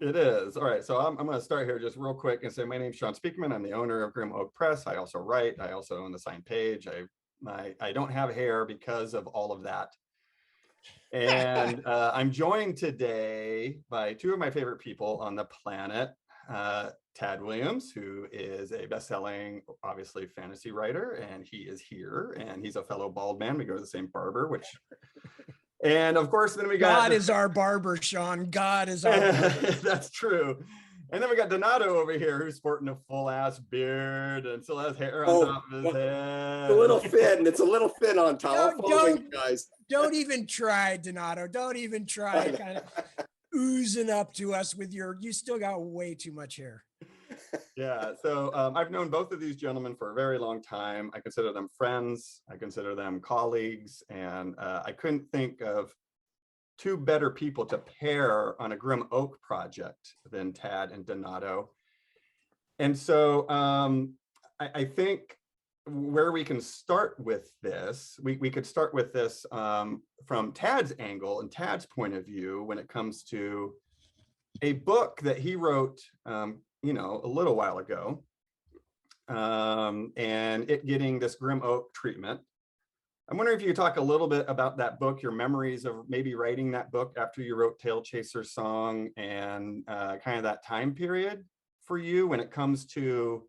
It is. All right. So I'm going to start here just real quick and say my name's Sean Speakman. I'm the owner of Grim Oak Press. I also write. I also own the signed page. I don't have hair because of all of that. And I'm joined today by two of my favorite people on the planet. Tad Williams, who is a best-selling, obviously, fantasy writer, and he is here, and he's a fellow bald man. We go to the same barber, and of course, then we got God is our barber, Sean. God is our barber. That's true. And then we got Donato over here, who's sporting a full-ass beard and still has hair on top of his head. A little thin. It's a little thin on top. Don't even try, Donato. Don't even try. Kind of oozing up to us with you still got way too much hair. Yeah, so I've known both of these gentlemen for a very long time. I consider them friends. I consider them colleagues. And I couldn't think of two better people to pair on a Grim Oak project than Tad and Donato. And so I think where we can start with this, we could start with this from Tad's angle and Tad's point of view when it comes to a book that he wrote, a little while ago, and it getting this Grim Oak treatment. I'm wondering if you could talk a little bit about that book, your memories of maybe writing that book after you wrote Tail Chaser's Song, and kind of that time period for you when it comes to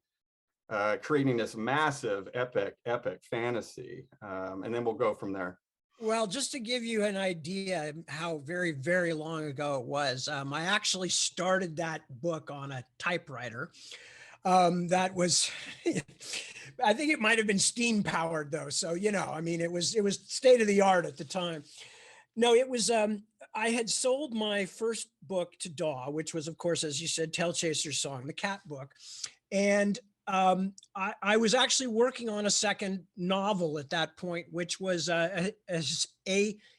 creating this massive epic fantasy. And then we'll go from there. Well, just to give you an idea how very, very long ago it was, I actually started that book on a typewriter. That was, I think it might have been steam powered though. So, it was state of the art at the time. No, it was, I had sold my first book to Daw, which was, of course, as you said, Tail Chaser's Song, the cat book. And I was actually working on a second novel at that point, which was a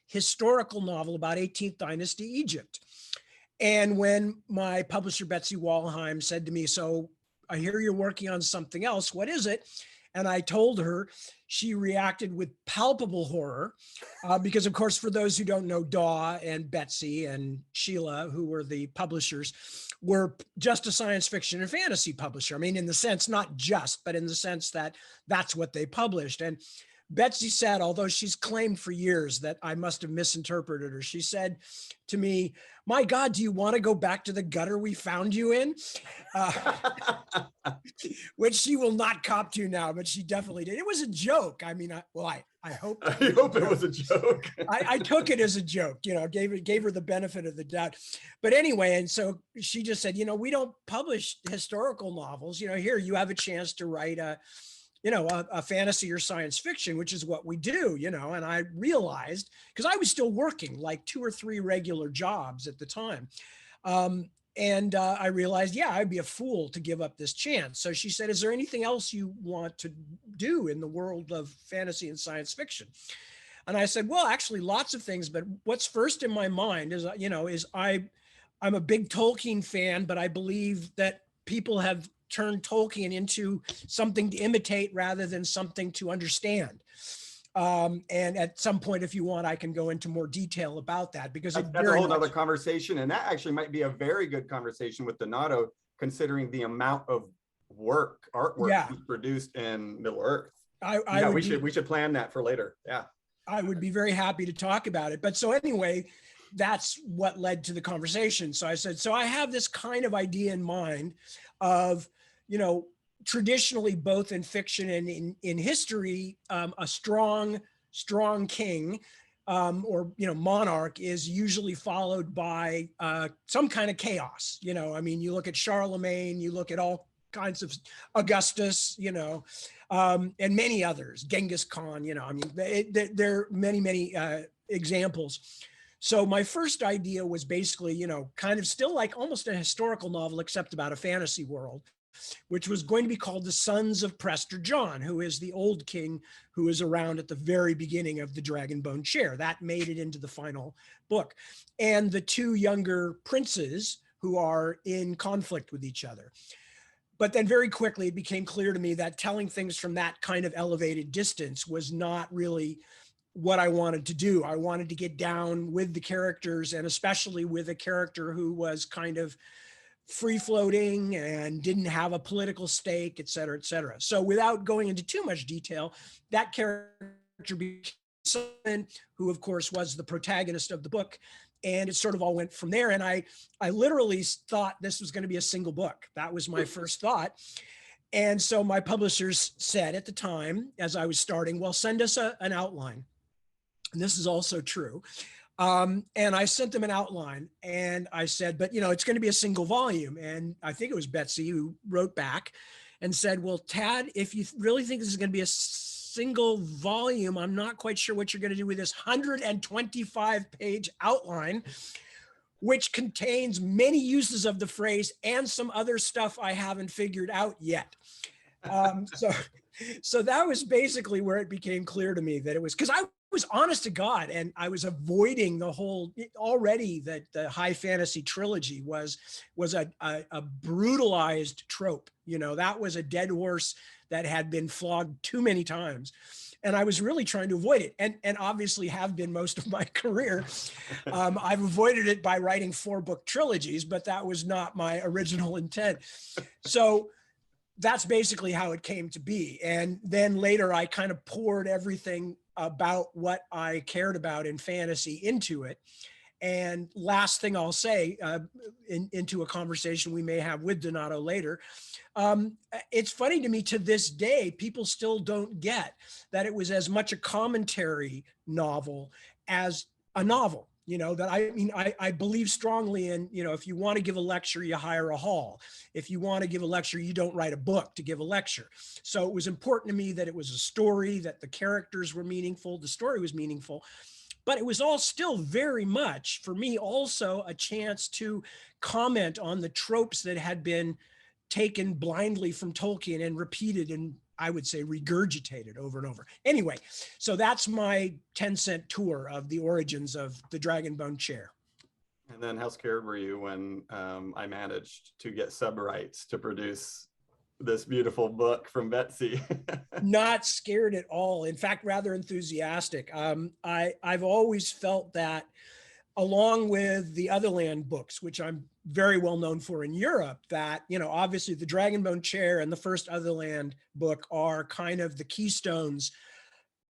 historical novel about 18th dynasty Egypt. And when my publisher, Betsy Walheim, said to me, "So I hear you're working on something else. What is it?" And I told her, she reacted with palpable horror because, of course, for those who don't know, Daw and Betsy and Sheila, who were the publishers, were just a science fiction and fantasy publisher. I mean, in the sense, not just, but in the sense that that's what they published. And Betsy said, although she's claimed for years that I must have misinterpreted her, she said to me, "My God, do you want to go back to the gutter we found you in?" Which she will not cop to now, but she definitely did. It was a joke. I mean, I hope. I hope it was a joke. I took it as a joke, gave her the benefit of the doubt. But anyway, and so she just said, we don't publish historical novels. Here you have a chance to write a fantasy or science fiction, which is what we do, and I realized, because I was still working like 2 or 3 regular jobs at the time. And I realized, I'd be a fool to give up this chance. So she said, "Is there anything else you want to do in the world of fantasy and science fiction?" And I said, "Well, actually lots of things, but what's first in my mind is, I'm a big Tolkien fan, but I believe that people have turned Tolkien into something to imitate rather than something to understand." And at some point, if you want, I can go into more detail about that, because that's a whole other conversation. And that actually might be a very good conversation with Donato, considering the amount of artwork he's produced in Middle Earth. We should plan that for later. Yeah. I would be very happy to talk about it. But so anyway, that's what led to the conversation. So I said, so I have this kind of idea in mind of, traditionally, both in fiction and in history, a strong king or monarch is usually followed by some kind of chaos. You look at Charlemagne, you look at all kinds of Augustus, and many others, Genghis Khan. There are many examples. So my first idea was basically, kind of still like almost a historical novel, except about a fantasy world, which was going to be called The Sons of Prester John, who is the old king who is around at the very beginning of the Dragonbone chair. That made it into the final book. And the 2 younger princes who are in conflict with each other. But then very quickly, it became clear to me that telling things from that kind of elevated distance was not really what I wanted to do. I wanted to get down with the characters, and especially with a character who was kind of free floating and didn't have a political stake, et cetera, et cetera. So without going into too much detail, that character became Simon, who of course was the protagonist of the book. And it sort of all went from there. And I literally thought this was going to be a single book. That was my first thought. And so my publishers said at the time, as I was starting, well, send us an outline. And this is also true. And I sent them an outline, and I said, but it's going to be a single volume. And I think it was Betsy who wrote back and said, well, Tad, if you really think this is going to be a single volume, I'm not quite sure what you're going to do with this 125-page outline, which contains many uses of the phrase and some other stuff I haven't figured out yet. So that was basically where it became clear to me that it was, because I was honest to God, and I was avoiding the whole, already that the high fantasy trilogy was a brutalized trope. That was a dead horse that had been flogged too many times. And I was really trying to avoid it, and obviously have been most of my career. I've avoided it by writing 4-book trilogies, but that was not my original intent. So that's basically how it came to be. And then later I kind of poured everything about what I cared about in fantasy into it. And last thing I'll say, into a conversation we may have with Donato later, it's funny to me to this day, people still don't get that it was as much a commentary novel as a novel. I believe strongly in, if you want to give a lecture, you hire a hall. If you want to give a lecture, you don't write a book to give a lecture. So it was important to me that it was a story, that the characters were meaningful, the story was meaningful. But it was all still very much, for me, also a chance to comment on the tropes that had been taken blindly from Tolkien and repeated and, I would say, regurgitated over and over. Anyway, so that's my 10-cent tour of the origins of the Dragonbone chair. And then how scared were you when I managed to get sub rights to produce this beautiful book from Betsy? Not scared at all. In fact, rather enthusiastic. I've always felt that, along with the Otherland books, which I'm very well known for in Europe, that, obviously the Dragonbone chair and the first Otherland book are kind of the keystones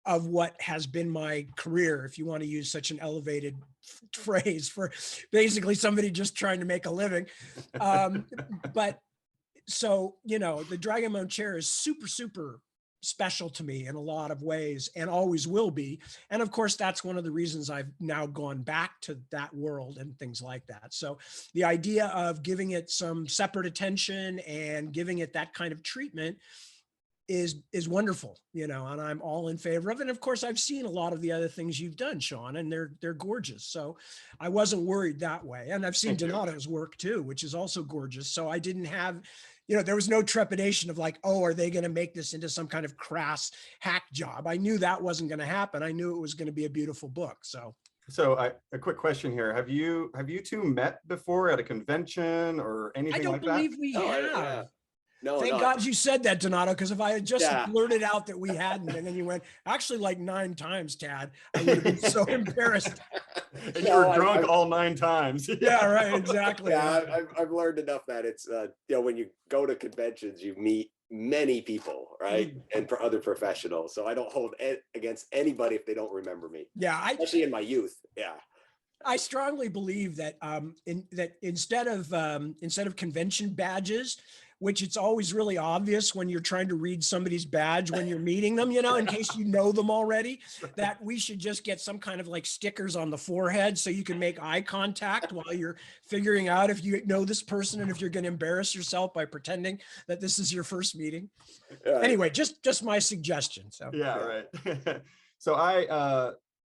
of what has been my career, if you want to use such an elevated phrase for basically somebody just trying to make a living. But so, the Dragonbone chair is super, super special to me in a lot of ways, and always will be. And of course, that's one of the reasons I've now gone back to that world and things like that. So the idea of giving it some separate attention and giving it that kind of treatment is wonderful, and I'm all in favor of it. And of course, I've seen a lot of the other things you've done, Sean, and they're gorgeous. So I wasn't worried that way. And I've seen Donato's work too, which is also gorgeous. So I didn't have, there was no trepidation of like, oh, are they going to make this into some kind of crass hack job? I knew that wasn't going to happen. I knew it was going to be a beautiful book. So a quick question here. Have you two met before at a convention or anything like that? I don't believe we have. Yeah. No, Thank God you said that, Donato, because if I had just blurted out that we hadn't, and then you went, actually like 9 times, Tad, I would have been so embarrassed. And you were drunk all 9 times. Yeah, right, exactly. Yeah, I've learned enough that it's, when you go to conventions, you meet many people, right? And for other professionals. So I don't hold it against anybody if they don't remember me. Yeah. Especially in my youth. Yeah. I strongly believe that instead of convention badges, which it's always really obvious when you're trying to read somebody's badge when you're meeting them, in case you know them already, that we should just get some kind of like stickers on the forehead so you can make eye contact while you're figuring out if you know this person and if you're going to embarrass yourself by pretending that this is your first meeting. Anyway, just my suggestion. So yeah, right.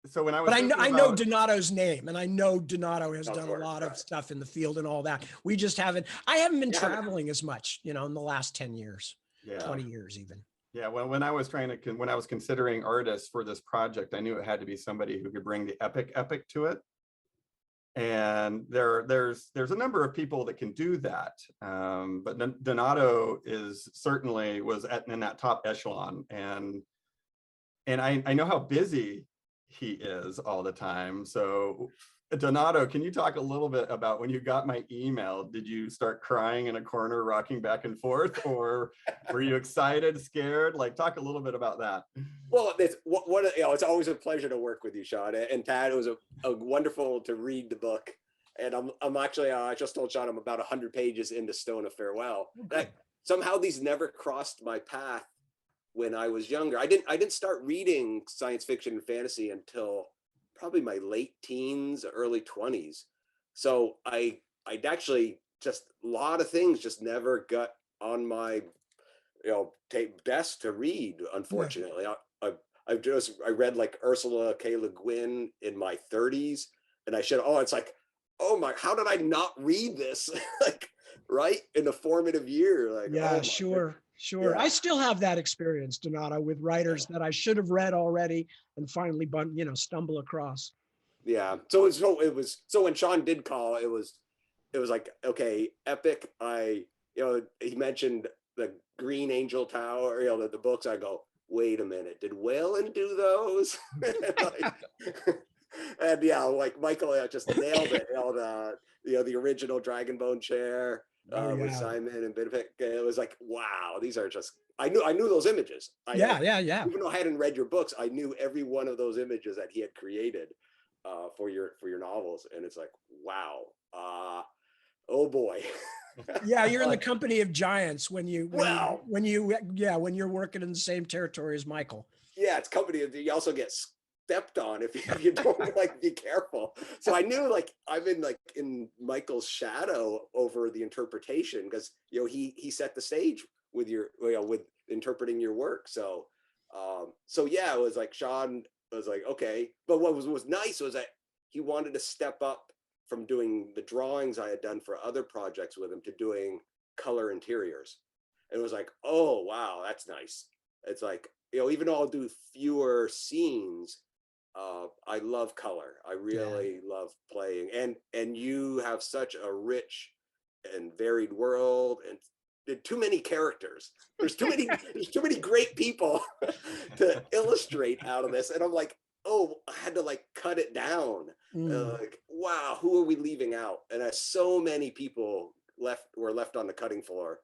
So when I was, but I know Donato's name, and I know Donato has done a lot of stuff in the field and all that. I haven't been traveling as much, in the last 10 years, 20 years even. Yeah, when I was considering artists for this project, I knew it had to be somebody who could bring the epic to it. And there's a number of people that can do that, but Donato was in that top echelon, and I know how busy he is all the time. So Donato, can you talk a little bit about when you got my email? Did you start crying in a corner, rocking back and forth, or were you excited, scared? Like, talk a little bit about that. Well, it's it's always a pleasure to work with you, Sean and Tad. It was a wonderful to read the book, and I'm actually I just told Sean I'm about 100 pages into Stone of Farewell. Somehow these never crossed my path when I was younger. I didn't start reading science fiction and fantasy until probably my late teens, early 20s. So I'd actually just a lot of things just never got on my desk to read. Unfortunately, I read like Ursula K. Le Guin in my 30s, and it's like, oh my, how did I not read this? Like right in the formative year, like yeah, sure. Yeah. I still have that experience, Donato, with writers that I should have read already and finally, stumble across. Yeah. So when Sean did call, it was like, okay, epic. He mentioned the Green Angel Tower, the books. I go, wait a minute, did Whalen do those? And yeah, like Michael just nailed it. The original Dragonbone chair. With Simon and Benedict. It was like, wow, these are just, I knew those images. Yeah. Even though I hadn't read your books, I knew every one of those images that he had created for your novels. And it's like, wow, oh boy. Yeah, you're in the company of giants when you're working in the same territory as Michael. Yeah, it's company. You also get stepped on if you don't like be careful. So I knew like I've been like in Michael's shadow over the interpretation, because he set the stage with with interpreting your work. So yeah, it was like Sean was like, okay, but what was nice was that he wanted to step up from doing the drawings I had done for other projects with him to doing color interiors. And it was like, oh wow, that's nice. It's like, even though I'll do fewer scenes, I love color. I really love playing, and you have such a rich and varied world, and too many characters. There's too many great people to illustrate out of this. And I'm like, oh, I had to like cut it down. Like, wow, who are we leaving out? And so many people were left on the cutting floor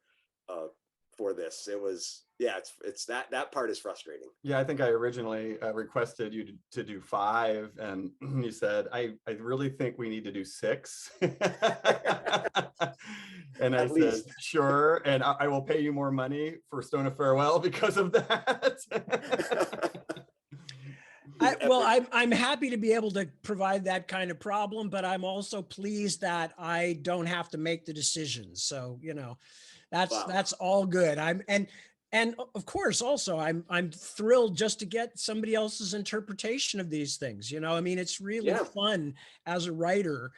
for this. It was, it's that part is frustrating. Yeah, I think I originally requested you to do 5, and you said, I really think we need to do 6. And I said, sure, and I will pay you more money for Stone of Farewell because of that. I'm happy to be able to provide that kind of problem, but I'm also pleased that I don't have to make the decisions. So, that's all good. And of course, also I'm thrilled just to get somebody else's interpretation of these things. It's really fun as a writer,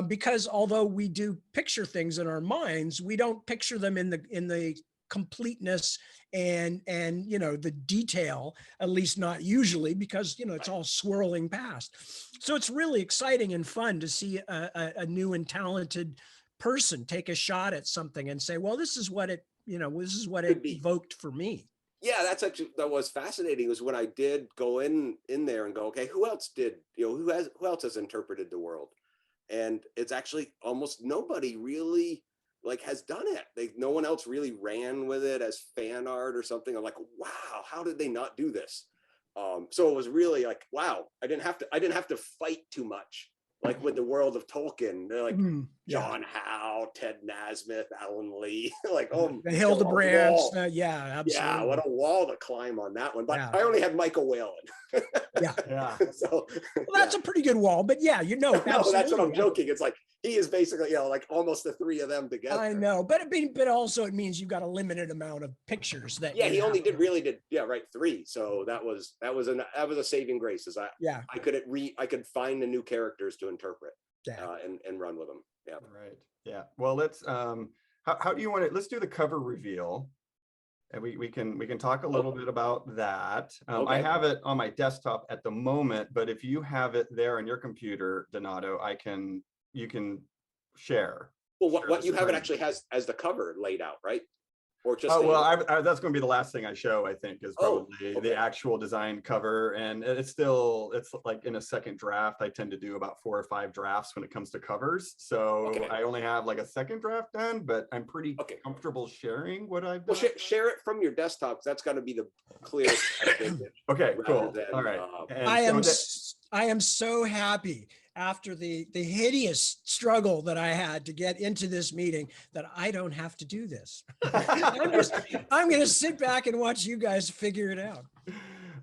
because although we do picture things in our minds, we don't picture them in the completeness and the detail, at least not usually, because it's all swirling past. So it's really exciting and fun to see a new and talented person take a shot at something and say, well, this is what it evoked for me. Yeah, that was fascinating, was when I did go in there and go, okay, who else has interpreted the world? And it's actually almost nobody really like has done it. No one else really ran with it as fan art or something. I'm like, wow, how did they not do this? So it was really like, wow, I didn't have to fight too much. Like with the world of Tolkien, they're like John Howe, Ted Nasmith, Alan Lee, like, oh, the Hildebrands, absolutely. Yeah, what a wall to climb on that one. But I only had Michael Whalen. Yeah. So that's a pretty good wall. But yeah, no, that's what I'm joking. It's like he is basically, like almost the 3 of them together. I know, but also it means you've got a limited amount of pictures that. Yeah, he only did 3. So that was a saving grace. Is I could find the new characters to interpret and run with them. Yeah. Right. Yeah. Well, let's how do you want it? Let's do the cover reveal, and we can talk a little bit about that. Okay. I have it on my desktop at the moment, but if you have it there on your computer, Donato, you can share. Well, what you have it actually has as the cover laid out, right? or just Oh, well, that's going to be the last thing I show, I think, is Oh, probably okay. the actual design cover. And it's like in a second draft. I tend to do about 4 or 5 drafts when it comes to covers. So Okay. I only have like a second draft done, but I'm pretty Okay. comfortable sharing what I've Well, done. share it from your desktop. That's got to be the clearest. I think, Okay, rather cool. than, All right. And I am so happy after the hideous struggle that I had to get into this meeting that I don't have to do this. I'm going to sit back and watch you guys figure it out.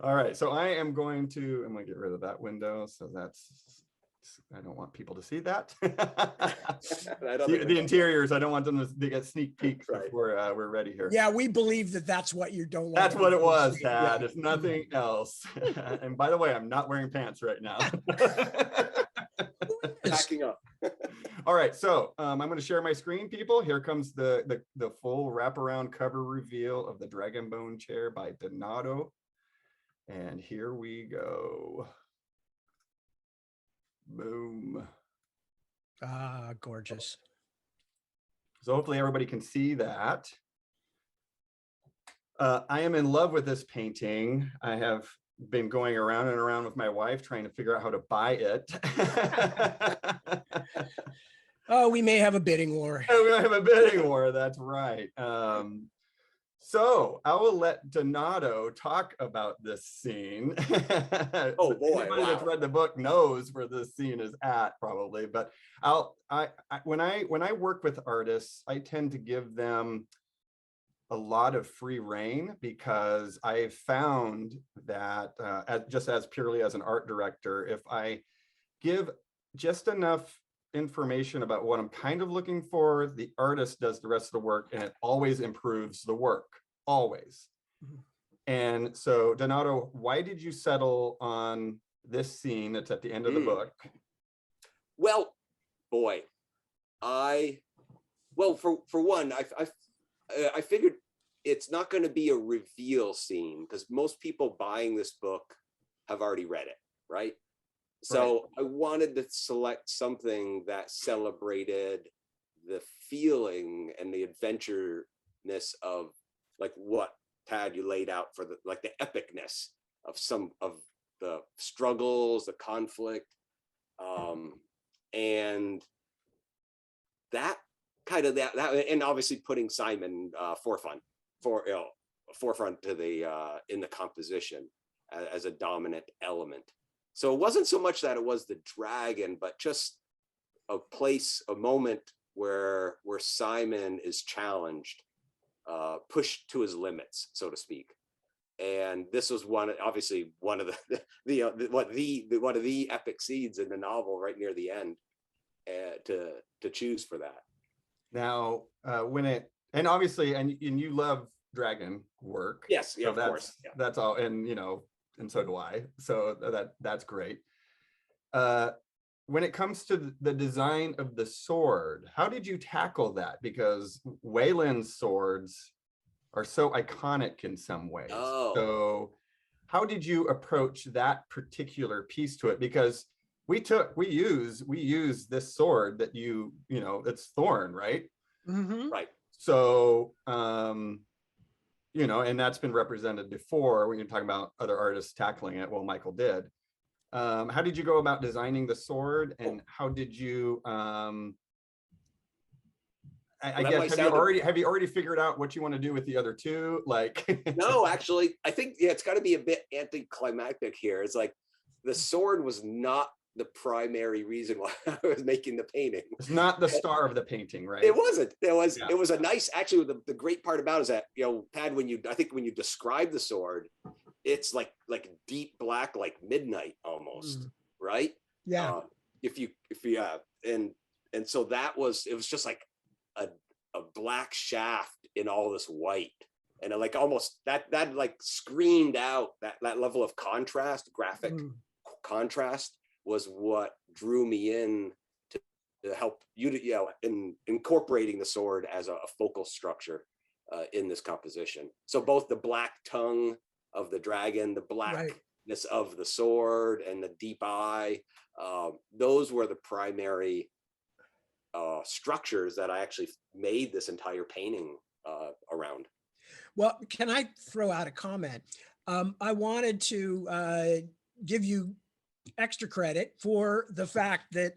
All right, so I'm going to get rid of that window. So I don't want people to see that. The interiors, I don't want them to get sneak peeks before we're ready here. Yeah, we believe that that's what you don't want. That's what it was, Tad. Yeah. It's nothing else. And by the way, I'm not wearing pants right now. Backing up. All right, so I'm going to share my screen, people. Here comes the full wraparound cover reveal of the Dragonbone chair by Donato. And here we go. Boom. Ah, gorgeous. So hopefully everybody can see that. I am in love with this painting. I have been going around and around with my wife trying to figure out how to buy it. Oh, we may have a bidding war. We have a bidding war, that's right. So I will let Donato talk about this scene. Oh boy! Anybody that's read the book knows where this scene is at, probably. But when I work with artists, I tend to give them a lot of free rein, because I found that just as purely as an art director, if I give just enough information about what I'm kind of looking for, the artist does the rest of the work, and it always improves the work, always. Mm-hmm. And so, Donato, why did you settle on this scene that's at the end of the book? Well, boy, for one, I figured it's not going to be a reveal scene, because most people buying this book have already read it, right? So I wanted to select something that celebrated the feeling and the adventureness of, like, what Tad you laid out for the epicness of some of the struggles, the conflict, and that kind of that and obviously putting Simon forefront to the in the composition as a dominant element. So it wasn't so much that it was the dragon, but just a moment where Simon is challenged, pushed to his limits, so to speak. And this was one of the epic scenes in the novel, right near the end, to choose for that. Now, and obviously, and you love dragon work. Yes, yeah, so of course. Yeah. That's all, and and so do I. So that's great. When it comes to the design of the sword, how did you tackle that? Because Wayland's swords are so iconic in some ways. Oh. So how did you approach that particular piece to it? Because we use this sword that it's Thorn, right? Mm-hmm. Right. So and that's been represented before when you're talking about other artists tackling it. Well, Michael did. How did you go about designing the sword, and how did you I guess have you already figured out what you want to do with the other two? Like No, actually, I think it's got to be a bit anticlimactic here. It's like the sword was not the primary reason why I was making the painting. It's not the star of the painting, right? It wasn't. It was a nice, actually, the great part about it is that, Pat, when you describe the sword, it's like deep black, like midnight almost, right? Yeah. And so it was just like a black shaft in all this white, and like almost that like screamed out that level of contrast, graphic contrast was what drew me in to help you in incorporating the sword as a focal structure in this composition. So both the black tongue of the dragon, the blackness of the sword, and the deep eye, those were the primary structures that I actually made this entire painting around. Well, can I throw out a comment? I wanted to give you extra credit for the fact that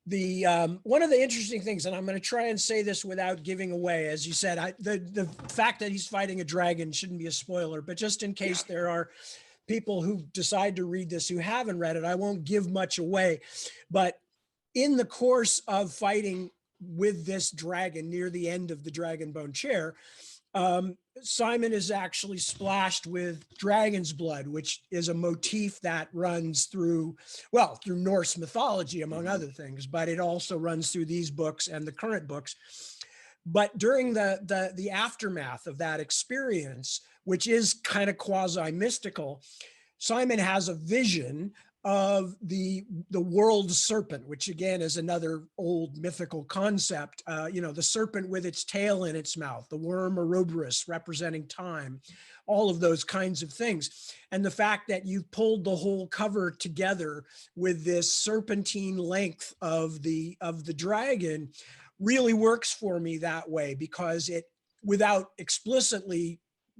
the one of the interesting things, and I'm going to try and say this without giving away, as you said, the fact that he's fighting a dragon shouldn't be a spoiler, but just in case there are people who decide to read this who haven't read it, I won't give much away. But in the course of fighting with this dragon near the end of the Dragonbone chair, Simon is actually splashed with dragon's blood, which is a motif that runs through, well, through Norse mythology, among other things, but it also runs through these books and the current books. But during the aftermath of that experience, which is kind of quasi-mystical, Simon has a vision of the world serpent, which again is another old mythical concept. The serpent with its tail in its mouth, the worm Ouroboros representing time, all of those kinds of things. And the fact that you've pulled the whole cover together with this serpentine length of the dragon really works for me that way, because it, without explicitly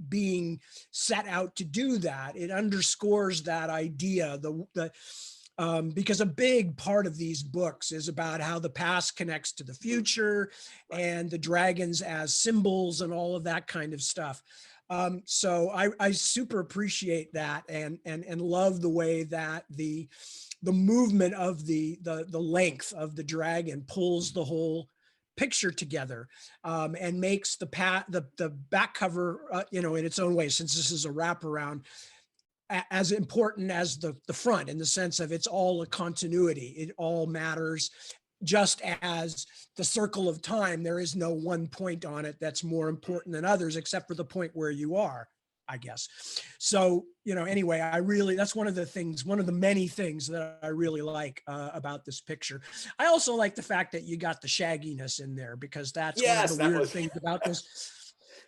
being set out to do that, it underscores that idea. Because a big part of these books is about how the past connects to the future and the dragons as symbols and all of that kind of stuff. So I super appreciate that and love the way that the movement of the length of the dragon pulls the whole picture together, and makes the back cover, in its own way, since this is a wraparound, as important as the front, in the sense of it's all a continuity. It all matters. Just as the circle of time, there is no one point on it that's more important than others, except for the point where you are, I guess. So, anyway, that's one of the many things that I really like about this picture. I also like the fact that you got the shagginess in there, because that's one of the weird things about this.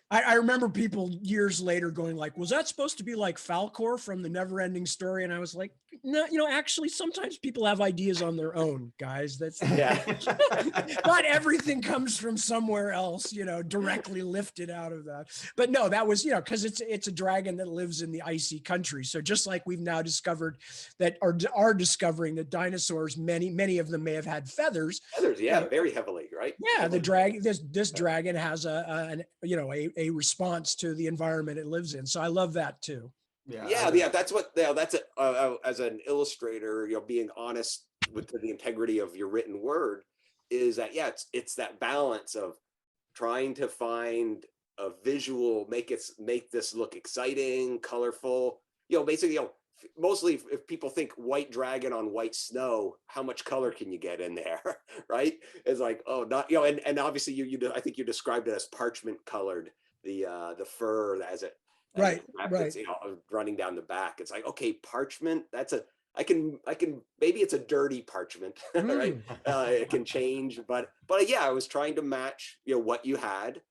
I remember people years later going like, was that supposed to be like Falcor from the Neverending Story? And I was like, no, actually, sometimes people have ideas on their own, guys. That's not everything comes from somewhere else, directly lifted out of that. But no, that was, because it's a dragon that lives in the icy country. So just like we've now discovered that, or are discovering, that dinosaurs, many of them may have had feathers. Feathers, very heavily, right? Yeah, the dragon. This dragon has a response to the environment it lives in. So I love that too. Yeah. That's what. That's as an illustrator, being honest with the integrity of your written word, is that it's that balance of trying to find a visual, make this look exciting, colorful. Basically, mostly if people think white dragon on white snow, how much color can you get in there? Right? It's like, oh, not, and obviously I think you described it as parchment colored, the fur as it right. running down the back. It's like, okay, parchment, I can maybe it's a dirty parchment, right? It can change, but yeah, I was trying to match what you had,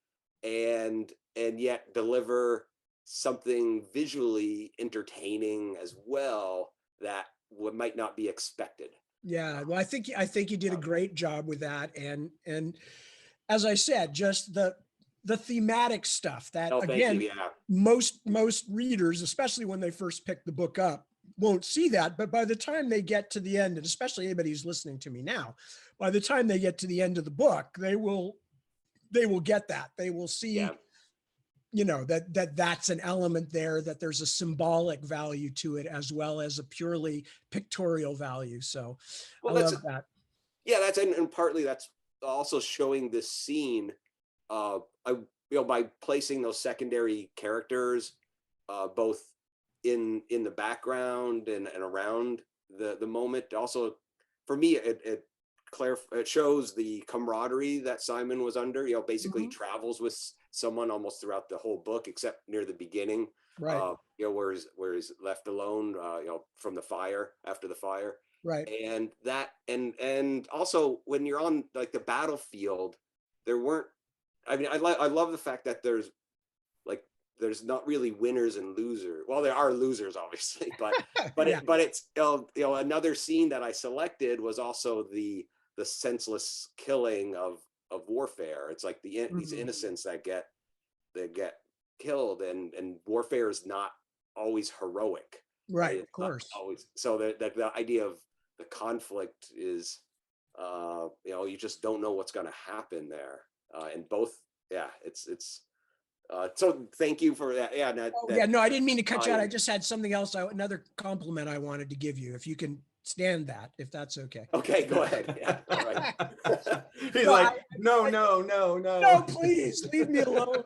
and yet deliver something visually entertaining as well, that might not be expected. Yeah, well, I think you did a great job with that, and as I said, just the thematic stuff that, again, most readers, especially when they first pick the book up, won't see that. But by the time they get to the end, and especially anybody who's listening to me now, by the time they get to the end of the book, they will get that. They will see, that's an element there, that there's a symbolic value to it as well as a purely pictorial value. So I love that. Yeah, that's, and partly that's also showing this scene, by placing those secondary characters, both in the background and around the moment. Also, for me, it shows the camaraderie that Simon was under. Basically travels with someone almost throughout the whole book, except near the beginning, right? Where he's left alone, from the fire, after the fire, right? And that, and also when you're on like the battlefield, there weren't. I mean, I love the fact that there's not really winners and losers. Well, there are losers, obviously, but it's another scene that I selected was also the senseless killing of warfare. It's like these innocents that get killed, and warfare is not always heroic. Right, of It's not course. always. So the idea of the conflict is, you just don't know what's going to happen there. And both, yeah, it's so thank you for that. Yeah, Oh, yeah, no, I didn't mean to cut you out. I time. just had something else, another compliment I wanted to give you, if you can stand that, if that's okay. Okay, go ahead. Yeah, all right. He's No, like, no, no, no, No, no. please leave me alone.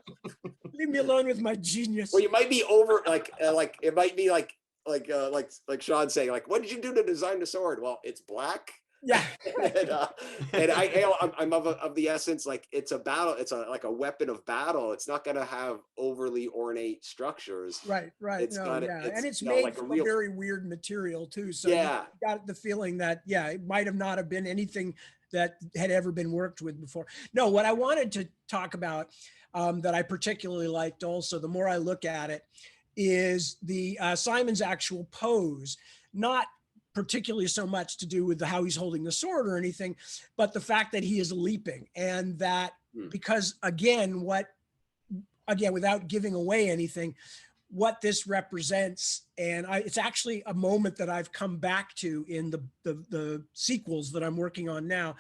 Leave me alone with my genius. Well, you might be over, like it might be like Sean saying, like, what did you do to design the sword? Well, it's black. Yeah. and I'm of the essence, like, it's a battle. It's like a weapon of battle. It's not going to have overly ornate structures. Right. It's No, got yeah. And it's you know, made like from a very weird material too. So Yeah. you got the feeling that, yeah, it might have not have been anything that had ever been worked with before. No, what I wanted to talk about that I particularly liked also, the more I look at it, is the Simon's actual pose, not particularly so much to do with how he's holding the sword or anything, but the fact that he is leaping, and that because again, without giving away anything, what this represents, and it's actually a moment that I've come back to in the sequels that I'm working on now.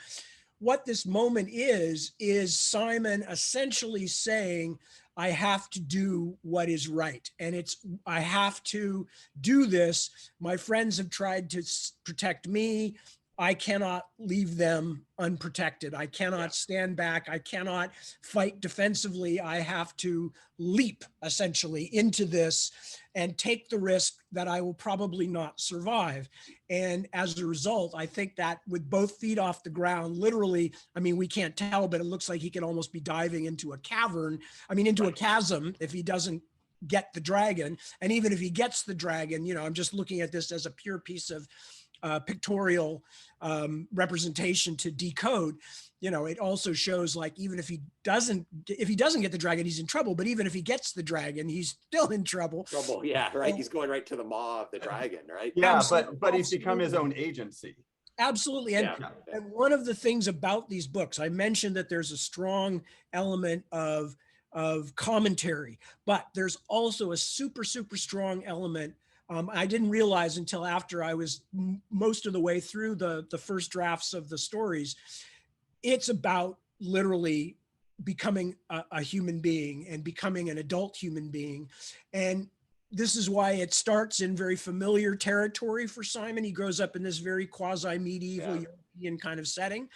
What this moment is Simon essentially saying, I have to do what is right. And I have to do this. My friends have tried to protect me. I cannot leave them unprotected. I cannot stand back. I cannot fight defensively. I have to leap essentially into this and take the risk that I will probably not survive. And as a result, I think that with both feet off the ground, literally, I mean, we can't tell, but it looks like he could almost be diving into a cavern, into a chasm if he doesn't get the dragon. And even if he gets the dragon, I'm just looking at this as a pure piece of pictorial representation to decode. It also shows, like, even if he doesn't get the dragon, he's in trouble. But even if he gets the dragon, he's still in trouble. Yeah, right. He's going right to the maw of the dragon, right? Yeah, but he's become his own agency. Absolutely. And one of the things about these books, I mentioned that there's a strong element of commentary, but there's also a super, super strong element. I didn't realize until after I was most of the way through the first drafts of the stories. It's about literally becoming a human being and becoming an adult human being. And this is why it starts in very familiar territory for Simon. He grows up in this very quasi-medieval European kind of setting.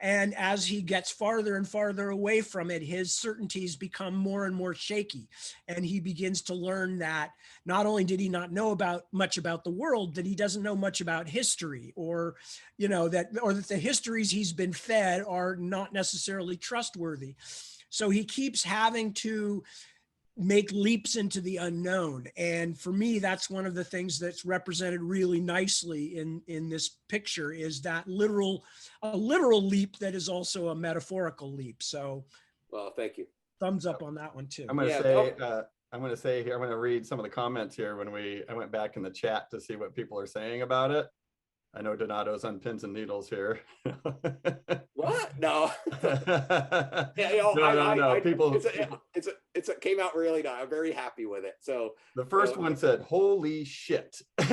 And as he gets farther and farther away from it, his certainties become more and more shaky. And he begins to learn that not only did he not know much about the world, that he doesn't know much about history, or that the histories he's been fed are not necessarily trustworthy. So he keeps having to make leaps into the unknown. And for me, that's one of the things that's represented really nicely in this picture, is that a literal leap that is also a metaphorical leap. So, well, thank you. Thumbs up on that one too. I'm going to say here, I'm going to read some of the comments here. I went back in the chat to see what people are saying about it. I know Donato's on pins and needles here. What? No. No. People. It came out really nice. I'm very happy with it. So the first one said, "Holy shit." I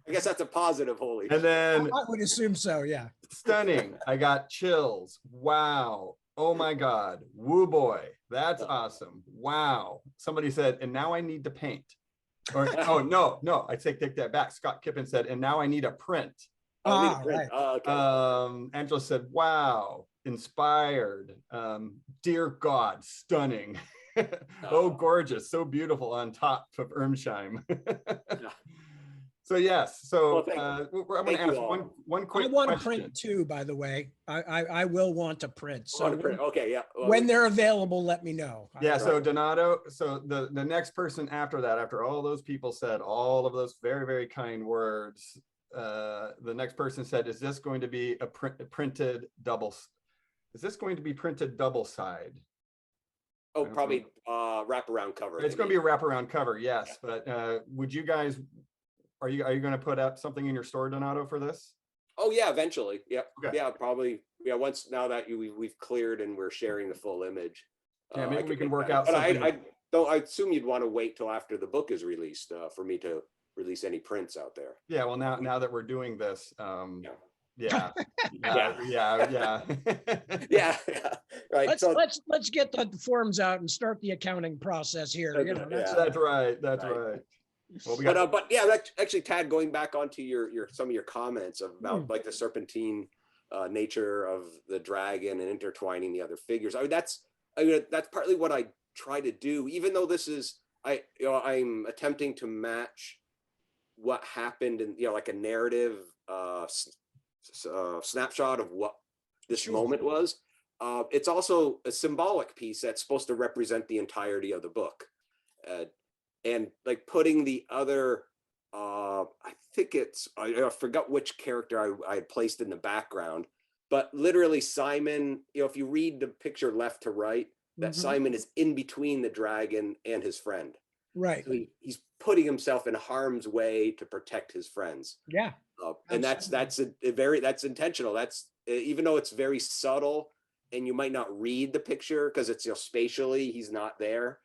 guess that's a positive. Holy. And then I would assume so. Yeah. Stunning. I got chills. Wow. Oh my God. Woo boy. That's awesome. Wow. Somebody said, and now I need to paint. Or no, I take that back. Scott Kippen said, and now I need a print. Right. Okay. Angela said, wow, inspired. Dear God, stunning. Oh, gorgeous, so beautiful on top of Ermsheim. So yes, so I'm going to ask one quick I want question. to print too, by the way. I will want to print. So okay, yeah. Well, when they're available, let me know. Yeah, so Donato, so the next person after that, after all those people said all of those very, very kind words, the next person said, is this going to be a printed double? Is this going to be printed double side? Oh, probably wraparound cover. It's going to be a wraparound cover, yes. Yeah. But would you guys, are you going to put up something in your store, Donato, for this? Oh yeah, eventually. Yep. Okay. Yeah, probably. Yeah, once, now that we've cleared and we're sharing the full image. Yeah, maybe could we can make work that out But something. I assume you'd want to wait till after the book is released for me to release any prints out there. Yeah, well, now that we're doing this, Yeah. yeah, Yeah. yeah. Yeah, right. Let's get the forms out and start the accounting process here. You know, Yeah. That's right. That's Right. right. Well, we got. But yeah, actually, Tad, going back onto your some of your comments about like the serpentine nature of the dragon and intertwining the other figures. That's partly what I try to do, even though this is I'm attempting to match what happened in like a narrative snapshot of what this moment was. It's also a symbolic piece that's supposed to represent the entirety of the book. And like putting the other, I think I forgot which character I had placed in the background, but literally Simon, if you read the picture left to right, that Simon is in between the dragon and his friend. Right. So he's putting himself in harm's way to protect his friends. Yeah. And that's intentional. That's even though it's very subtle and you might not read the picture because it's spatially he's not there.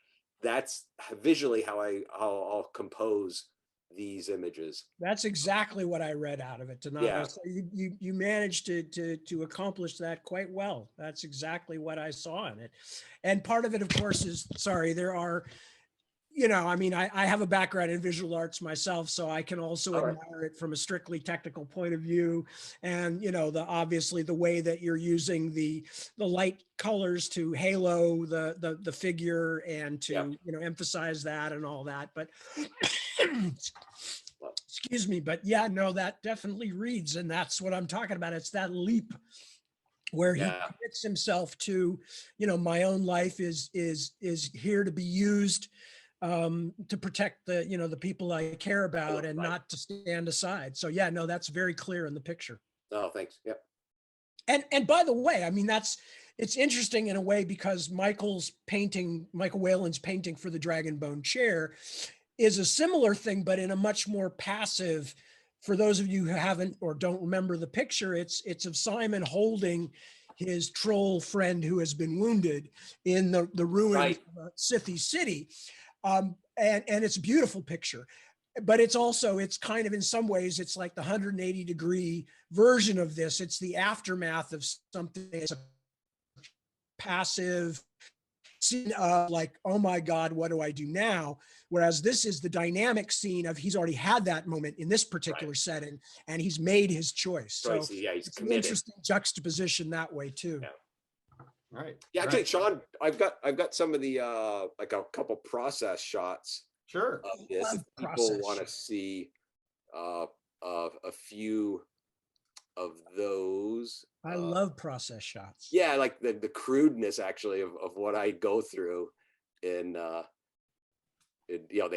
That's visually how I'll compose these images. That's exactly what I read out of it tonight. Yeah. So you managed to accomplish that quite well. That's exactly what I saw in it. And part of it, of course, is there are, I mean, I have a background in visual arts myself, so I can also admire it from a strictly technical point of view. And, obviously the way that you're using the light colors to halo the figure and to, emphasize that and all that. But excuse me, but yeah, no, that definitely reads. And that's what I'm talking about. It's that leap where he commits himself to, my own life is here to be used to protect the people I care about and not to stand aside. So yeah, no, that's very clear in the picture. Oh, thanks. Yep. And by the way, I mean, it's interesting in a way because Michael Whalen's painting for the Dragonbone chair is a similar thing, but in a much more passive. For those of you who haven't or don't remember the picture, it's of Simon holding his troll friend who has been wounded in the ruins of Scythy City. And it's a beautiful picture, but it's kind of, in some ways, it's like the 180-degree version of this. It's the aftermath of something. It's a passive scene of like, oh my God, what do I do now? Whereas this is the dynamic scene of he's already had that moment in this particular setting and he's made his choice. So yeah, he's it's committed. an interesting juxtaposition that way too. Yeah. Right. Yeah, actually, Sean, I've got some of the like a couple process shots. Sure. Of this. If people want to see a few of those. I love process shots. Yeah, like the crudeness actually of what I go through in the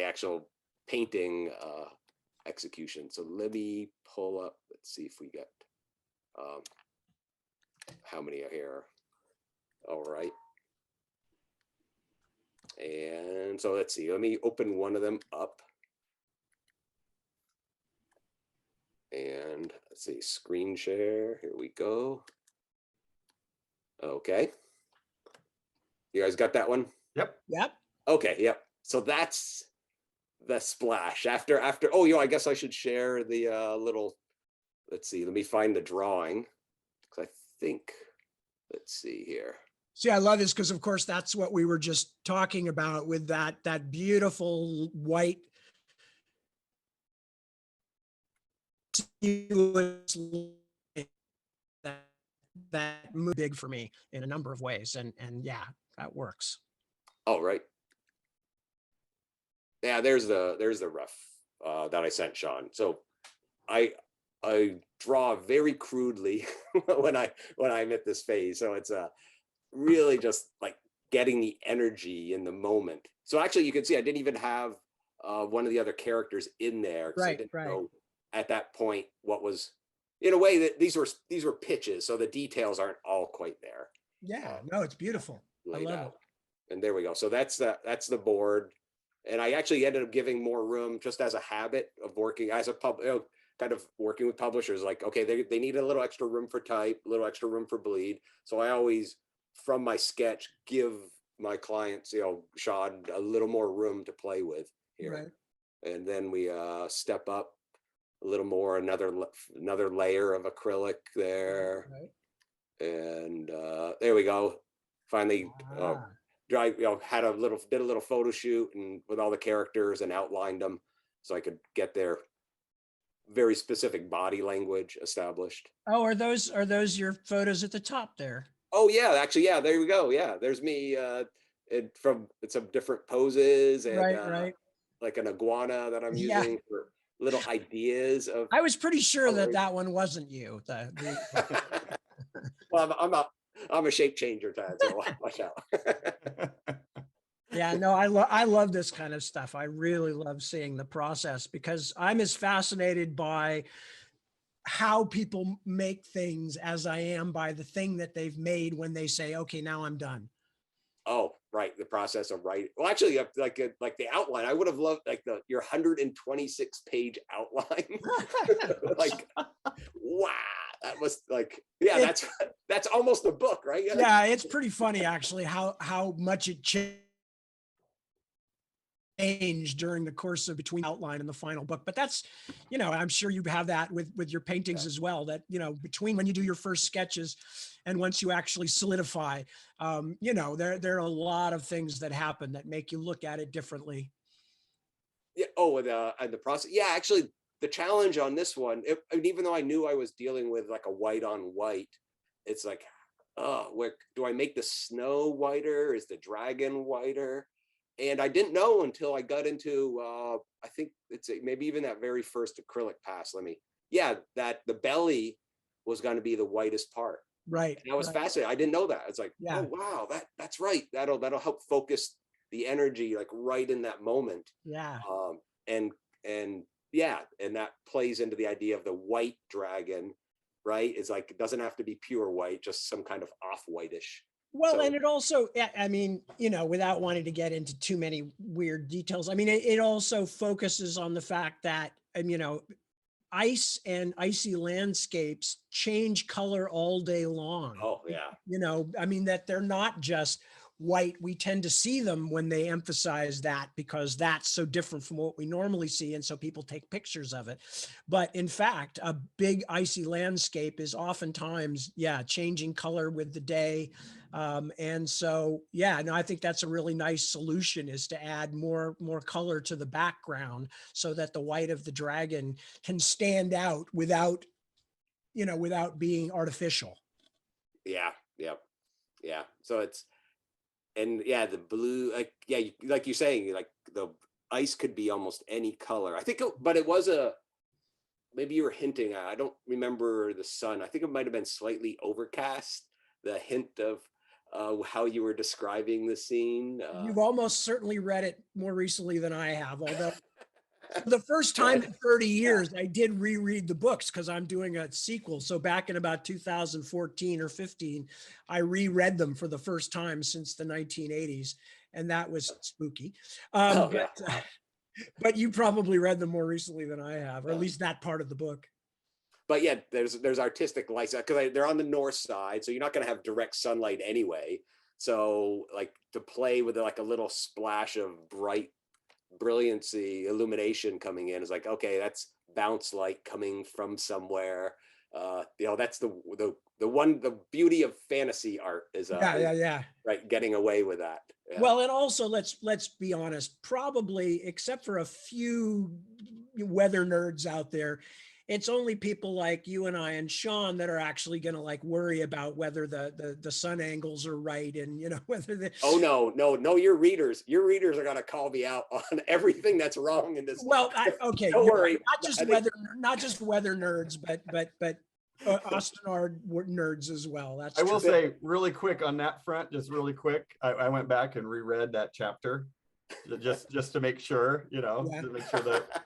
actual painting execution. So let me pull up. Let's see if we get how many are here. All right. And so let's see, let me open one of them up. And let's see, screen share, here we go. Okay. You guys got that one? Yep. Okay, yep. So that's the splash. After, I guess I should share the little, let's see, let me find the drawing. Because I think, let's see here. See, I love this because, of course, that's what we were just talking about with that beautiful white that moved big for me in a number of ways, and yeah, that works. Oh, right. Yeah, there's the rough that I sent Sean. So I draw very crudely when I'm at this phase. So it's really just like getting the energy in the moment. So actually you can see I didn't even have one of the other characters in there because I didn't know at that point what was, in a way, that these were pitches, so the details aren't all quite there. Yeah, no, it's beautiful. I love it. And there we go. So that's the board. And I actually ended up giving more room just as a habit of working as a kind of working with publishers. Like, okay, they need a little extra room for type, a little extra room for bleed. So I always, from my sketch, give my clients, Sean, a little more room to play with here. Right. And then we step up a little more, another layer of acrylic there. Right. And there we go. Finally, did a little photo shoot and with all the characters and outlined them so I could get their very specific body language established. Oh, are those your photos at the top there? Oh yeah, actually, yeah, there we go. Yeah, there's me from some different poses and Right. like an iguana that I'm Yeah. using for little ideas of. I was pretty sure that one wasn't you. Well, I'm a shape changer, Tad, so watch out. Yeah, no, I love this kind of stuff. I really love seeing the process because I'm as fascinated by how people make things as I am by the thing that they've made when they say, okay, now I'm done. Oh, right. The process of writing. Well, actually, like the outline, I would have loved your 126 page outline. Like, wow. That was like, yeah, that's almost a book, right? Yeah, it's pretty funny actually how much it changed during the course of between outline and the final book. But that's, I'm sure you have that with your paintings as well, that, between when you do your first sketches and once you actually solidify, there are a lot of things that happen that make you look at it differently. Yeah. Oh, and the process. Yeah, actually, the challenge on this one, even though I knew I was dealing with like a white on white, it's like, do I make the snow whiter? Is the dragon whiter? And I didn't know until I got into, I think it's maybe even that very first acrylic pass. That the belly was going to be the whitest part. Right. And I was fascinated. I didn't know that. It's like, yeah. Oh wow, that's right. That'll help focus the energy like right in that moment. Yeah. And that plays into the idea of the white dragon, right? It's like, it doesn't have to be pure white, just some kind of off-whitish. Well, and it also, I mean, without wanting to get into too many weird details, I mean, it also focuses on the fact that, ice and icy landscapes change color all day long. Oh, yeah. I mean, that they're not just white. We tend to see them when they emphasize that because that's so different from what we normally see. And so people take pictures of it. But in fact, a big icy landscape is oftentimes, changing color with the day. And so, I think that's a really nice solution, is to add more color to the background so that the white of the dragon can stand out without being artificial. Yeah. Yep. Yeah. So the blue, like you're saying, like the ice could be almost any color. I think, but it was maybe you were hinting, I don't remember the sun. I think it might've been slightly overcast, the hint of how you were describing the scene. You've almost certainly read it more recently than I have, although for the first time in 30 years, I did reread the books because I'm doing a sequel. So back in about 2014 or 15, I reread them for the first time since the 1980s. And that was spooky. But you probably read them more recently than I have, or at least that part of the book. But yeah, there's artistic license because they're on the north side, so you're not going to have direct sunlight anyway. So like to play with like a little splash of brilliancy illumination coming in is like, okay, that's bounce light coming from somewhere. That's the beauty of fantasy art is right, getting away with that. Yeah. Well, and also let's be honest, probably except for a few weather nerds out there, it's only people like you and I and Sean that are actually going to like worry about whether the sun angles are right and whether the. Oh no, your readers are going to call me out on everything that's wrong in this. Well, okay, don't worry. Not just weather nerds, but Osten nerds as well. That's I will say really quick on that front, just really quick. I went back and reread that chapter just to make sure, to make sure that.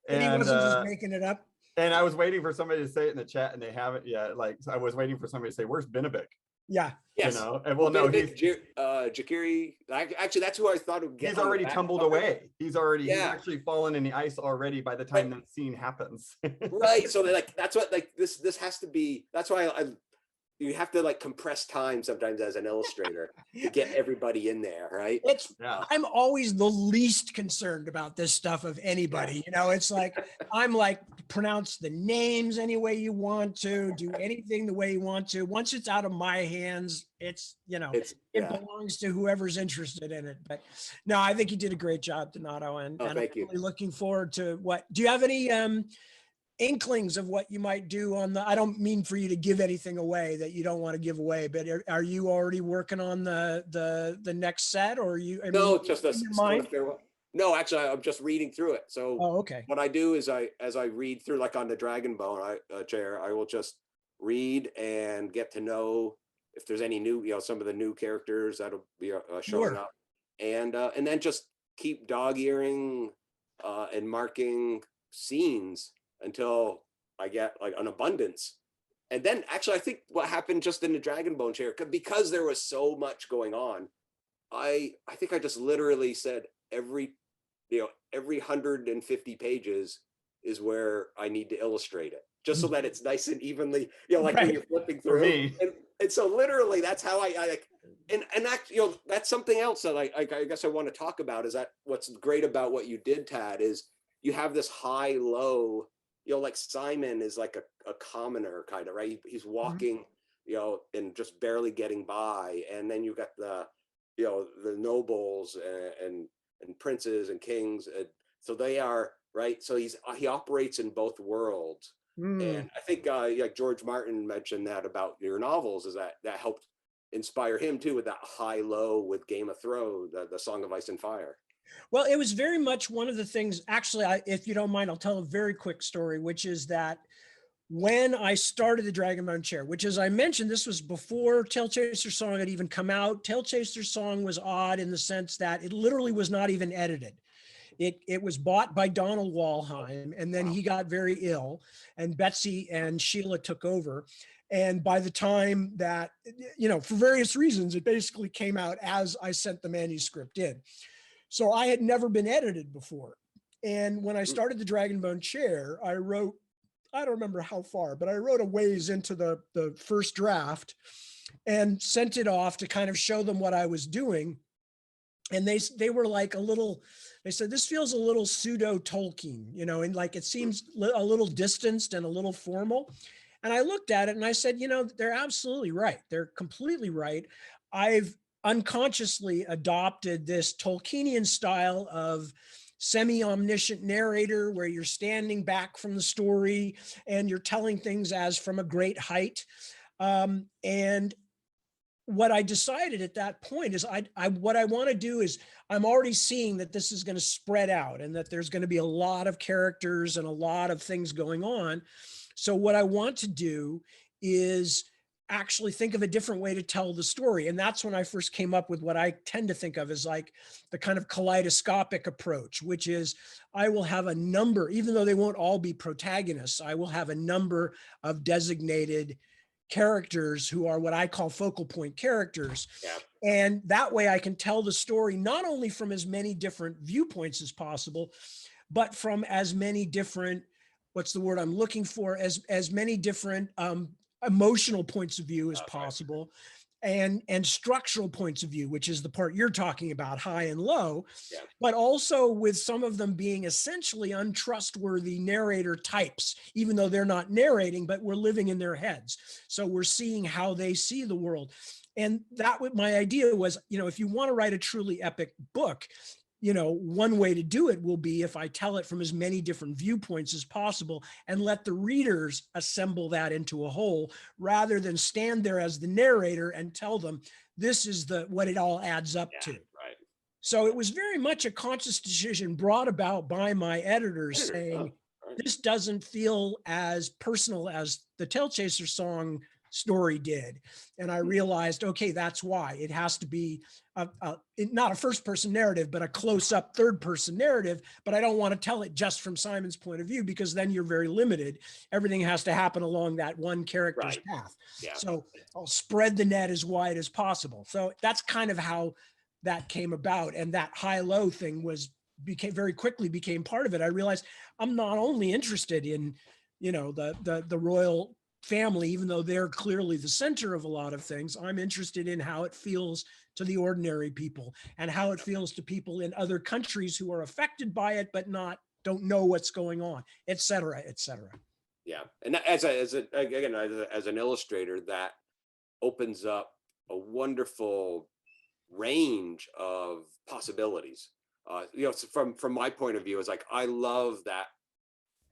And he wasn't just making it up. And I was waiting for somebody to say it in the chat, and they haven't yet. Like, I was waiting for somebody to say, "Where's Benedict?" Yeah. Yes. And well, no, he's Jakiri. Actually, that's who I thought would get. He's already tumbled away. He's actually fallen in the ice already by the time that scene happens. Right. So that's what this has to be. That's why you have to like compress time sometimes as an illustrator to get everybody in there, right? I'm always the least concerned about this stuff of anybody. You know, it's like, I'm like, pronounce the names any way you want to, do anything the way you want to. Once it's out of my hands, it's, you know, it belongs to whoever's interested in it. But no, I think you did a great job, Donato. And I'm really looking forward to what, do you have any inklings of what you might do on the, I don't mean for you to give anything away that you don't want to give away, but are you already working on the next set, or are you? No, just a mind? No, actually, I'm just reading through it. So what I do is as I read through, like on the Dragonbone chair, I will just read and get to know if there's any new, you know, some of the new characters that'll be showing up, and then just keep dog-earing and marking scenes until I get like an abundance. And then actually, I think what happened just in the Dragonbone chair, because there was so much going on, I think I just literally said every 150 pages is where I need to illustrate it, just so that it's nice and evenly, you know, like when you're flipping through. And so literally that's how I like, and that, you know, that's something else that I guess I want to talk about, is that what's great about what you did, Tad, is you have this high low, you know, like Simon is like a commoner kind of, right? He's walking, you know, and just barely getting by. And then you got the, you know, the nobles and princes and kings. So they are, right? So he operates in both worlds. And I think like George Martin mentioned that about your novels, is that helped inspire him too, with that high low with Game of Thrones, the Song of Ice and Fire. Well, it was very much one of the things, actually, if you don't mind, I'll tell a very quick story, which is that when I started the Dragonbone chair, which, as I mentioned, this was before Tailchaser Song had even come out. Tailchaser Song was odd in the sense that it literally was not even edited. It was bought by Donald Walheim, and then he got very ill, and Betsy and Sheila took over. And by the time that, you know, for various reasons, it basically came out as I sent the manuscript in. So I had never been edited before. And when I started the Dragonbone chair, I wrote, I don't remember how far, but I wrote a ways into the first draft and sent it off to kind of show them what I was doing. And they were like they said, this feels a little pseudo Tolkien, you know, and like, it seems a little distanced and a little formal. And I looked at it and I said, you know, they're absolutely right. They're completely right. I've unconsciously adopted this Tolkienian style of semi-omniscient narrator, where you're standing back from the story and you're telling things as from a great height. And what I decided at that point is what I want to do is, I'm already seeing that this is going to spread out and that there's going to be a lot of characters and a lot of things going on. So what I want to do is actually think of a different way to tell the story. And that's when I first came up with what I tend to think of as like the kind of kaleidoscopic approach, which is I will have a number, even though they won't all be protagonists, I will have a number of designated characters who are what I call focal point characters. And that way I can tell the story not only from as many different viewpoints as possible, but from as many different, what's the word I'm looking for, as many different emotional points of view as possible, and structural points of view, which is the part you're talking about, high and low, but also with some of them being essentially untrustworthy narrator types, even though they're not narrating, but we're living in their heads. So we're seeing how they see the world. And that was my idea was, you know, if you want to write a truly epic book, you know, one way to do it will be if I tell it from as many different viewpoints as possible and let the readers assemble that into a whole, rather than stand there as the narrator and tell them this is what it all adds up to. Right. So it was very much a conscious decision brought about by my editors saying, this doesn't feel as personal as the Tailchaser Song story did. And I realized, okay, that's why it has to be not a first person narrative, but a close up third person narrative. But I don't want to tell it just from Simon's point of view, because then you're very limited. Everything has to happen along that one character's path. So I'll spread the net as wide as possible. So that's kind of how that came about. And that high low thing very quickly became part of it. I realized I'm not only interested in, you know, the royal family, even though they're clearly the center of a lot of things. I'm interested in how it feels to the ordinary people and how it feels to people in other countries who are affected by it, but don't know what's going on, et cetera, et cetera. Yeah. And as an illustrator, that opens up a wonderful range of possibilities. So from my point of view, it's like, I love that,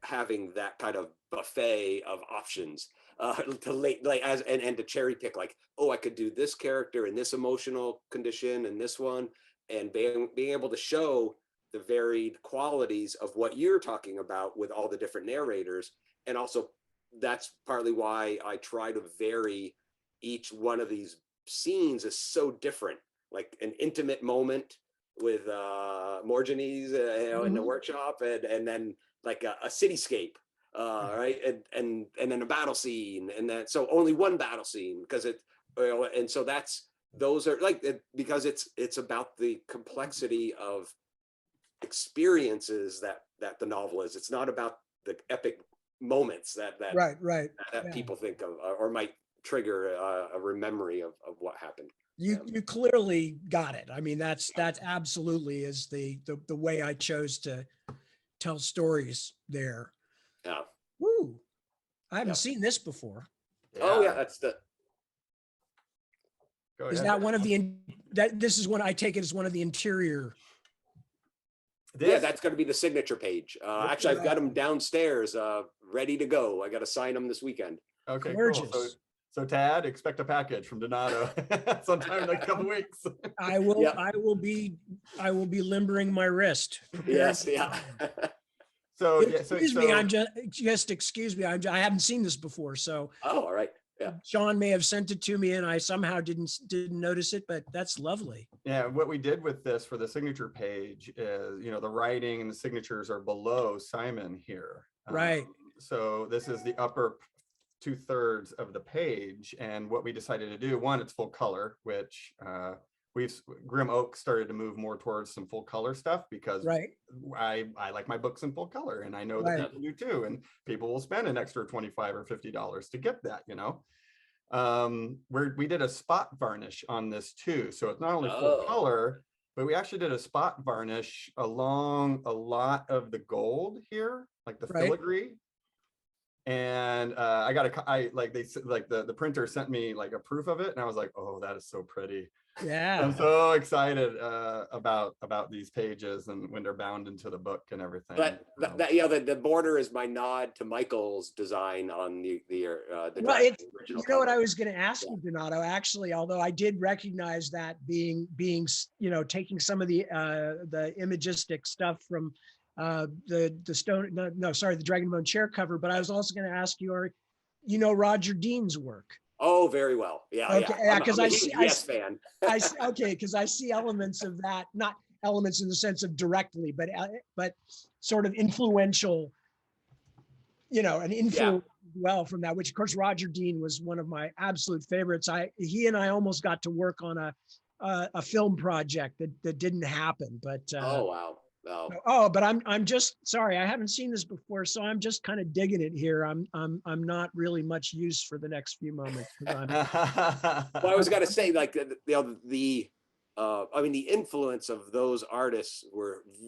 having that kind of buffet of options and to cherry pick, like, oh, I could do this character in this emotional condition and this one, and being able to show the varied qualities of what you're talking about with all the different narrators. And also, that's partly why I try to vary each one of these scenes is so different, like an intimate moment with Morgenes, in the workshop, and then like a cityscape, right, and then a battle scene, and then so only one battle scene, because and so those are like, because it's about the complexity of experiences that the novel is. It's not about the epic moments that people think of, or might trigger a memory of what happened. You clearly got it. I mean, that's absolutely is the way I chose to tell stories there. Yeah. Woo. I haven't seen this before. Oh yeah, that's the. Is that one of the this is one, I take it as one of the interior? Yeah, that's going to be the signature page. Actually, I've got them downstairs, ready to go. I got to sign them this weekend. Okay, gorgeous. Cool. So Tad, expect a package from Donato sometime in the next couple weeks. I will. Yeah. I will be limbering my wrist. Yes. Yeah. Excuse me. I'm just excuse me. I haven't seen this before. So. Oh, all right. Yeah. Sean may have sent it to me and I somehow didn't notice it, but that's lovely. Yeah, what we did with this for the signature page is, the writing and the signatures are below Simon here. Right. So this is the upper 2/3 of the page. And what we decided to do, one, it's full color, which Grim Oak started to move more towards some full color stuff, because I like my books in full color, and I know that people do too, and people will spend an extra $25 or $50 to get that, we did a spot varnish on this too, so it's not only full color, but we actually did a spot varnish along a lot of the gold here, like the filigree. And the printer sent me like a proof of it, and I was like, oh, that is so pretty. Yeah, I'm so excited about these pages and when they're bound into the book and everything. But the border is my nod to Michael's design on the well, original. What I was going to ask you, Donato, actually, although I did recognize that being taking some of the imagistic stuff from the Dragonbone chair cover, but I was also going to ask you, Roger Dean's work. Oh, very well. Yeah. Okay. Yeah. Because I'm a huge fan. Because I see elements of that, not elements in the sense of directly, but sort of influential, an influence well from that, which of course Roger Dean was one of my absolute favorites. He and I almost got to work on a film project that didn't happen, but oh wow. Oh, but I'm just sorry. I haven't seen this before, so I'm just kind of digging it here. I'm not really much use for the next few moments. Well, I was gonna say, like, the influence of those artists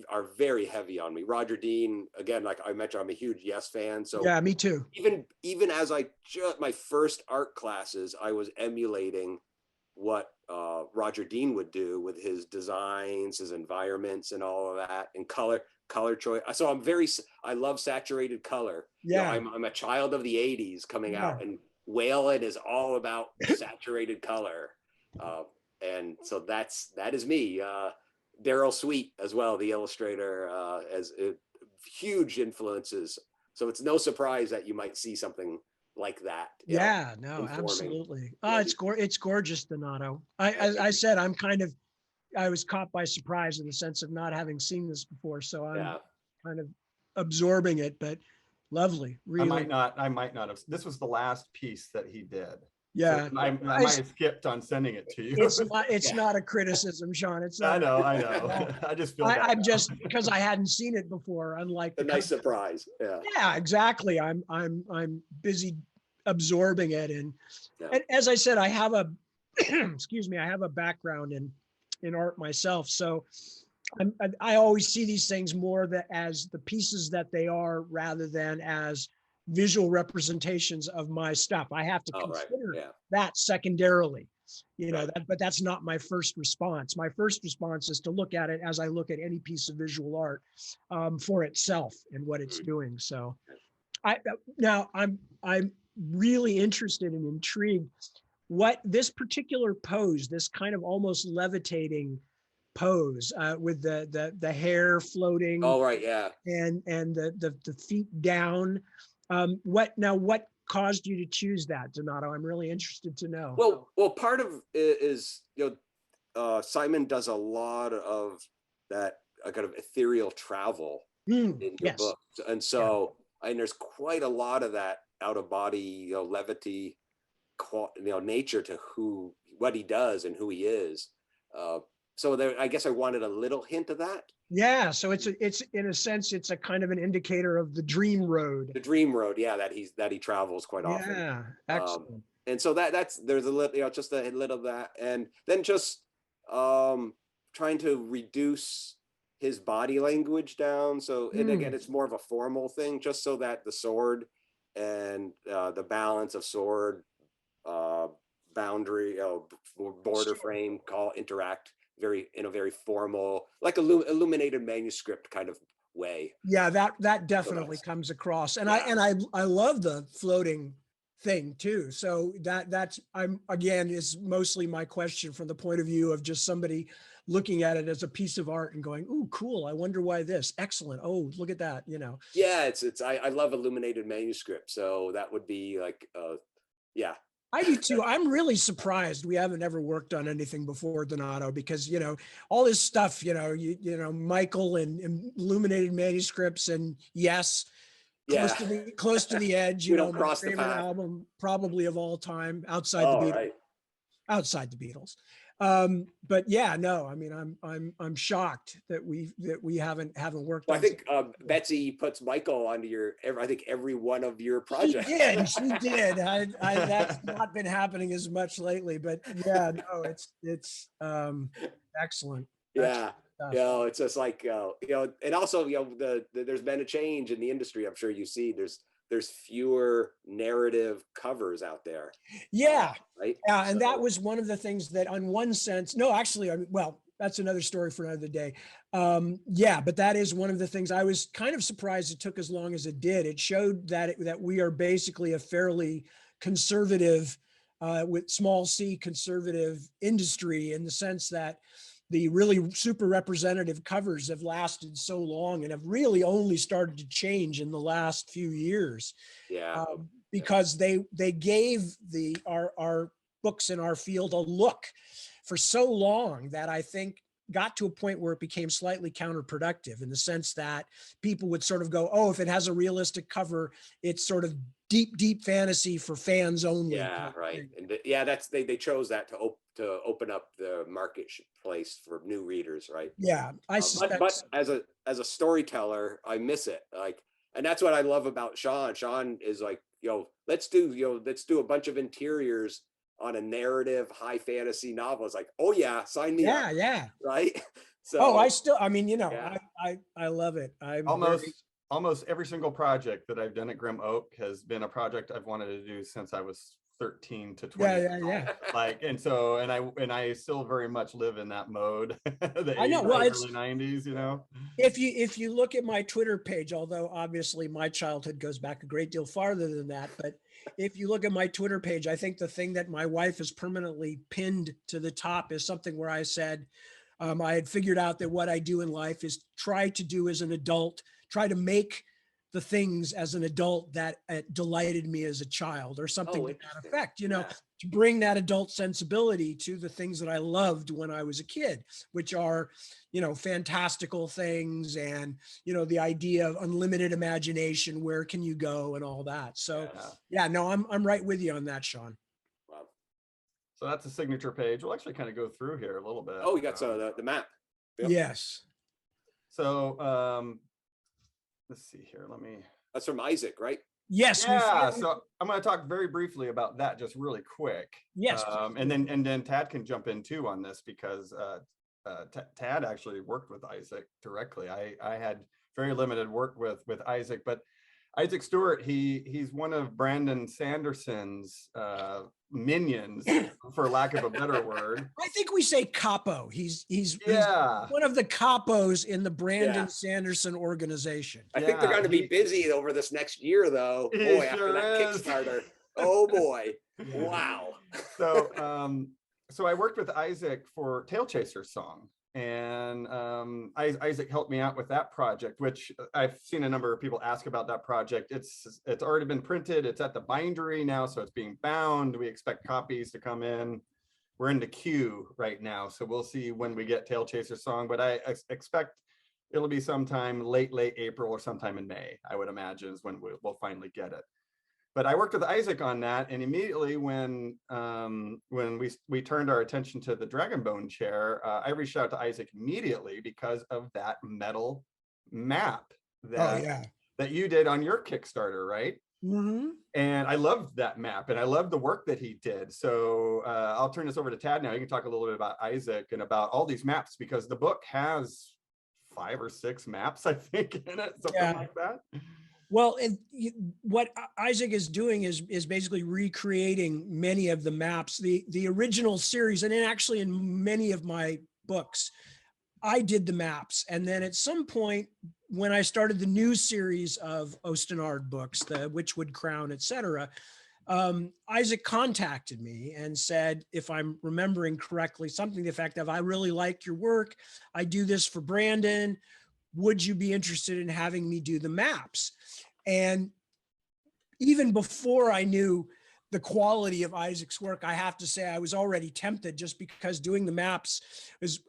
are very heavy on me. Roger Dean, again, like I mentioned, I'm a huge Yes fan. So yeah, me too. Even as my first art classes, I was emulating what Roger Dean would do with his designs, his environments, and all of that, and color choice. So I love saturated color. Yeah, I'm a child of the '80s coming out, and Whalen is all about saturated color, and so that is me. Daryl Sweet as well, the illustrator, as huge influences. So it's no surprise that you might see something like that. Yeah, no, absolutely. Oh, it's gorgeous, Donato. I said, I was caught by surprise in the sense of not having seen this before. So I'm kind of absorbing it, but lovely. Really. I might not have. This was the last piece that he did. Yeah. So I might have skipped on sending it to you. It's not a criticism, Sean. It's not. I know. I just feel I'm just, because I hadn't seen it before, unlike a nice surprise. Yeah. Yeah, exactly. I'm busy absorbing it. Yeah. And as I said, I have a, excuse me, I have a background in art myself. So I always see these things more as the pieces that they are rather than as visual representations of my stuff. I have to Oh, right. consider Yeah. that secondarily, Right. but that's not my first response. My first response is to look at it as I look at any piece of visual art for itself and what it's doing. So I'm really interested and intrigued what this particular pose, this kind of almost levitating pose with the hair floating Oh, right. Yeah. and the feet down. What caused you to choose that, Donato? I'm really interested to know. Well, part of it is, Simon does a lot of that kind of ethereal travel in your Yes. book. And so, and there's quite a lot of that out of body, levity, nature to what he does and who he is. So there, I guess I wanted a little hint of that. Yeah. So it's in a sense, it's a kind of an indicator of the dream road. The dream road. Yeah. That he travels quite often. Yeah. Excellent. And so there's a little, just a little of that. And then just trying to reduce his body language down. So, and again, it's more of a formal thing, just so that the sword and the balance of sword, boundary, border frame, interact in a very formal, like illuminated manuscript kind of way. Yeah, that definitely comes across. And I love the floating thing too. So that's is mostly my question from the point of view of just somebody looking at it as a piece of art and going, "Ooh, cool. I wonder why this. Excellent. Oh, look at that." Yeah, I love illuminated manuscript. So that would be like, yeah. I do too. I'm really surprised we haven't ever worked on anything before, Donato, because all this stuff, Michael and illuminated manuscripts, and yes, close to the edge. My favorite album probably of all time outside the Beatles. Right. Outside the Beatles. But yeah, no, I mean, I'm shocked that we haven't worked. Well, I think Betsy puts Michael onto every one of your projects. She did. That's not been happening as much lately, but yeah, no, it's excellent. Yeah. It's just like, and also, there's been a change in the industry. I'm sure you see there's fewer narrative covers out there. Yeah. Right. Yeah. And that was one of the things that on one sense, no, actually, that's another story for another day. But that is one of the things I was kind of surprised it took as long as it did. It showed that we are basically a fairly conservative, with small c conservative industry, in the sense that the really super representative covers have lasted so long and have really only started to change in the last few years. Yeah. Because they gave our books in our field a look for so long that I think got to a point where it became slightly counterproductive, in the sense that people would sort of go, "Oh, if it has a realistic cover, it's sort of deep fantasy for fans only." Yeah, right. And they chose that to open up the marketplace for new readers, right? Yeah, I suspect. But as a storyteller, I miss it. Like, and that's what I love about Sean. Sean is like, let's do a bunch of interiors on a narrative high fantasy novel. It's like, oh yeah, sign me up. Yeah. Right. So I love it. Almost every single project that I've done at Grim Oak has been a project I've wanted to do since I was 13 to 20. Yeah. Like, and I still very much live in that mode. I know. Well, early 90s, If you look at my Twitter page, although obviously my childhood goes back a great deal farther than that, but if you look at my Twitter page, I think the thing that my wife has permanently pinned to the top is something where I said, I had figured out that what I do in life is try to do as an adult, try to make the things as an adult that delighted me as a child, or something to that effect, to bring that adult sensibility to the things that I loved when I was a kid, which are, fantastical things, and, the idea of unlimited imagination, where can you go, and all that. So I'm right with you on that, Sean. Wow. So that's a signature page. We'll actually kind of go through here a little bit. Oh, we got the map. Yep. Yes. So let's see here. That's from Isaac, right? Yes, Yeah, so I'm going to talk very briefly about that, just really quick. yes. And then Tad can jump in too on this, because Tad actually worked with Isaac directly. I had very limited work with Isaac, but Isaac Stewart, he's one of Brandon Sanderson's minions, for lack of a better word. I think we say capo. He's Yeah. one of the capos in the Brandon Yeah. Sanderson organization. I think they're Yeah, going to be busy over this next year, though. He Boy, after sure that is. Kickstarter. Oh boy. Wow. So I worked with Isaac for Tail Chaser song, and Isaac helped me out with that project, which I've seen a number of people ask about that project. It's already been printed. It's at the bindery now, so it's being bound. We expect copies to come in. We're in the queue right now, so we'll see when we get Tail Chaser song, but I expect it'll be sometime late April or sometime in May, I would imagine, is when we'll finally get it. But I worked with Isaac on that, and immediately when we turned our attention to the Dragonbone chair, I reached out to Isaac immediately because of that metal map that you did on your Kickstarter, right? Mm-hmm. And I loved that map, and I loved the work that he did. So I'll turn this over to Tad now. You can talk a little bit about Isaac and about all these maps, because the book has 5 or 6 maps, I think, in it, something like that. Well, what Isaac is doing is basically recreating many of the maps, the original series, and then actually in many of my books, I did the maps. And then at some point, when I started the new series of Osten books, the Witchwood Crown, etc., Isaac contacted me and said, if I'm remembering correctly, something to the effect of, I really like your work. I do this for Brandon. Would you be interested in having me do the maps? And even before I knew the quality of Isaac's work, I have to say I was already tempted, just because doing the maps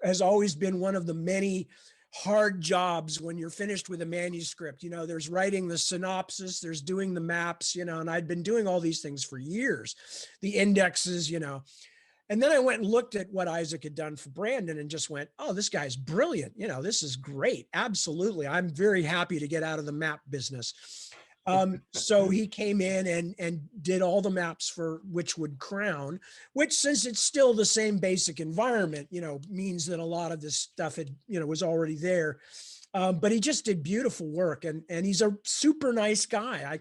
has always been one of the many hard jobs when you're finished with a manuscript. You know, there's writing the synopsis, there's doing the maps, you know, and I'd been doing all these things for years, the indexes, you know. And then I went and looked at what Isaac had done for Brandon and just went, oh, this guy's brilliant. You know, this is great. Absolutely. I'm very happy to get out of the map business. So he came in and did all the maps for Witchwood Crown, which, since it's still the same basic environment, you know, means that a lot of this stuff had, you know, was already there. But he just did beautiful work, and he's a super nice guy.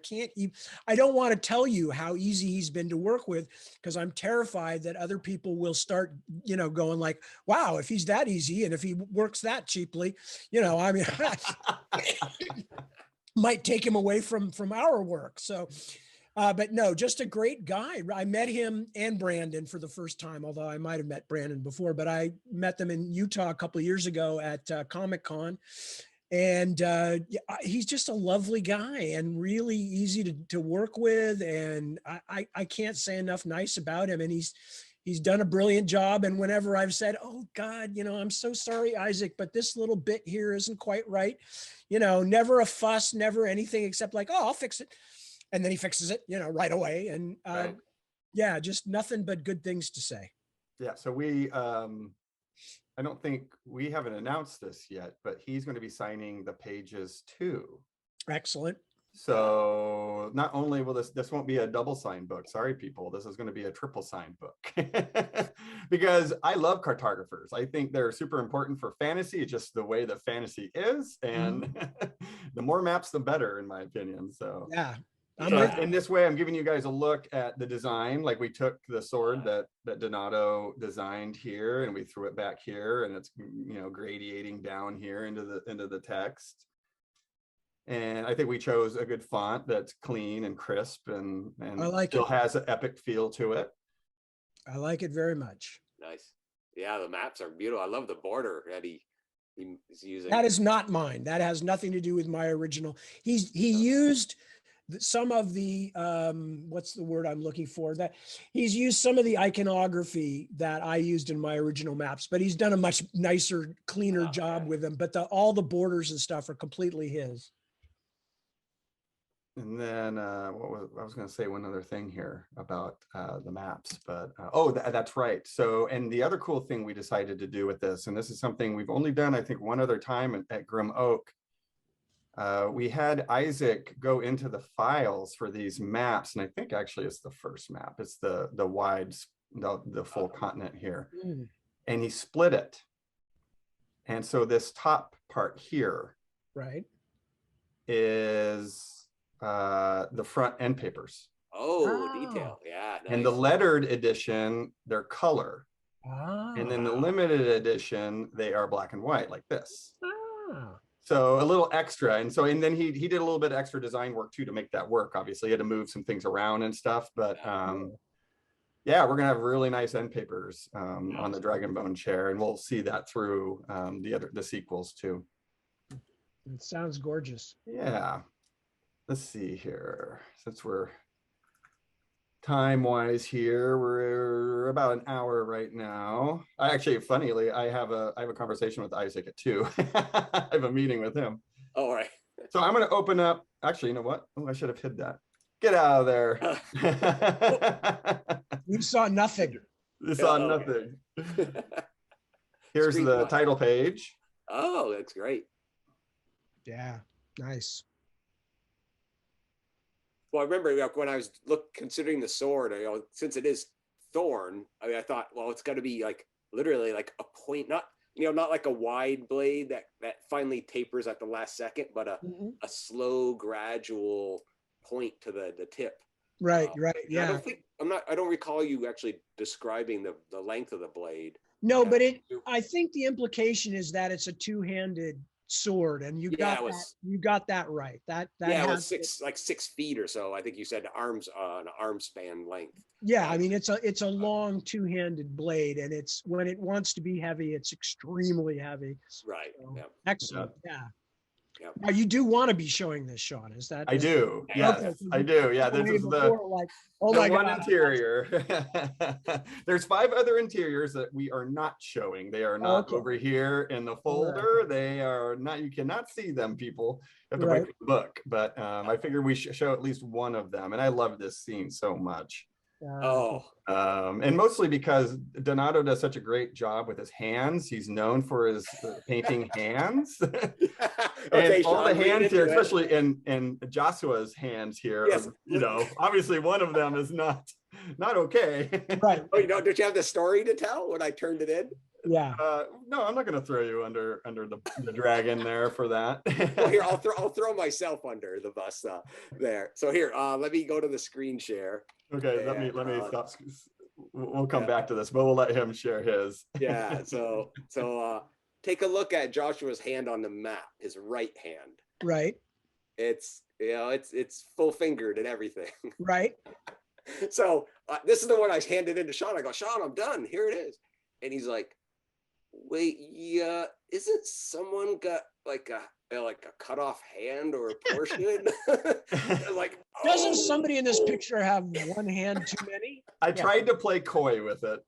I don't want to tell you how easy he's been to work with, because I'm terrified that other people will start, you know, going like, wow, if he's that easy and if he works that cheaply, you know, I mean, might take him away from our work. So, but no, just a great guy. I met him and Brandon for the first time, although I might have met Brandon before, but I met them in Utah a couple of years ago at Comic-Con. And he's just a lovely guy and really easy to work with. And I can't say enough nice about him. And he's done a brilliant job. And whenever I've said, oh God, you know, I'm so sorry, Isaac, but this little bit here isn't quite right. You know, never a fuss, never anything except like, oh, I'll fix it. And then he fixes it, you know, right away. And Right. yeah, just nothing but good things to say. Yeah, so I don't think we haven't announced this yet, but he's going to be signing the pages too. Excellent. So not only will this won't be a double signed book. Sorry, people, this is going to be a triple signed book because I love cartographers. I think they're super important for fantasy. It's just the way the fantasy is, and the more maps, the better, in my opinion. So yeah. So in this way, I'm giving you guys a look at the design. Like, we took the sword that Donato designed here, and we threw it back here, and it's, you know, gradiating down here into the text. And I think we chose a good font that's clean and crisp, and I like still it. has an epic feel to it. I like it very much. Nice. Yeah, the maps are beautiful. I love the border that he's using. That is not mine. That has nothing to do with my original. He used some of the what's the word I'm looking for, that he's used some of the iconography that I used in my original maps, but he's done a much nicer, cleaner job with them. But all the borders and stuff are completely his. And then I was going to say one other thing here about the maps, but that's right. So, and the other cool thing we decided to do with this, and this is something we've only done, I think, one other time at Grim Oak. we had Isaac go into the files for these maps, and I think actually it's the first map. It's the wide, the full continent here, and he split it. And so this top part here, right, is the front end papers. Oh, detail. Yeah. Nice. And the lettered edition, they're color. And then the limited edition, they are black and white like this. So a little extra. And then he did a little bit of extra design work too to make that work. Obviously, he had to move some things around and stuff. But yeah, we're gonna have really nice end papers on the Dragonbone chair, and we'll see that through the sequels too. It sounds gorgeous. Yeah. Let's see here. Since we're time-wise here, we're about an hour right now. Actually, funnily, I have a conversation with Isaac at 2. I have a meeting with him. All right. So I'm going to open up. Actually, you know what? Oh, I should have hid that. Get out of there. You saw nothing. You saw nothing. Here's the title page. Oh, that's great. Yeah, nice. Well, I remember when I was considering the sword, since it is thorn, I mean, I thought, well, it's got to be like literally like a point, not like a wide blade that finally tapers at the last second, but a slow, gradual point to the tip. Right, right, yeah. I don't recall you actually describing the length of the blade. No, but I think the implication is that it's a two-handed sword, and you got that right. That it was 6 feet or so. I think you said an arm span length. Yeah, I mean it's a long two-handed blade, and it's when it wants to be heavy, it's extremely heavy. Right. So, yeah. Excellent. Yeah. Yep. Now you do want to be showing this, Sean? Is that? I do. Yes, okay. I do. Yeah, this is the one interior. There's 5 other interiors that we are not showing. They are not over here in the folder. Right. They are not. You cannot see them, people. You have to break the book. But I figured we should show at least one of them. And I love this scene so much. And mostly because Donato does such a great job with his hands. He's known for his painting hands. And all the hands here, especially in Joshua's hands here, obviously one of them is not okay. Right. Oh, don't you have the story to tell when I turned it in? Yeah. No, I'm not going to throw you under the dragon there for that. Well, here I'll throw myself under the bus there. So here, let me go to the screen share. Okay, let me stop. We'll come back to this, but we'll let him share his. Yeah. So take a look at Joshua's hand on the map. His right hand. Right. It's it's full fingered and everything. Right. So this is the one I handed in to Sean. I go, Sean, I'm done. Here it is. And he's like, wait, yeah, isn't someone got like a cut off hand or a portion? Like, doesn't somebody in this picture have one hand too many? I tried to play coy with it.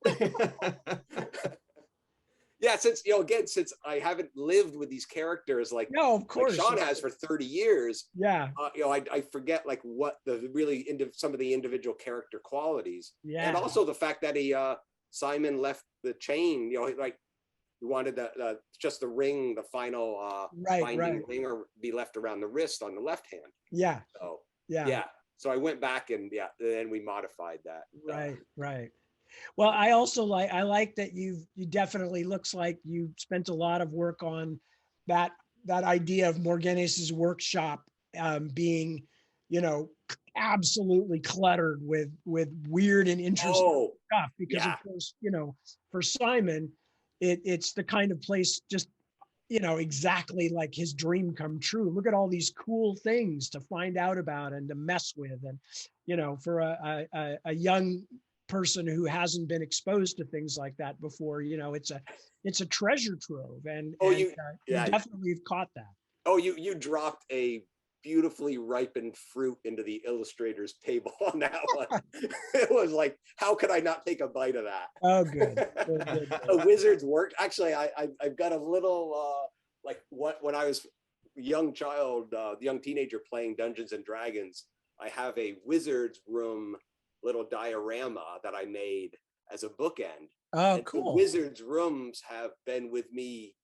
Yeah, since since I haven't lived with these characters like of course like Sean has for 30 years. Yeah. I forget like what the really some of the individual character qualities. Yeah. And also the fact that Simon left the chain, like he wanted just the ring, the final binding ring, or be left around the wrist on the left hand. Yeah. So yeah. So I went back and then we modified that. Right. Well, I also like that you definitely looks like you spent a lot of work on that idea of Morgenes's workshop being, absolutely cluttered with weird and interesting stuff. Because of course, for Simon, it's the kind of place just, exactly like his dream come true. Look at all these cool things to find out about and to mess with. And, for a young person who hasn't been exposed to things like that before, it's a treasure trove. And you definitely have caught that. Oh, you dropped a beautifully ripened fruit into the illustrator's table on that one. It was like, how could I not take a bite of that? Oh, good. A wizard's work. Actually, I've got a little when I was a young teenager playing Dungeons and Dragons, I have a wizard's room little diorama that I made as a bookend. Oh, cool. The wizard's rooms have been with me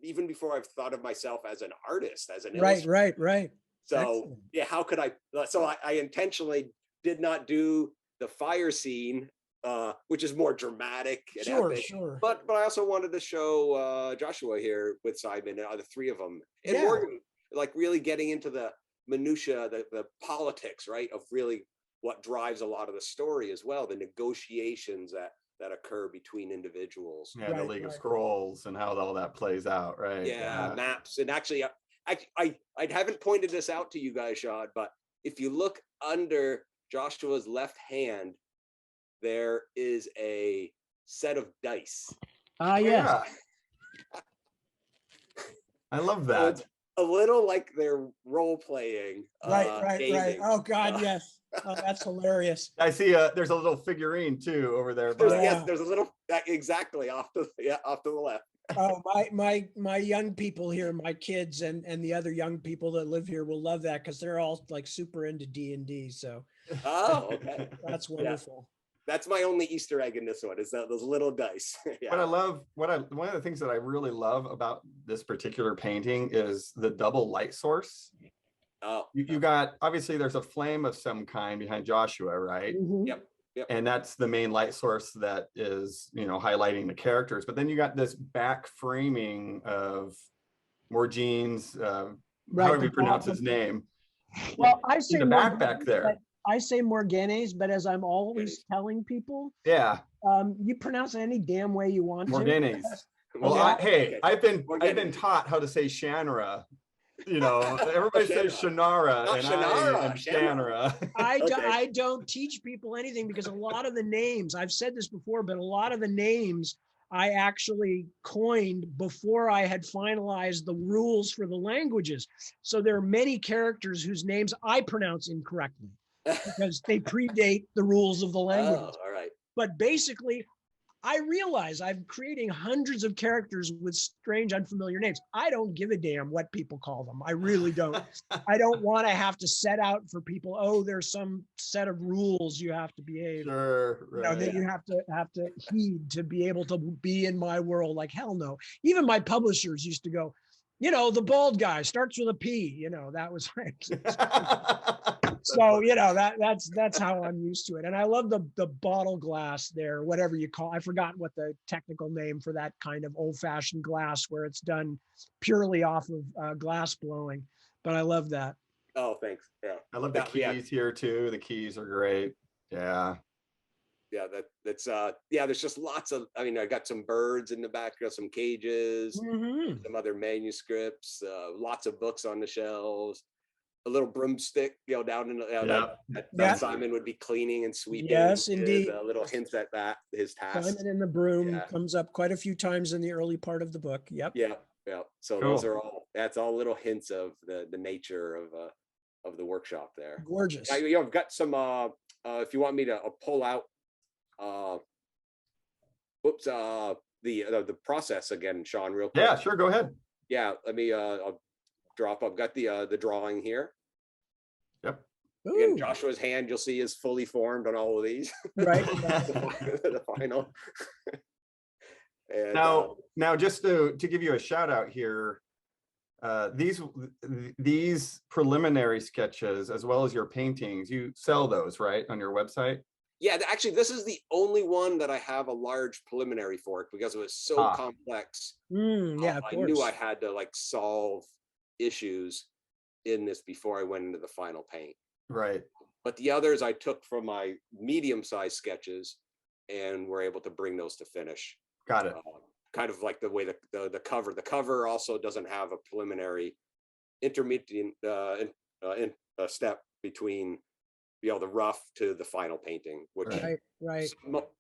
even before I've thought of myself as an artist, as an Right, illustrator. right. So Excellent. yeah, how could I? So I intentionally did not do the fire scene, which is more dramatic and Sure, epic. sure. But I also wanted to show Joshua here with Simon, the three of them, and Yeah. Morgan, like really getting into the minutia, the politics, right, of really what drives a lot of the story as well, the negotiations that occur between individuals. Yeah, the Right, League of right. Scrolls and how all that plays out, right? Yeah, maps. And actually, I haven't pointed this out to you guys, Sean, but if you look under Joshua's left hand, there is a set of dice. Ah, Oh, yes. yeah. I love So that. it's a little like they're role playing. Right. gaming. Oh God, yes. Oh, that's hilarious. I see there's a little figurine too over there. There's, By, yes, there's a little exactly off to the left. Oh, my young people here, my kids and the other young people that live here will love that because they're all like super into D&D. So Oh, okay. that's wonderful. That's my only Easter egg in this one is those little dice. Yeah. What I love, one of the things that I really love about this particular painting is the double light source. Oh, You got, obviously there's a flame of some kind behind Joshua, right? Mhm. Yep. And that's the main light source that is, highlighting the characters. But then you got this back framing of Morgene's, Right, however the you pronounce back- his name. Well, I say In the back there. but I say Morganes, but as I'm always telling people, Yeah, you pronounce it any damn way you want to. Morgenes. Well, Yeah. hey, I've been Morgenes. taught how to say Shanra. Everybody says Shannara, Not and Shannara, I am Shanra. I don't teach people anything because a lot of the names, I've said this before, but a lot of the names I actually coined before I had finalized the rules for the languages. So there are many characters whose names I pronounce incorrectly because they predate the rules of the language. Oh, all right. But basically, I realize I'm creating hundreds of characters with strange, unfamiliar names. I don't give a damn what people call them. I really don't. I don't want to have to set out for people, oh, there's some set of rules you have to behave. Sure, right. That you have to heed to be able to be in my world. Like, hell no. Even my publishers used to go, the bald guy starts with a P, that was like, so, that's how I'm used to it. And I love the bottle glass there, whatever you call, I forgot what the technical name for that kind of old fashioned glass where it's done purely off of glass blowing, but I love that. Oh, thanks. Yeah. I love the keys here too. The keys are great. Yeah. Yeah, there's just lots of, I got some birds in the background, some cages, Mhm. some other manuscripts, lots of books on the shelves, a little broomstick, down in that Simon would be cleaning and sweeping. Yes, indeed. Little hints at that, his task. Simon and the broom comes up quite a few times in the early part of the book. Yep. Yeah. So Cool. that's all little hints of the nature of the workshop there. Gorgeous. I've got some, if you want me to pull out, the process again, Sean, real quick. Yeah, sure. Go ahead. Yeah, let me I've got the drawing here. Yep. Again, Joshua's hand you'll see is fully formed on all of these. Right. The final. And, now just to give you a shout out here, these preliminary sketches as well as your paintings, you sell those, right, on your website? Yeah, actually, this is the only one that I have a large preliminary for because it was so complex. Yeah, of I course. knew I had to solve issues in this before I went into the final paint. Right. But the others I took from my medium-sized sketches and were able to bring those to finish. Got it. Kind of like the way the cover also doesn't have a preliminary intermediate step between the rough to the final painting, which right.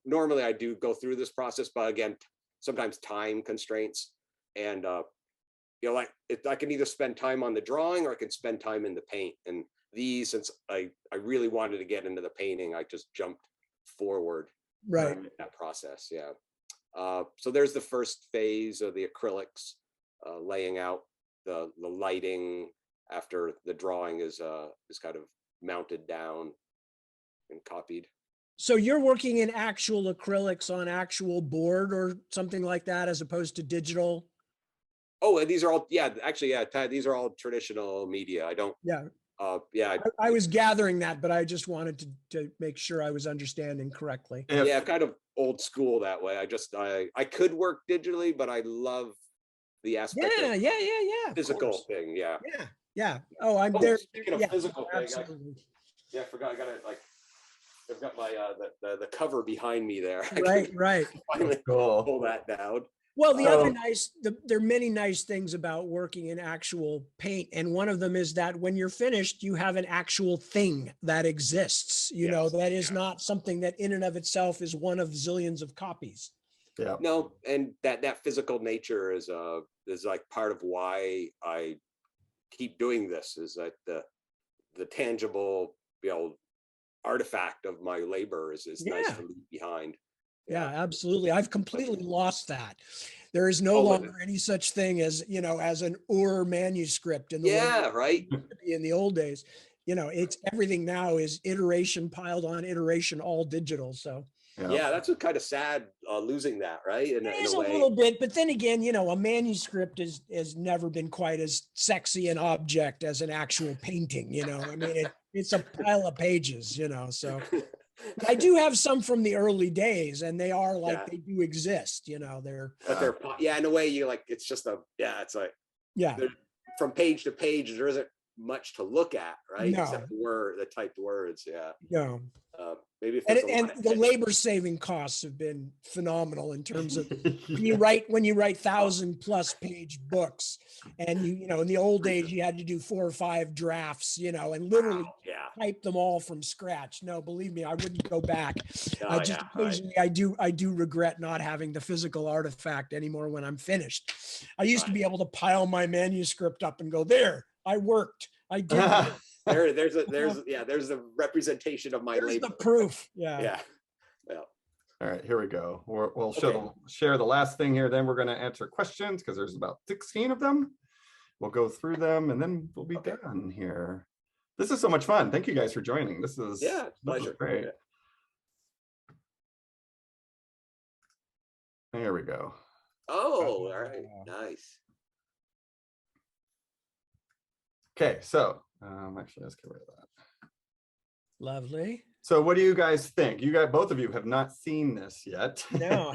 Normally I do go through this process, but again, sometimes time constraints and I can either spend time on the drawing or I can spend time in the paint. And these, since I really wanted to get into the painting, I just jumped forward in that process. Yeah. So there's the first phase of the acrylics, laying out the lighting after the drawing is kind of mounted down and copied. So you're working in actual acrylics on actual board or something like that, as opposed to digital? Oh, and these are all, yeah, actually, yeah, these are all traditional media. I don't, Yeah, yeah, I was gathering that, but I just wanted to make sure I was understanding correctly. If, yeah, kind of old school that way. I could work digitally, but I love the aspect Yeah, of yeah, yeah, yeah. Of physical course. thing. Yeah. Yeah, yeah. Oh, I'm Oh, there. speaking of Yeah, physical thing, absolutely. yeah, I forgot. I got it. Like, I've got my the cover behind me there. I Right, can right. finally cool. pull that down. Well, the other So- nice, there are many nice things about working in actual paint. And one of them is that when you're finished, you have an actual thing that exists, you know, Yes, that is yeah. not something that in and of itself is one of zillions of copies. Yeah. No, and that physical nature is like part of why I keep doing this, is that the tangible, you know, artifact of my labor is nice Yeah. to leave behind. Yeah, absolutely. I've completely lost that. There is no Oh, longer any such thing as, you know, as an Ur manuscript in the way yeah, it right. used to be in the old days. You know, it's everything now is iteration piled on iteration, all digital. So Yeah, that's what kind of sad, losing that, right? In it a is a way. little bit, but then again, you know, a manuscript has never been quite as sexy an object as an actual painting. You know, I mean, it's a pile of pages. You know, so I do have some from the early days, and they are like Yeah. they do exist. You know, they're But they're, yeah, in a way, you like, it's just yeah, it's like yeah, from page to page, there isn't much to look at, right? No. Except the typed words. Yeah. no. Maybe if And, there's a and lot of the text. labor saving costs have been phenomenal in terms of when you write 1,000+ page books, and you know in the old days you had to do 4 or 5 drafts, you know, and literally Wow, yeah. type them all from scratch. No, believe me, I wouldn't go back. Oh, Just yeah, right. occasionally I do regret not having the physical artifact anymore when I'm finished. I used to be able to pile my manuscript up and go, there, I worked. I did this. There's the representation of my There's labor. the proof. Yeah. Yeah. Well, All right, here we go. We'll Okay. share the last thing here. Then we're going to answer questions because there's about 16 of them. We'll go through them and then we'll be done here. This is so much fun. Thank you guys for joining. This is pleasure. great. Yeah. There we go. Oh, all right. Nice. Okay, so actually, let's get rid of that. Lovely. So what do you guys think? You guys, both of you have not seen this yet. No,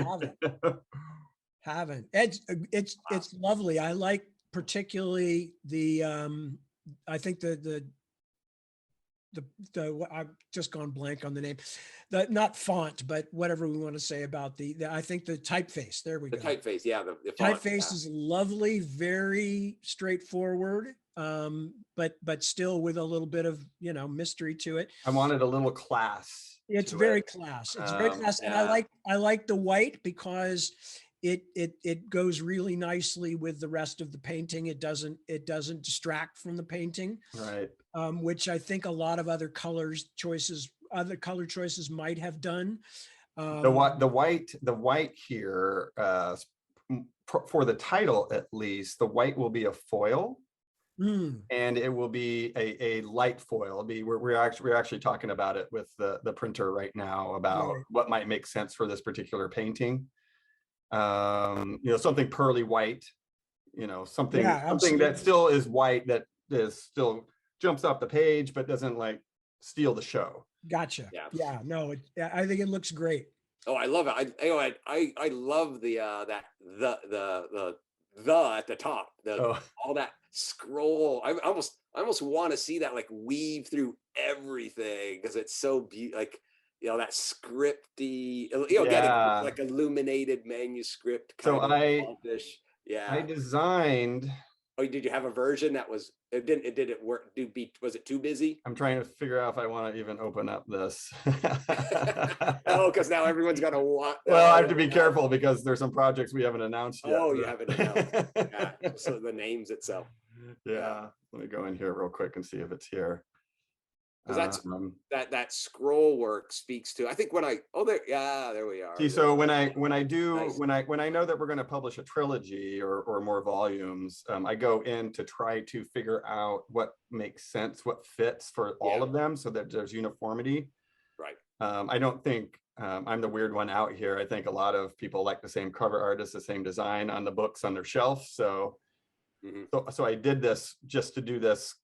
haven't. It's lovely. I like particularly the I think the I've just gone blank on the name. The not font, but whatever we want to say about the I think the typeface. There we The go. typeface, yeah. The font, Typeface is lovely, very straightforward, but still with a little bit of, you know, mystery to it. I wanted a little class. It's to very it. class. It's very class, and yeah. I like the white because it goes really nicely with the rest of the painting. It doesn't distract from the painting, Right. which I think a lot of other color choices might have done. The white here for the title, at least, the white will be a foil. And it will be a light foil. It'll be we're actually talking about it with the printer right now about what might make sense for this particular painting. You know, something pearly white, you know, something that still is white, that is still jumps off the page but doesn't like steal the show. Gotcha. Yeah. No, I think it looks great. Oh, I love it. I love the at the top, all that scroll. I almost want to see that like weave through everything because it's so like, you know, that scripty, you know, getting like illuminated manuscript kind of fontish. I designed. Oh, did you have a version that was it didn't work? Was it too busy? I'm trying to figure out if I want to even open up this. Oh, because now everyone's gonna want. Well, I have to be careful because there's some projects we haven't announced yet. Oh, you haven't announced. Yeah. So the names itself. Yeah. Let me go in here real quick and see if it's here. Because that scroll work speaks to, I think when there we are. See, so when I know that we're going to publish a trilogy or more volumes, I go in to try to figure out what makes sense, what fits for all of them, so that there's uniformity. Right. I don't think I'm the weird one out here. I think a lot of people like the same cover artist, the same design on the books on their shelf. So So I did this just to do this,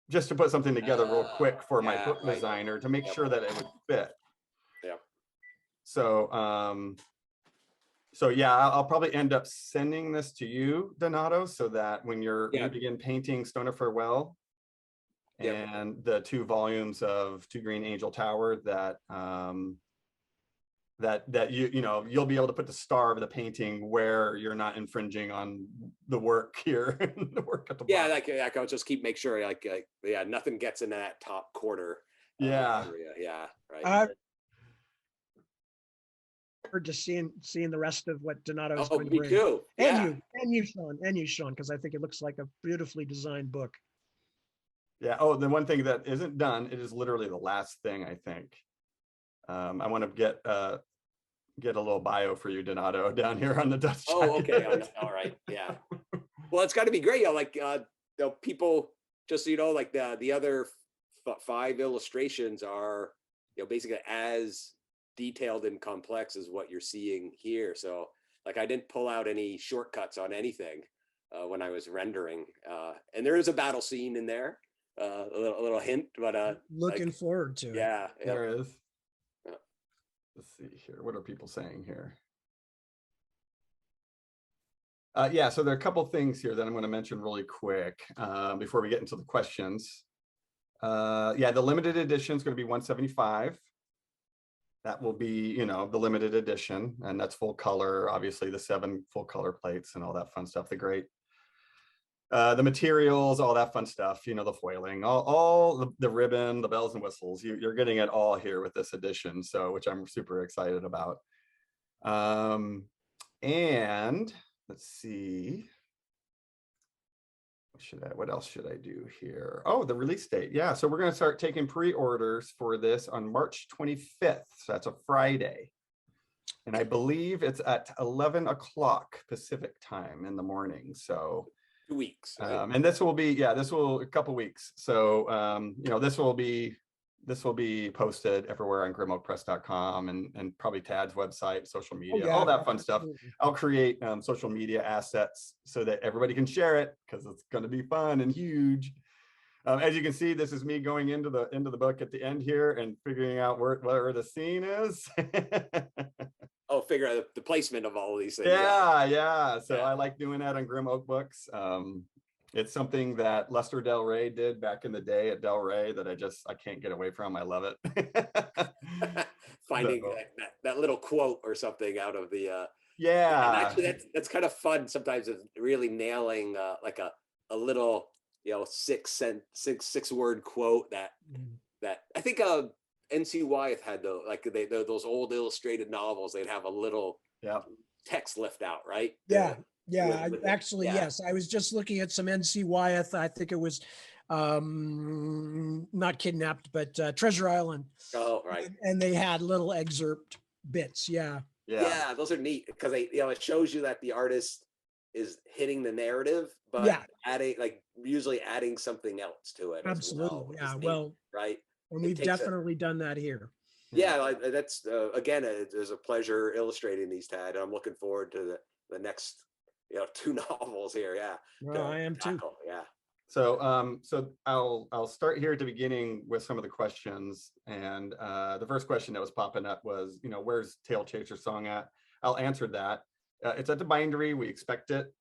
just to put something together real quick for my book designer to make sure that it would fit. Yeah. So, so yeah, I'll probably end up sending this to you, Donato, so that when you begin painting Stone of Farewell and the 2 volumes of Two Green Angel Tower, that that you'll be able to put the star of the painting where you're not infringing on the work here. The work at the bottom. I'll just make sure nothing gets in that top corner area. Right. Just seeing the rest of what Donato is going to bring. Me too. And you, Sean, because I think it looks like a beautifully designed book. Yeah. Oh, the one thing that isn't done, it is literally the last thing, I think. I want to get a little bio for you, Donato, down here on the Dutch. Okay. All right. Yeah. Well, it's got to be great. People just the other 5 illustrations are basically as detailed and complex as what you're seeing here. So I didn't pull out any shortcuts on anything when I was rendering. And there is a battle scene in there, a little hint, but looking forward to it. Yeah, there is. Let's see here. What are people saying here? Yeah, so there are a couple things here that I'm going to mention really quick before we get into the questions. Yeah, the limited edition is going to be $175. That will be, the limited edition, and that's full color. Obviously, the 7 full color plates and all that fun stuff. The materials, all that fun stuff. The foiling, all the ribbon, the bells and whistles. You're getting it all here with this edition. So, which I'm super excited about. And let's see. What else should I do here? Oh, the release date. Yeah, so we're going to start taking pre-orders for this on March 25th. So that's a Friday. And I believe it's at 11 o'clock Pacific time in the morning. So 2 weeks. Right? And this will be, a couple weeks. So, this will be posted everywhere on grimoldpress.com and probably Tad's website, social media, all that fun stuff. I'll create social media assets so that everybody can share it because it's going to be fun and huge. As you can see, this is me going into the book at the end here and figuring out where the scene is. Figure out the placement of all of these things. Yeah. So I like doing that on Grim Oak Books. It's something that Lester Del Rey did back in the day at Del Rey that I can't get away from. I love it. Finding that little quote or something out of the and actually that's kind of fun sometimes, of really nailing like a little six word quote that I think NC Wyeth had those old illustrated novels. They'd have a little text lift out, right? Yes. I was just looking at some NC Wyeth. I think it was not Kidnapped, but Treasure Island. Oh, right. And they had little excerpt bits. Yeah, those are neat because it shows you that the artist is hitting the narrative, but usually adding something else to it. Absolutely. Right. And we've definitely done that here. Yeah, that's again, it's a pleasure illustrating these, Tad. I'm looking forward to the next 2 novels here. I am too. So so I'll start here at the beginning with some of the questions. And the first question that was popping up was, where's Tail Chaser Song at? I'll answer that. It's at the bindery. We expect it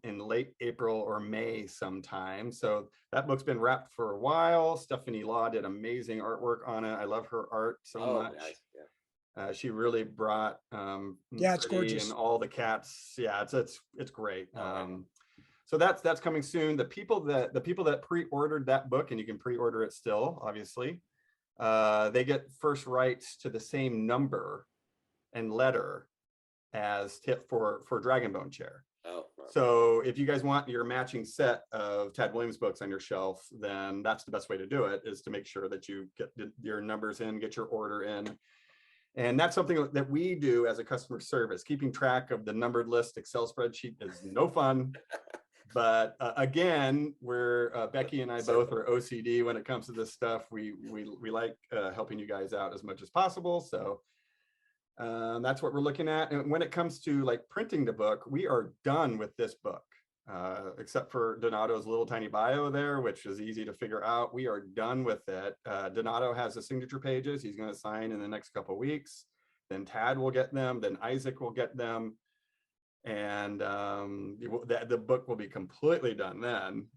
in late April or May sometime. So that book's been wrapped for a while. Stephanie Law did amazing artwork on it. I love her art so much. Nice. She really brought it's gorgeous, and all the cats. It's great. So that's coming soon. The people that pre-ordered that book, and you can pre-order it still, obviously, they get first rights to the same number and letter as tip for Dragonbone chair. So if you guys want your matching set of Tad Williams books on your shelf, then that's the best way to do it, is to make sure that you get your numbers in, get your order in. And that's something that we do as a customer service. Keeping track of the numbered list Excel spreadsheet is no fun. But again, we're Becky and I both are OCD when it comes to this stuff. We like helping you guys out as much as possible. So that's what we're looking at. And when it comes to printing the book, we are done with this book. except for Donato's little tiny bio there, which is easy to figure out. We are done with it. Donato has the signature pages he's going to sign in the next couple of weeks. Then Tad will get them. Then Isaac will get them. And the book will be completely done then.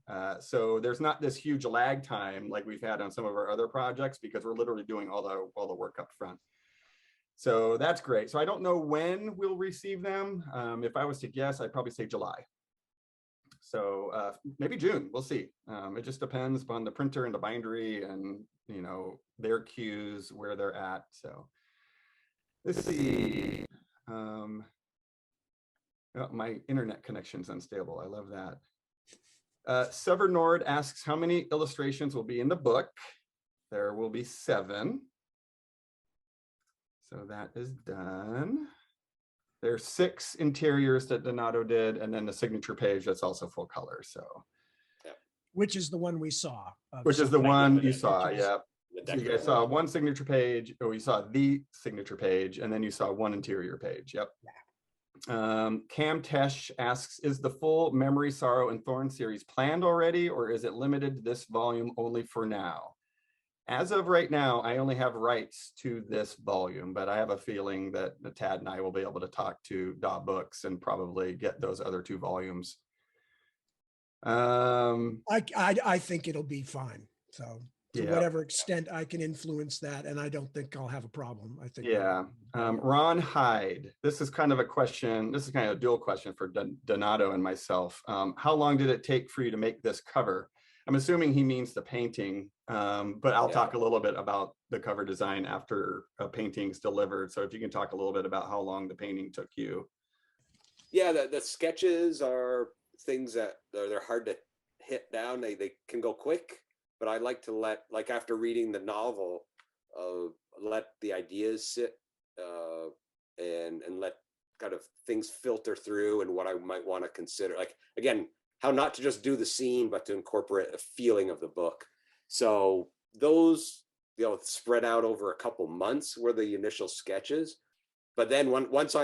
So there's not this huge lag time like we've had on some of our other projects, because we're literally doing all the work up front. So that's great. So I don't know when we'll receive them. If I was to guess, I'd probably say July. So maybe June, we'll see. It just depends upon the printer and the bindery and, you know, their queues, where they're at. So let's see. Oh, my internet connection's unstable. I love that. Sever Nord asks how many illustrations will be in the book. There will be 7. So that is done. There's 6 interiors that Donato did, and then the signature page that's also full color. So, which is the one we saw. Which is the one you saw, pictures. yeah. So you guys saw one signature page, or you saw the signature page, and then you saw one interior page. Yep. Cam Tesh asks, is the full Memory, Sorrow, and Thorn series planned already, or is it limited to this volume only for now? As of right now, I only have rights to this volume, but I have a feeling that Tad and I will be able to talk to Daw Books and probably get those other 2 volumes. I think it'll be fine. So to Yeah. whatever extent I can influence that, and I don't think I'll have a problem. I think. Yeah. Ron Hyde, this is kind of a question. This is kind of a dual question for Donato and myself. How long did it take for you to make this cover? I'm assuming he means the painting, but I'll talk a little bit about the cover design after a painting's delivered. So if you can talk a little bit about how long the painting took you. Yeah, the sketches are things that they're hard to hit down. They can go quick, but I like to let, like after reading the novel, let the ideas sit and let kind of things filter through and what I might want to consider. Like, again, how not to just do the scene, but to incorporate a feeling of the book. So those, you know, spread out over a couple months were the initial sketches. But then once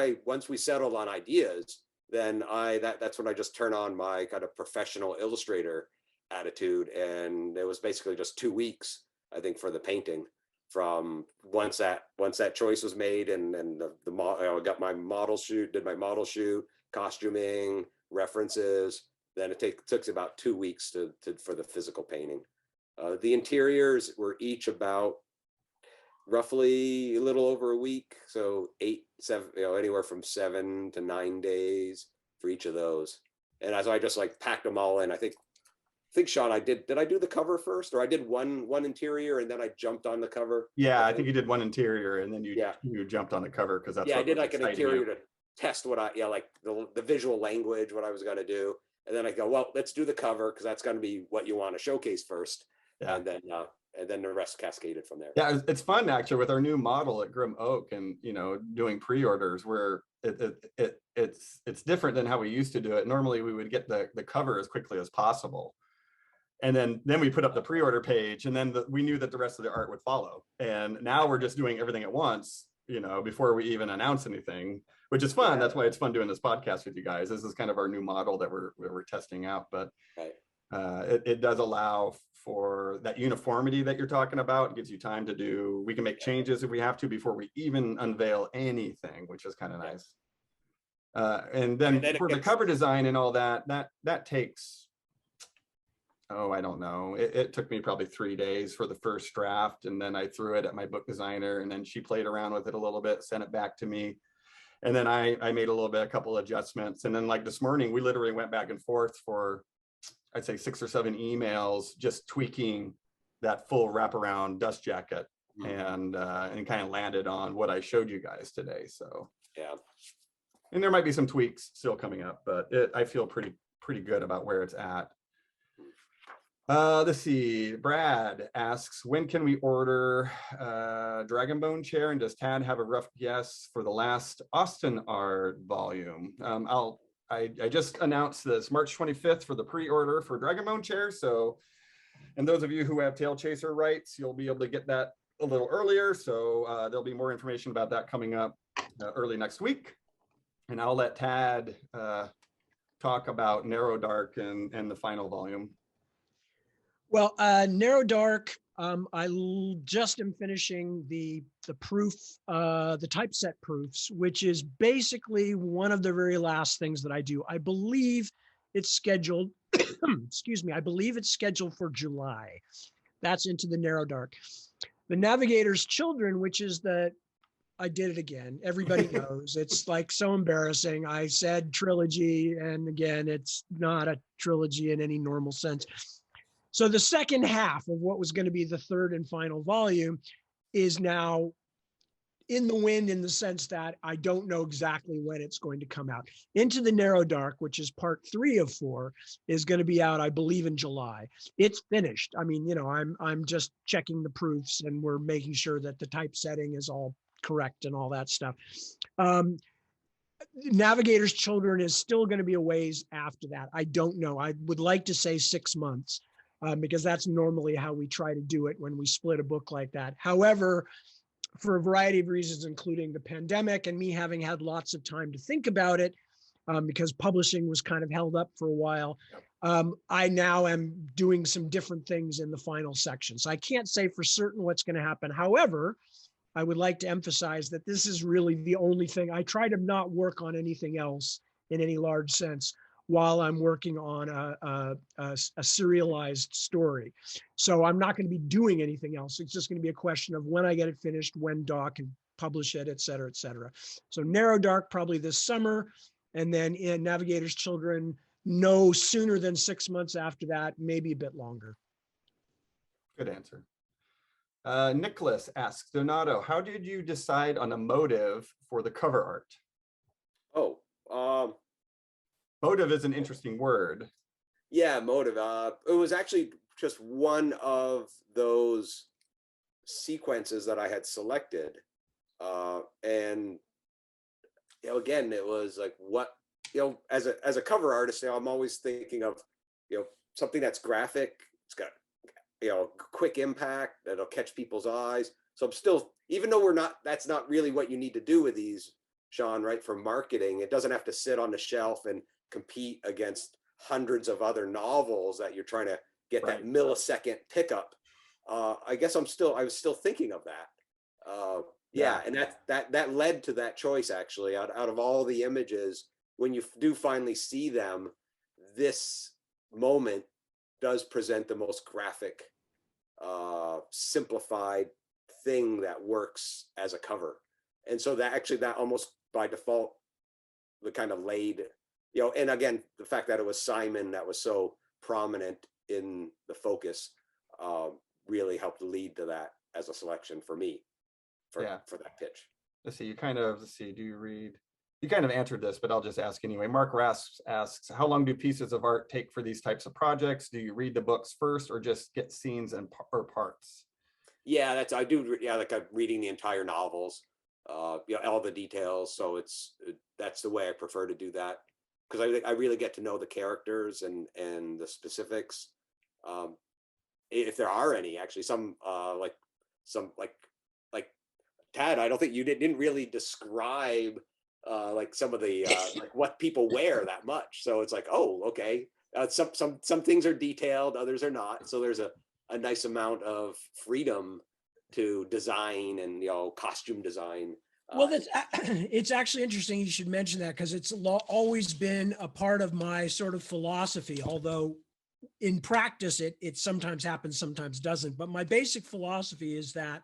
we settled on ideas, then that's when I just turn on my kind of professional illustrator attitude. And it was basically just 2 weeks, I think, for the painting. From once that choice was made, and I got my model shoot, did my model shoot, costuming, references. Then it took about 2 weeks for the physical painting. The interiors were each about roughly a little over a week, so 8, 7, you know, anywhere from 7 to 9 days for each of those. And as I just like packed them all in, I think Sean, did I do the cover first, or I did one interior and then I jumped on the cover? Yeah, I think you did one interior and then you jumped on the cover, because that's I what did was like an exciting interior you. to test what like the visual language, what I was going to do. And then I go, well, let's do the cover, because that's going to be what you want to showcase first. Yeah. And then the rest cascaded from there. Yeah, it's fun actually with our new model at Grim Oak, and doing pre-orders where it's different than how we used to do it. Normally we would get the cover as quickly as possible, and then we put up the pre-order page, and then we knew that the rest of the art would follow. And now we're just doing everything at once, before we even announce anything, which is fun. That's why it's fun doing this podcast with you guys. This is kind of our new model that we're testing out, but it does allow for that uniformity that you're talking about. It gives you time to we can make changes if we have to before we even unveil anything, which is kind of nice. And then for the cover design and all that takes, I don't know. It took me probably 3 days for the first draft, and then I threw it at my book designer, and then she played around with it a little bit, sent it back to me. And then I made a couple adjustments. And then like this morning, we literally went back and forth for, I'd say 6 or 7 emails, just tweaking that full wraparound dust jacket, and kind of landed on what I showed you guys today. So, yeah. And there might be some tweaks still coming up, but I feel pretty good about where it's at. Let's see. Brad asks, when can we order Dragonbone chair? And does Tad have a rough guess for the last Osten art volume? I just announced this March 25th for the pre-order for Dragonbone chair. So, and those of you who have Tail Chaser rights, you'll be able to get that a little earlier. So there'll be more information about that coming up early next week. And I'll let Tad talk about Narrow Dark and the final volume? Well, Narrow Dark, just am finishing the proof, the typeset proofs, which is basically one of the very last things that I do. I believe it's scheduled, excuse me, I believe it's scheduled for July. That's Into the Narrow Dark. The Navigator's Children, which is I did it again. Everybody knows. It's like so embarrassing. I said trilogy, and again, it's not a trilogy in any normal sense. So the second half of what was going to be the third and final volume is now in the wind, in the sense that I don't know exactly when it's going to come out. Into the Narrow Dark, which is part 3 of 4, is going to be out, I believe, in July. It's finished. I mean, you know, I'm just checking the proofs, and we're making sure that the typesetting is all correct and all that stuff. Navigator's Children is still going to be a ways after that. I don't know. I would like to say 6 months. Because that's normally how we try to do it when we split a book like that. However, for a variety of reasons, including the pandemic and me having had lots of time to think about it, because publishing was kind of held up for a while, I now am doing some different things in the final section. So I can't say for certain what's going to happen. However, I would like to emphasize that this is really the only thing. I try to not work on anything else in any large sense while I'm working on a serialized story. So I'm not going to be doing anything else. It's just going to be a question of when I get it finished, when Doc can publish it, et cetera, et cetera. So Narrow Dark probably this summer, and then in Navigator's Children, no sooner than 6 months after that, maybe a bit longer. Good answer. Nicholas asks, Donato, how did you decide on a motive for the cover art? Oh, motive is an interesting word. Yeah, motive. It was actually just one of those sequences that I had selected. And, you know, again, it was like, what, you know, as a cover artist, you know, I'm always thinking of, you know, something that's graphic. It's got, you know, quick impact that'll catch people's eyes. So I'm still, even though that's not really what you need to do with these, Sean, right? For marketing, it doesn't have to sit on the shelf and compete against hundreds of other novels that you're trying to get that millisecond pickup. I guess I was still thinking of that. Yeah, and that led to that choice, actually. Out of all the images, when you do finally see them, this moment does present the most graphic, simplified thing that works as a cover. And so that almost by default, the kind of laid, you know, and again, the fact that it was Simon that was so prominent in the focus really helped lead to that as a selection for me for that pitch. Let's see, you kind of answered this, but I'll just ask anyway. Mark Rasp asks, how long do pieces of art take for these types of projects? Do you read the books first or just get scenes or parts? Yeah, I do. Yeah, like I'm reading the entire novels, you know, all the details. So that's the way I prefer to do that, because I really get to know the characters and the specifics, if there are any. Actually, some like Tad, I don't think you didn't really describe like some of the like what people wear that much. So it's like, oh, okay. Some things are detailed, others are not. So there's a nice amount of freedom to design and, you know, costume design. Well, it's actually interesting you should mention that, because it's always been a part of my sort of philosophy, although in practice it sometimes happens, sometimes doesn't. But my basic philosophy is that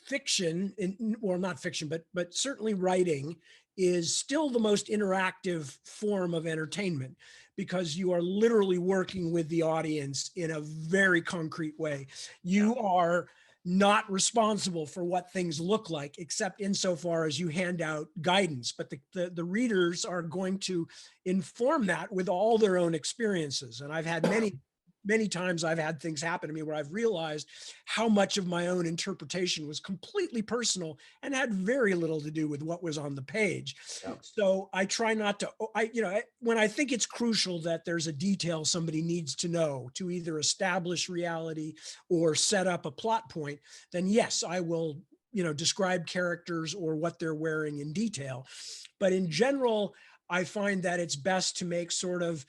fiction, or not fiction, but certainly writing is still the most interactive form of entertainment, because you are literally working with the audience in a very concrete way. You are not responsible for what things look like, except insofar as you hand out guidance, but the readers are going to inform that with all their own experiences. And I've had many times I've had things happen to me where I've realized how much of my own interpretation was completely personal and had very little to do with what was on the page. Yeah. So I try not to, when I think it's crucial that there's a detail somebody needs to know to either establish reality or set up a plot point, then yes, I will, describe characters or what they're wearing in detail. But in general, I find that it's best to make sort of,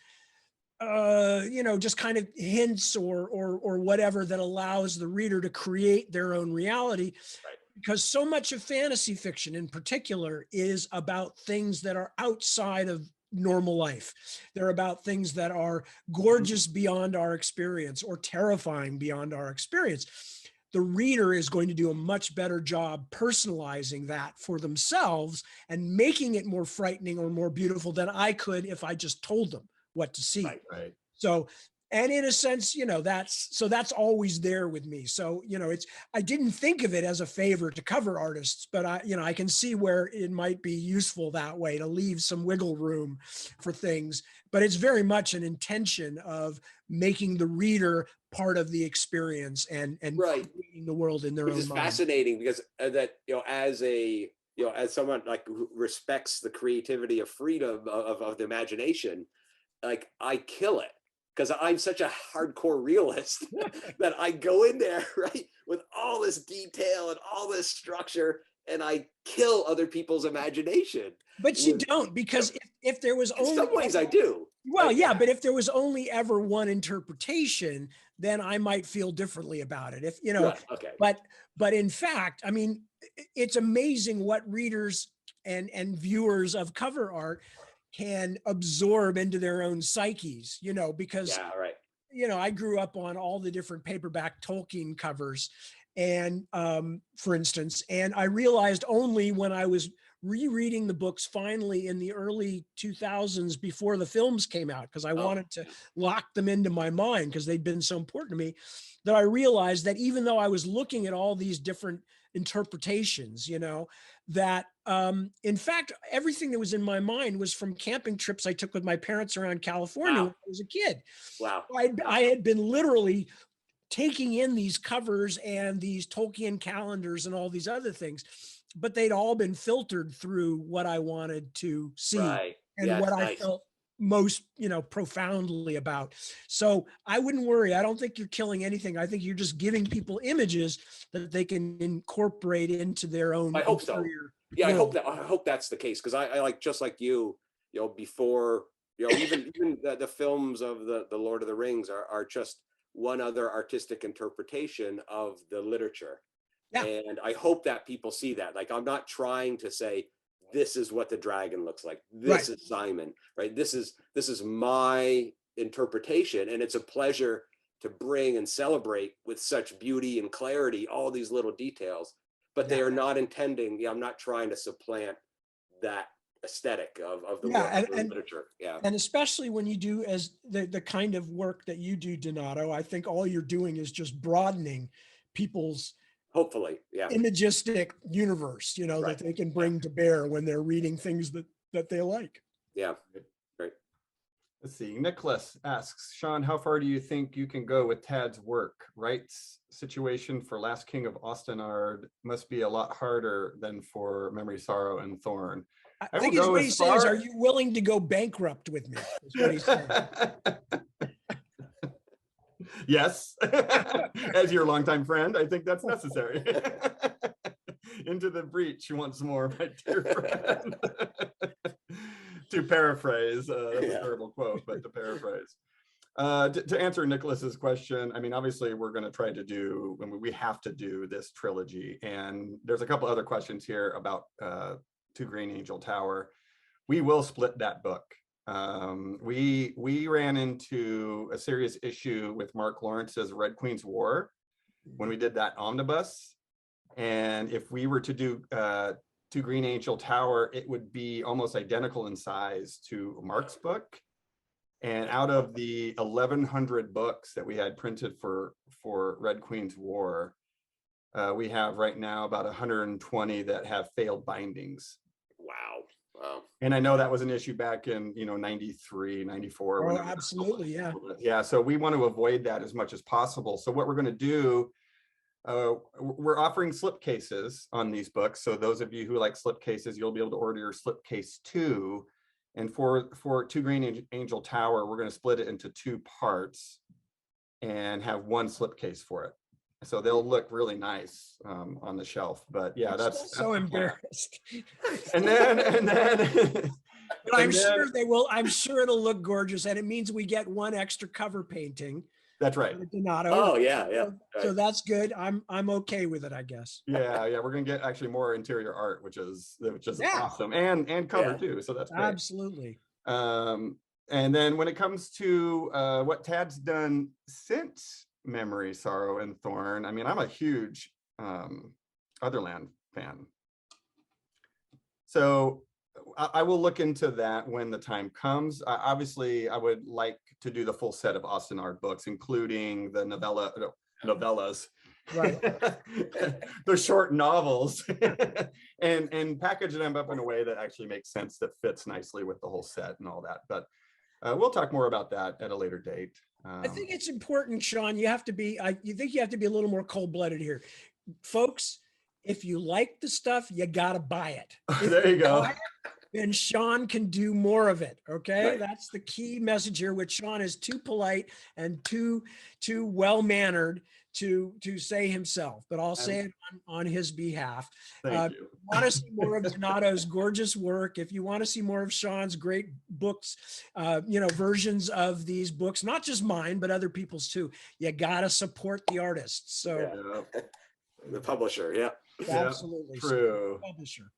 just kind of hints or whatever that allows the reader to create their own reality. Right. Because so much of fantasy fiction in particular is about things that are outside of normal life. They're about things that are gorgeous beyond our experience or terrifying beyond our experience. The reader is going to do a much better job personalizing that for themselves and making it more frightening or more beautiful than I could if I just told them what to see. Right. So, and in a sense, that's always there with me. So, I didn't think of it as a favor to cover artists, but I can see where it might be useful that way to leave some wiggle room for things. But it's very much an intention of making the reader part of the experience and Right. creating the world in their Which own is mind. fascinating because as someone like who respects the creativity of freedom of the imagination, like I kill it because I'm such a hardcore realist that I go in there, right, with all this detail and all this structure, and I kill other people's imagination. But you don't, because if there was In only some ways I do. Well, Like, yeah, but if there was only ever one interpretation, then I might feel differently about it. right, okay. But in fact, I mean, it's amazing what readers and viewers of cover art can absorb into their own psyches, because Yeah, right. I grew up on all the different paperback Tolkien covers, and for instance, and I realized only when I was rereading the books finally in the early 2000s before the films came out, because I wanted to lock them into my mind because they'd been so important to me, that I realized that even though I was looking at all these different interpretations, that in fact, everything that was in my mind was from camping trips I took with my parents around California when I was a kid. Wow. I had been literally taking in these covers and these Tolkien calendars and all these other things, but they'd all been filtered through what I wanted to see Right. and Yeah, what it's I nice. felt most, profoundly about. So I wouldn't worry. I don't think you're killing anything. I think you're just giving people images that they can incorporate into their own. I hope so. Yeah, world. I hope that's the case, because I like, just like you, before, even the films of the Lord of the Rings are just one other artistic interpretation of the literature. Yeah. And I hope that people see that. Like, I'm not trying to say this is what the dragon looks like. This is Simon, right? This is my interpretation, and it's a pleasure to bring and celebrate with such beauty and clarity all these little details. But they are not intending. I'm not trying to supplant that aesthetic of the work, of the literature. Yeah. And especially when you do as the kind of work that you do, Donato, I think all you're doing is just broadening people's hopefully imagistic universe, that they can bring to bear when they're reading things that they like. Yeah. Great. Let's see. Nicholas asks, Sean, how far do you think you can go with Tad's work? Wright's situation for Last King of Ostenard must be a lot harder than for Memory, Sorrow, and Thorn. I think what he's saying is, are you willing to go bankrupt with me? Is what he's saying. Yes. As your longtime friend, I think that's necessary. Into the breach once more, my dear friend. To paraphrase, that's a terrible quote, but to paraphrase. To answer Nicholas's question, I mean, obviously we're going to try to do, we have to do this trilogy. And there's a couple other questions here about To Green Angel Tower. We will split that book. We ran into a serious issue with Mark Lawrence's Red Queen's War when we did that omnibus. And if we were to do To Green Angel Tower, it would be almost identical in size to Mark's book. And out of the 1,100 books that we had printed for Red Queen's War, we have right now about 120 that have failed bindings. Wow. And I know that was an issue back in 93, 94. Oh, absolutely. Yeah. Yeah. So we want to avoid that as much as possible. So what we're going to do, we're offering slipcases on these books. So those of you who like slipcases, you'll be able to order your slipcase 2. And for To Green Angel Tower, we're going to split it into 2 parts and have 1 slipcase for it. So they'll look really nice on the shelf. But yeah, that's so embarrassed. And then But I'm And then- sure they will. I'm sure it'll look gorgeous, and it means we get one extra cover painting. That's right. for Donato. Oh yeah, yeah. So Right. that's good. I'm okay with it, I guess. Yeah, yeah, we're gonna get actually more interior art, which is Yeah. awesome, and cover Yeah. too. So that's great. Absolutely. And then when it comes to what Tad's done since Memory, Sorrow, and Thorn, I mean, I'm a huge Otherland fan. So I will look into that when the time comes. Obviously, I would like to do the full set of Osten art books, including the novellas, Right. the short novels, and package them up in a way that actually makes sense, that fits nicely with the whole set and all that. But we'll talk more about that at a later date. I think it's important, Sean. You have to be. You think you have to be a little more cold-blooded here, folks. If you like the stuff, you gotta buy it. If there you go. buy it, then Sean can do more of it. Okay, Right. that's the key message here. Which Sean is too polite and too well-mannered to say himself, but I'll say it on his behalf. Thank you. Want to see more of Donato's gorgeous work, if you want to see more of Sean's great books, versions of these books, not just mine, but other people's too, you got to support the artists. So Yeah. The publisher, yeah. absolutely. True. Publisher.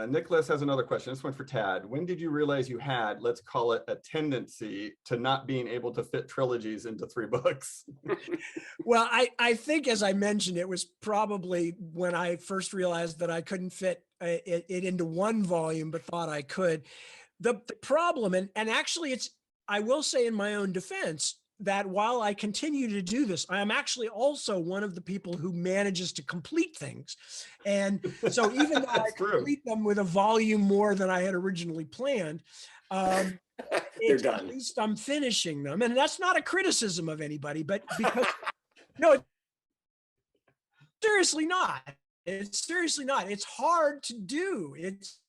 Nicholas has another question. This one for Tad. When did you realize you had, let's call it, a tendency to not being able to fit trilogies into 3 books? Well, I think, as I mentioned, it was probably when I first realized that I couldn't fit it into 1 volume, but thought I could. The problem, and actually I will say in my own defense, that while I continue to do this, I am actually also one of the people who manages to complete things. And so even though I complete them with a volume more than I had originally planned, They're done. at least I'm finishing them. And that's not a criticism of anybody, but because, no, it's seriously not. It's seriously not. It's hard to do. It's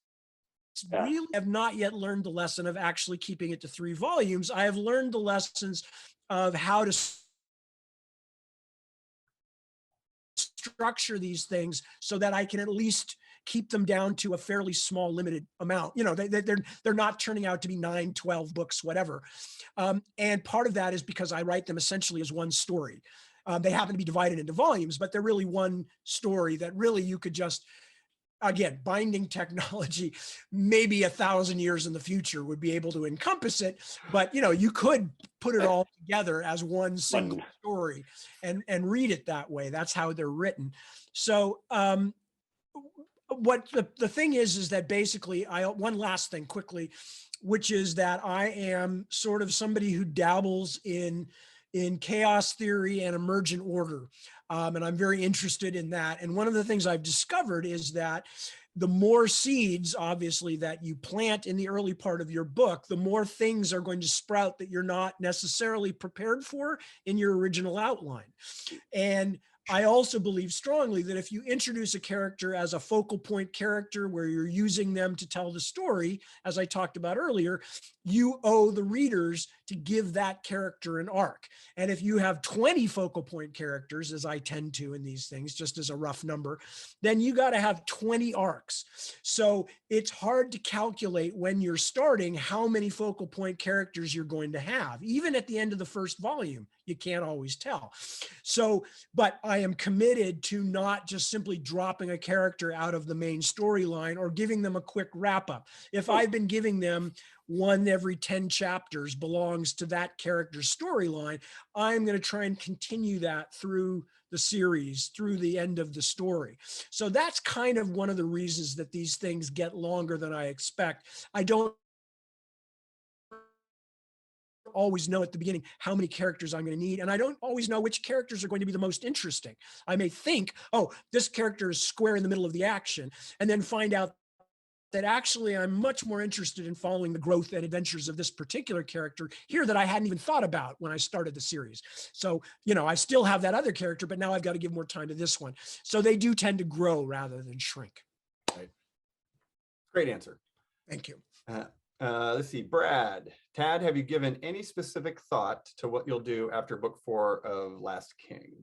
really, have not yet learned the lesson of actually keeping it to 3 volumes. I have learned the lessons of how to structure these things so that I can at least keep them down to a fairly small, limited amount. They're not turning out to be 9, 12 books, whatever. And part of that is because I write them essentially as one story. They happen to be divided into volumes, but they're really one story that really you could just, again, binding technology, maybe 1,000 years in the future would be able to encompass it. But, you could put it all together as one single story and read it that way. That's how they're written. So what the thing is that basically one last thing quickly, which is that I am sort of somebody who dabbles in chaos theory and emergent order. And I'm very interested in that. And one of the things I've discovered is that the more seeds, obviously, that you plant in the early part of your book, the more things are going to sprout that you're not necessarily prepared for in your original outline. And I also believe strongly that if you introduce a character as a focal point character where you're using them to tell the story, as I talked about earlier, you owe the readers to give that character an arc. And if you have 20 focal point characters, as I tend to in these things, just as a rough number, then you got to have 20 arcs. So it's hard to calculate when you're starting how many focal point characters you're going to have. Even at the end of the first volume, you can't always tell. So, but I am committed to not just simply dropping a character out of the main storyline or giving them a quick wrap up. If I've been giving them 1 every 10 chapters belongs to that character's storyline, I'm going to try and continue that through the series, through the end of the story. So that's kind of one of the reasons that these things get longer than I expect. I don't always know at the beginning how many characters I'm going to need. And I don't always know which characters are going to be the most interesting. I may think, oh, this character is square in the middle of the action, and then find out that actually I'm much more interested in following the growth and adventures of this particular character here that I hadn't even thought about when I started the series. So, I still have that other character, but now I've got to give more time to this one. So they do tend to grow rather than shrink. Right. Great answer. Thank you. Let's see, Brad. Tad, have you given any specific thought to what you'll do after book 4 of Last King?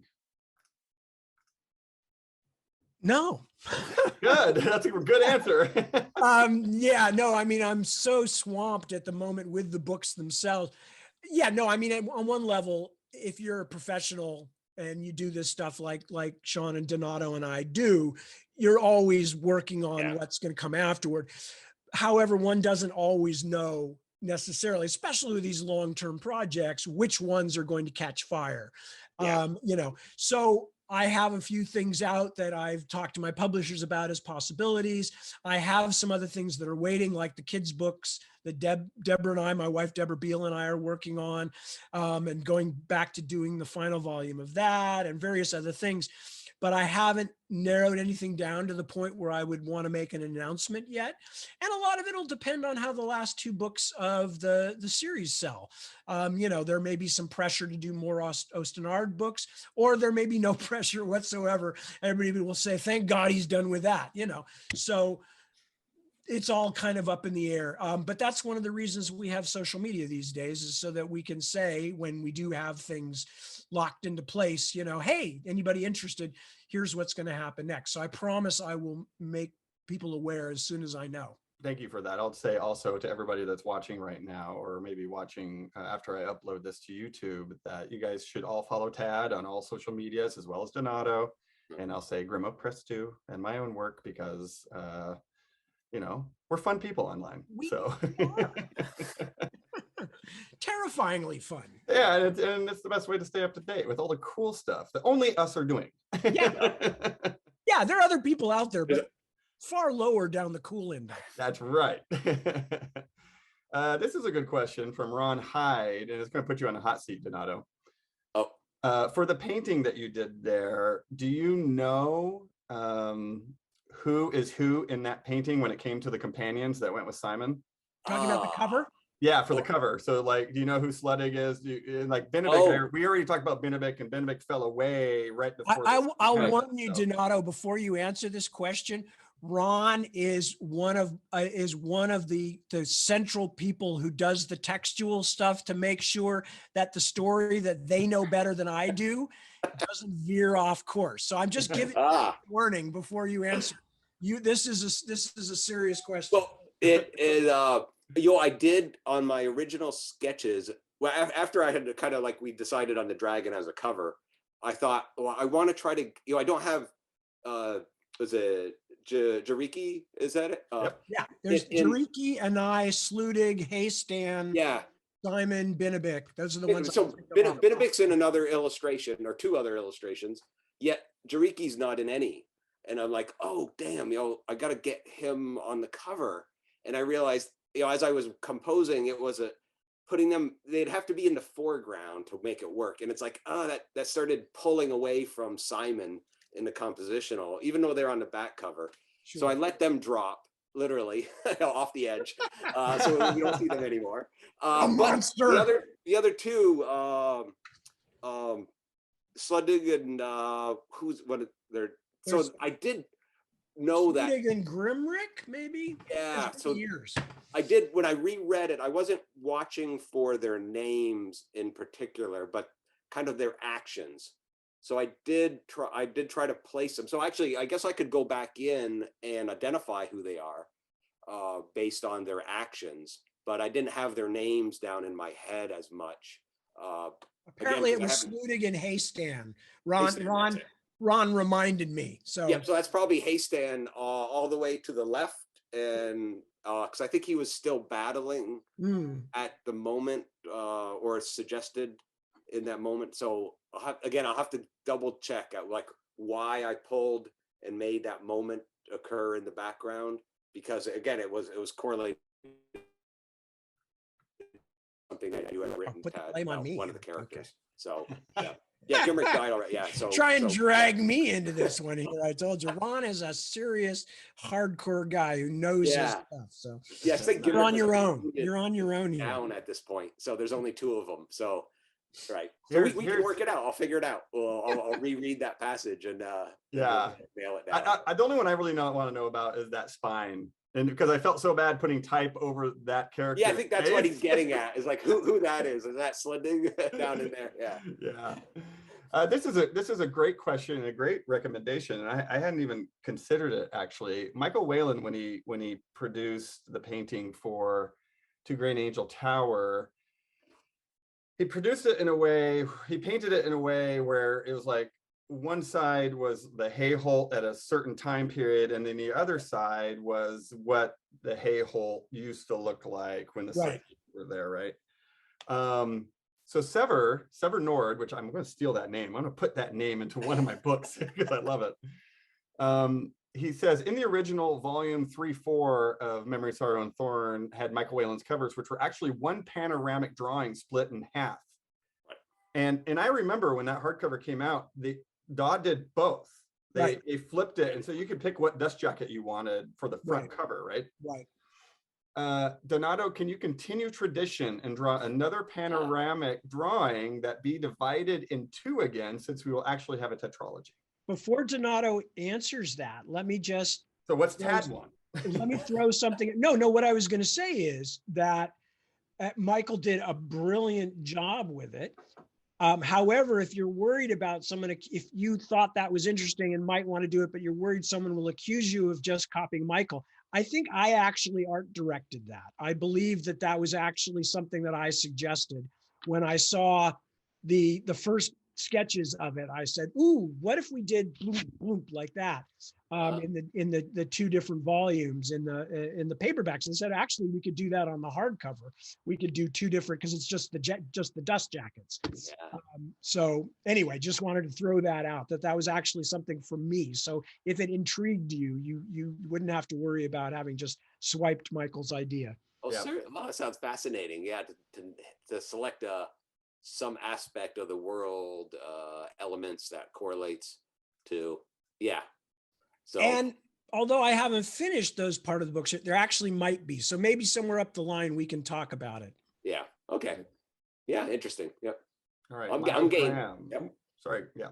No. Good. That's a good answer. Yeah, no, I mean, I'm so swamped at the moment with the books themselves. Yeah, no, I mean, on one level, if you're a professional and you do this stuff like Sean and Donato and I do, you're always working on what's going to come afterward. However, one doesn't always know necessarily, especially with these long-term projects, which ones are going to catch fire. You know, so I have a few things out that I've talked to my publishers about as possibilities. I have some other things that are waiting, like the kids' books that Deborah and I, my wife, Deborah Beal, and I are working on, and going back to doing the final volume of that and various other things. But I haven't narrowed anything down to the point where I would want to make an announcement yet. And a lot of it will depend on how the last two books of the series sell. You know, there may be some pressure to do more Ostenard books, or there may be no pressure whatsoever. Everybody will say, thank God he's done with that, you know. So it's all kind of up in the air. But that's one of the reasons we have social media these days, is so that we can say, when we do have things locked into place, you know, hey, anybody interested, here's what's going to happen next. So I promise I will make people aware as soon as I know. Thank you for that. I'll say also to everybody that's watching right now, or maybe watching after I upload this to YouTube, that you guys should all follow Tad on all social medias, as well as Donato. And I'll say Grimo Press too, and my own work, because you know, we're fun people online. So terrifyingly fun. Yeah, and it's the best way to stay up to date with all the cool stuff that only us are doing. Yeah. Yeah, there are other people out there, but far lower down the cool end. That's right. This is a good question from Ron Hyde, and it's going to put you on a hot seat, Donato. Oh. For the painting that you did there, do you know who is who in that painting when it came to the companions that went with Simon? Talking about the cover? Yeah, for the cover. So, like, do you know who Sluttig is? Like Benedict, we already talked about Benedict, and Benedict fell away right before. I'll warn you, Donato, before you answer this question. Ron is one of the central people who does the textual stuff to make sure that the story that they know better than I do doesn't veer off course. So I'm just giving you a warning before you answer. This is a serious question. Well, it is. You know, I did on my original sketches. Well, after I had kind of like we decided on the dragon as a cover, I thought, well, I want to try to. You know, I don't have. Was it Jariki? Is that it? Yeah, there's Jariki, Anai, Sludig, Haystan. Yeah. Simon, Benedict. Those are the ones. So Benedict's in another illustration or two other illustrations. Yet Jariki's not in any. And I'm like, oh damn, you know, I got to get him on the cover. And I realized, you know, as I was composing, it was putting them, they'd have to be in the foreground to make it work. And it's like, that started pulling away from Simon in the compositional, even though they're on the back cover. Sure. So I let them drop literally off the edge. So we don't see them anymore. A monster. The other two, Sluttig and who's what they're. So I did know that. Sluttig and Grimrick, maybe. Yeah. So years. I did when I reread it. I wasn't watching for their names in particular, but kind of their actions. So I did try to place them. So actually, I guess I could go back in and identify who they are based on their actions, but I didn't have their names down in my head as much. Apparently, it was Sludig and Haystan. Ron reminded me. So yeah, so that's probably Haystan all the way to the left, and because I think he was still battling at the moment, or suggested in that moment. So I'll have to double check at like why I pulled and made that moment occur in the background, because again, it was correlated something that you had written about one of the characters. Okay. So yeah, Gimrick died already. Yeah, so drag me into this one here. I told you, Ron is a serious, hardcore guy who knows his stuff. So yeah, I think you're on your own. You're on your own here. Down at this point, so there's only two of them. So right, so we can work it out. I'll figure it out. Well, I'll reread that passage and nail it down. The only one I really want to know about is that spine. And because I felt so bad putting type over that character. Yeah, I think that's what he's getting at. Is like who that is. Is that Sluttig down in there? Yeah. Yeah. This is a great question and a great recommendation, and I hadn't even considered it actually. Michael Whelan, when he produced the painting for Two Grain Angel Tower, he produced it in a way. He painted it in a way where it was like one side was the hay holt at a certain time period, and then the other side was what the hay holt used to look like when the Right. settlers were there, right? So Sever Nord, which I'm going to steal that name. I'm going to put that name into one of my books because I love it. He says in the original volume 3-4 of Memory, Sorrow, and Thorn had Michael Whelan's covers, which were actually one panoramic drawing split in half. And I remember when that hardcover came out, Dodd did both. They flipped it, and so you could pick what dust jacket you wanted for the front cover, right? Right. Donato, can you continue tradition and draw another panoramic drawing that be divided in two again, since we will actually have a tetralogy? Before Donato answers that, let me just. So what's Tad one? Let me throw something. No, what I was going to say is that Michael did a brilliant job with it. However, if you're worried about if you thought that was interesting and might want to do it, but you're worried someone will accuse you of just copying Michael, I think I actually art directed that. I believe that was actually something that I suggested when I saw the first sketches of it. I said, "Ooh, what if we did bloop, bloop like that in the two different volumes in the paperbacks?" And said, "Actually, we could do that on the hardcover. We could do two different because it's just the dust jackets." Yeah. So anyway, just wanted to throw that out. That was actually something for me. So if it intrigued you, you wouldn't have to worry about having just swiped Michael's idea. Oh, sir. Well, that sounds fascinating. Yeah, to select some aspect of the world elements that correlates to, So, and although I haven't finished those part of the books yet, there actually might be. So maybe somewhere up the line we can talk about it. Yeah. Okay. Yeah. Interesting. Yep. All right. I'm game. Yep. Sorry. Yeah.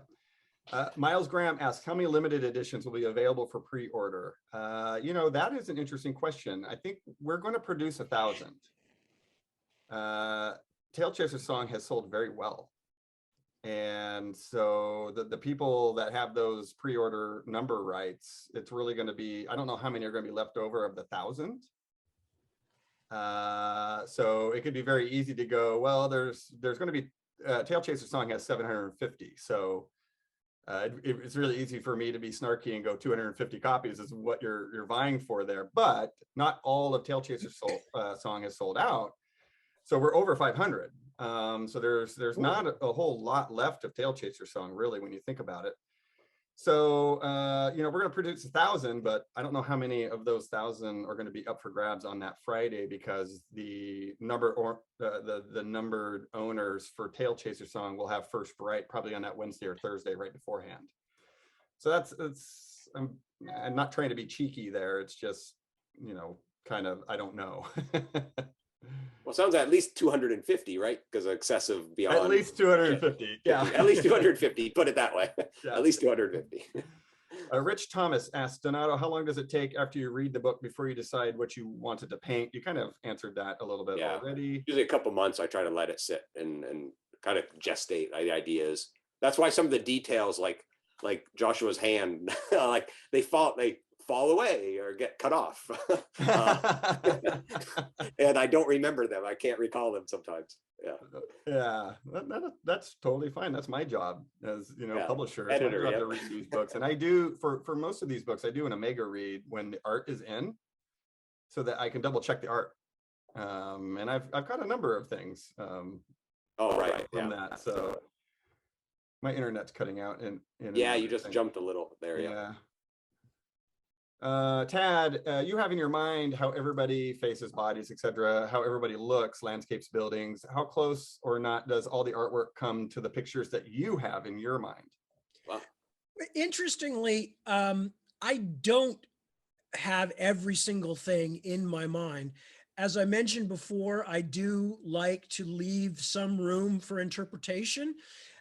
Miles Graham asks, how many limited editions will be available for pre-order? That is an interesting question. I think we're going to produce 1,000. Tail Chaser Song has sold very well. And so the people that have those pre-order number rights, it's really going to be, I don't know how many are going to be left over of the 1,000. So it could be very easy to go, well, there's going to be, Tail Chaser Song has 750. So it's really easy for me to be snarky and go 250 copies is what you're vying for there. But not all of Tail Chaser Song has sold out. So we're over 500. So there's not a whole lot left of Tail Chaser Song, really, when you think about it. So, we're going to produce 1,000, but I don't know how many of those 1,000 are going to be up for grabs on that Friday, because the the numbered owners for Tail Chaser Song will have first right probably on that Wednesday or Thursday right beforehand. So I'm not trying to be cheeky there. It's just, kind of, I don't know. Well, it sounds at least 250, right? Because excessive beyond. At least 250. Yeah. At least 250. Put it that way. Yeah. At least 250. Rich Thomas asked, Donato, how long does it take after you read the book before you decide what you wanted to paint? You kind of answered that a little bit already. Usually a couple months, I try to let it sit and kind of gestate ideas. That's why some of the details, like Joshua's hand, like they fall away or get cut off. And I don't remember them. I can't recall them sometimes. That's totally fine. That's my job as publisher. Editor, it's my job to read these books, and I do for most of these books I do an Omega read when the art is in, so that I can double check the art. And I've got a number of things from that. So my internet's cutting out in you just jumped a little there. Tad, you have in your mind how everybody faces, bodies, etc., how everybody looks, landscapes, buildings. How close or not does all the artwork come to the pictures that you have in your mind? Wow. Interestingly, I don't have every single thing in my mind. As I mentioned before, I do like to leave some room for interpretation.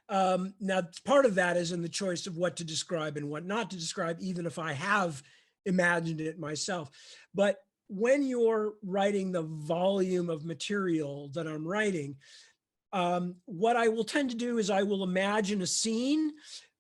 Now, part of that is in the choice of what to describe and what not to describe, even if I have imagined it myself. But when you're writing the volume of material that I'm writing, What I will tend to do is I will imagine a scene,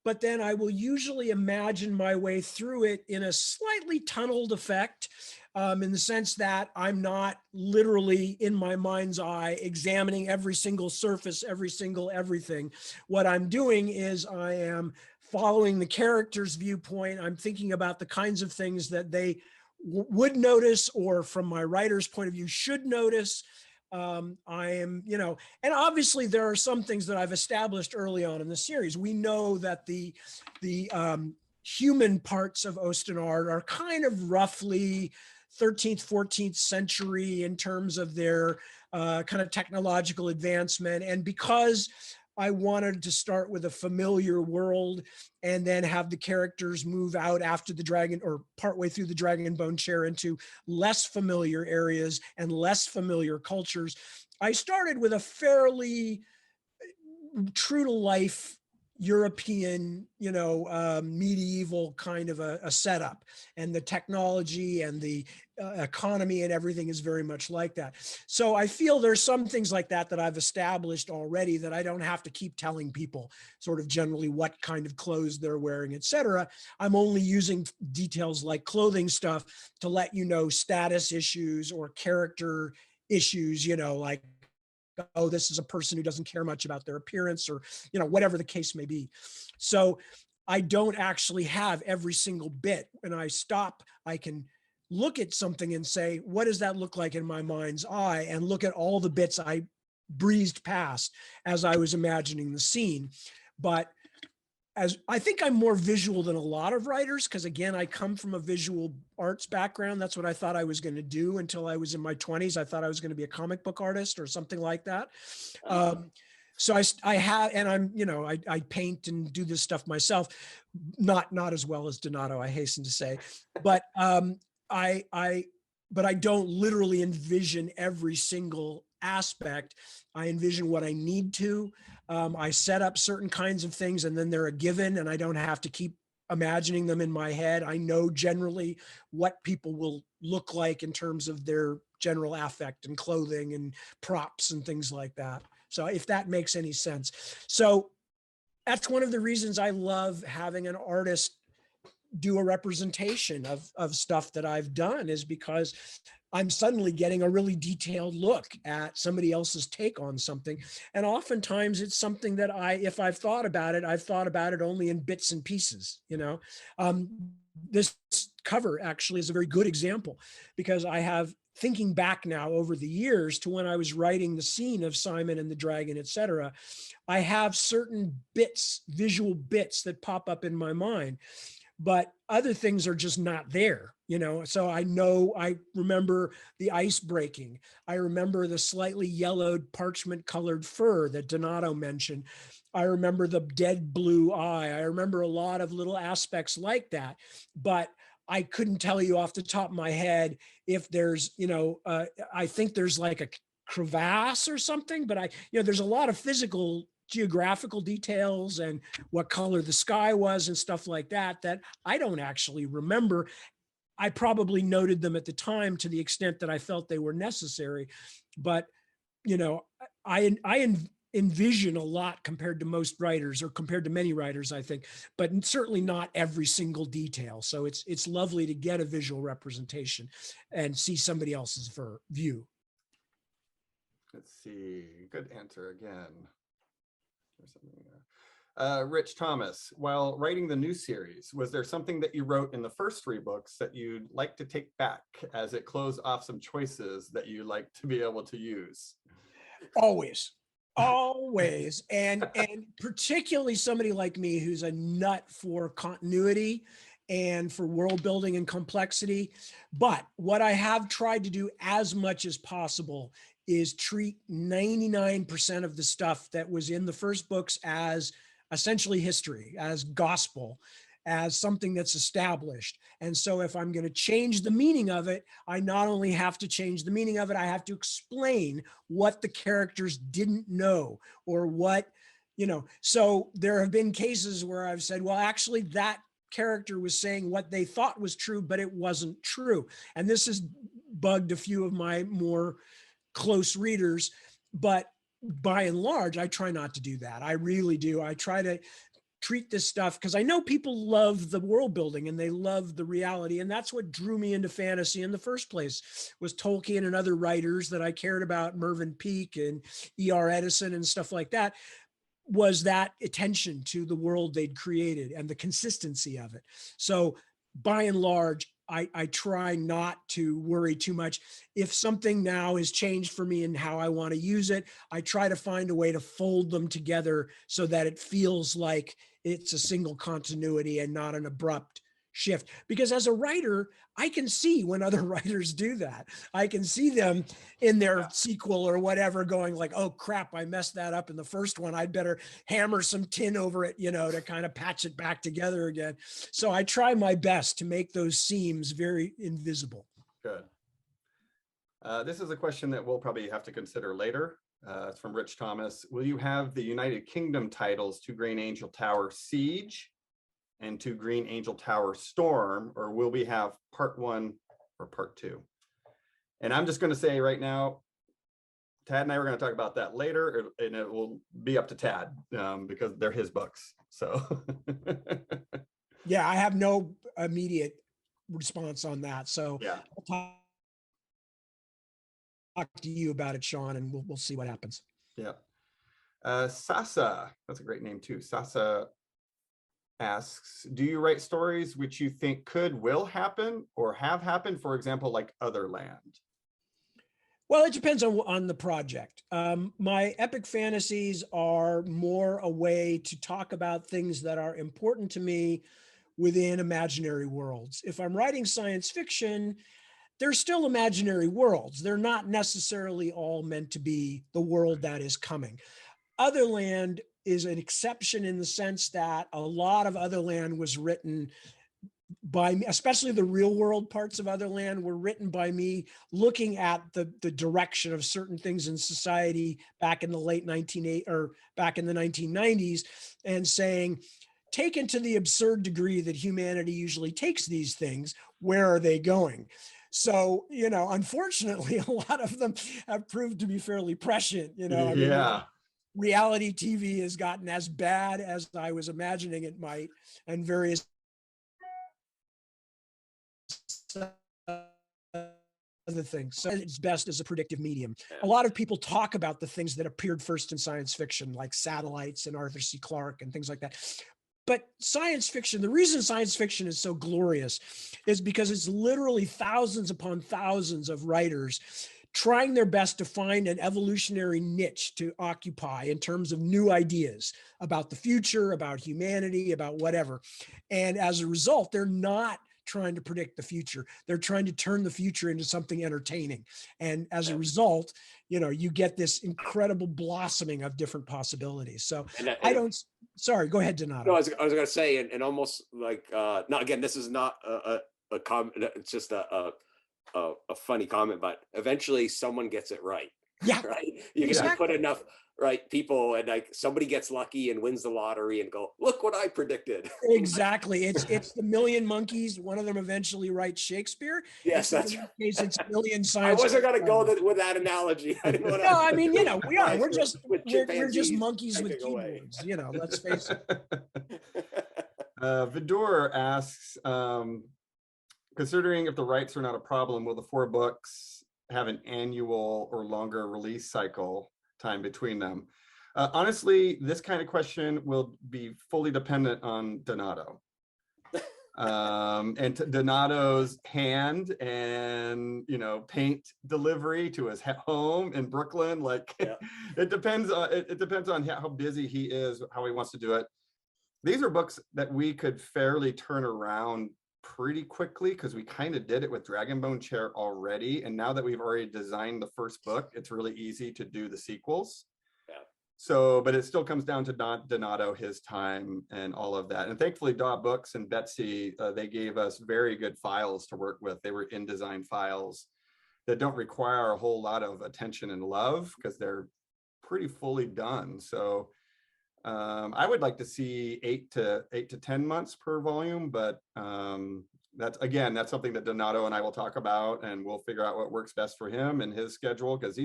but then I will usually imagine my way through it in a slightly tunneled effect, in the sense that I'm not literally in my mind's eye examining every single surface, every single everything. What I'm doing is I am following the character's viewpoint. I'm thinking about the kinds of things that they would notice, or from my writer's point of view, should notice. I am, and obviously there are some things that I've established early on in the series. We know that the human parts of Osten art are kind of roughly 13th, 14th century in terms of their kind of technological advancement. And because I wanted to start with a familiar world and then have the characters move out after the dragon, or partway through the Dragonbone chair, into less familiar areas and less familiar cultures, I started with a fairly true to life European, medieval kind of a setup, and the technology and the economy and everything is very much like that. So I feel there's some things like that that I've established already that I don't have to keep telling people sort of generally what kind of clothes they're wearing, et cetera. I'm only using details like clothing stuff to let you know status issues or character issues, like, oh, this is a person who doesn't care much about their appearance, or, whatever the case may be. So I don't actually have every single bit. When I stop, I can look at something and say, what does that look like in my mind's eye? And look at all the bits I breezed past as I was imagining the scene. But as I think I'm more visual than a lot of writers, because again, I come from a visual arts background. That's what I thought I was going to do until I was in my 20s. I thought I was going to be a comic book artist or something like that. So I have, and I'm, I paint and do this stuff myself, not as well as Donato, I hasten to say, but but I don't literally envision every single aspect. I envision what I need to. I set up certain kinds of things and then they're a given, and I don't have to keep imagining them in my head. I know generally what people will look like in terms of their general affect and clothing and props and things like that. So if that makes any sense. So that's one of the reasons I love having an artist do a representation of stuff that I've done, is because I'm suddenly getting a really detailed look at somebody else's take on something. And oftentimes it's something that if I've thought about it only in bits and pieces, this cover actually is a very good example, because I have, thinking back now over the years to when I was writing the scene of Simon and the Dragon, et cetera, I have certain bits, visual bits that pop up in my mind, but other things are just not there, So I remember the ice breaking. I remember the slightly yellowed parchment colored fur that Donato mentioned. I remember the dead blue eye. I remember a lot of little aspects like that, but I couldn't tell you off the top of my head if there's, I think there's like a crevasse or something, but there's a lot of physical geographical details and what color the sky was and stuff like that I don't actually remember. I probably noted them at the time to the extent that I felt they were necessary, but I envision a lot compared to most writers, or compared to many writers, I think, but certainly not every single detail. So it's lovely to get a visual representation and see somebody else's view. Let's see. Good answer again. There's something there. Rich Thomas, while writing the new series, was there something that you wrote in the first 3 books that you'd like to take back, as it closed off some choices that you like to be able to use? Always. And particularly somebody like me who's a nut for continuity and for world building and complexity. But what I have tried to do as much as possible is treat 99% of the stuff that was in the first books as essentially history, as gospel, as something that's established. And so if I'm going to change the meaning of it, I not only have to change the meaning of it, I have to explain what the characters didn't know, or what, so there have been cases where I've said, well, actually that character was saying what they thought was true, but it wasn't true. And this has bugged a few of my more close readers, but by and large, I try not to do that. I really do. I try to treat this stuff because I know people love the world building and they love the reality. And that's what drew me into fantasy in the first place, was Tolkien and other writers that I cared about, Mervyn Peake and E.R. Edison and stuff like that, was that attention to the world they'd created and the consistency of it. So by and large, I try not to worry too much. If something now has changed for me and how I want to use it, I try to find a way to fold them together so that it feels like it's a single continuity and not an abrupt shift. Because as a writer, I can see when other writers do that. I can see them in their sequel or whatever going like, oh crap, I messed that up in the first one. I'd better hammer some tin over it, to kind of patch it back together again. So I try my best to make those seams very invisible. Good. This is a question that we'll probably have to consider later. It's from Rich Thomas. Will you have the United Kingdom titles to Green Angel Tower Siege and to Green Angel Tower Storm, or will we have part 1 or part 2? And I'm just going to say right now, Tad and I are going to talk about that later, and it will be up to Tad because they're his books. So yeah, I have no immediate response on that. So yeah, I'll talk to you about it, Sean, and we'll see what happens. Yeah. Sasa, that's a great name too. Sasa asks, do you write stories which you think will happen or have happened, for example, like Otherland? Well, it depends on the project. My epic fantasies are more a way to talk about things that are important to me within imaginary worlds. If I'm writing science fiction, they're still imaginary worlds. They're not necessarily all meant to be the world that is coming. Otherland is an exception in the sense that a lot of Otherland was written by me, especially the real world parts of Otherland were written by me looking at the direction of certain things in society back in the late 1990s and saying, taken to the absurd degree that humanity usually takes these things, where are they going? So, unfortunately, a lot of them have proved to be fairly prescient, Yeah. Reality TV has gotten as bad as I was imagining it might, and various other things. So it's best as a predictive medium. A lot of people talk about the things that appeared first in science fiction, like satellites and Arthur C. Clarke and things like that. But science fiction, the reason science fiction is so glorious is because it's literally thousands upon thousands of writers trying their best to find an evolutionary niche to occupy in terms of new ideas about the future, about humanity, about whatever. And as a result, they're not trying to predict the future. They're trying to turn the future into something entertaining. And as a result, you get this incredible blossoming of different possibilities. So sorry, go ahead, Donato. No, I was going to say, and almost like, not again, this is not a comment, it's just a funny comment, but eventually someone gets it right. Yeah. Right. You can put enough people and like somebody gets lucky and wins the lottery and go, look what I predicted. Exactly. It's the million monkeys. One of them eventually writes Shakespeare. Yes, that's right. It's a million science. I wasn't going to go with that analogy. I didn't want to. No, I mean, we are. We're just monkeys with keyboards. Let's face it. Vidor asks, considering if the rights are not a problem, will the 4 books have an annual or longer release cycle time between them? Honestly, this kind of question will be fully dependent on Donato. And Donato's hand and paint delivery to his home in Brooklyn. Like it depends on how busy he is, how he wants to do it. These are books that we could fairly turn around pretty quickly because we kind of did it with Dragonbone Chair already, and now that we've already designed the first book, it's really easy to do the sequels. So, but it still comes down to Donato, his time and all of that. And thankfully, Daw Books and Betsy, they gave us very good files to work with. They were InDesign files that don't require a whole lot of attention and love because they're pretty fully done. So I would like to see 8 to 10 months per volume, but that's something that Donato and I will talk about, and we'll figure out what works best for him and his schedule, because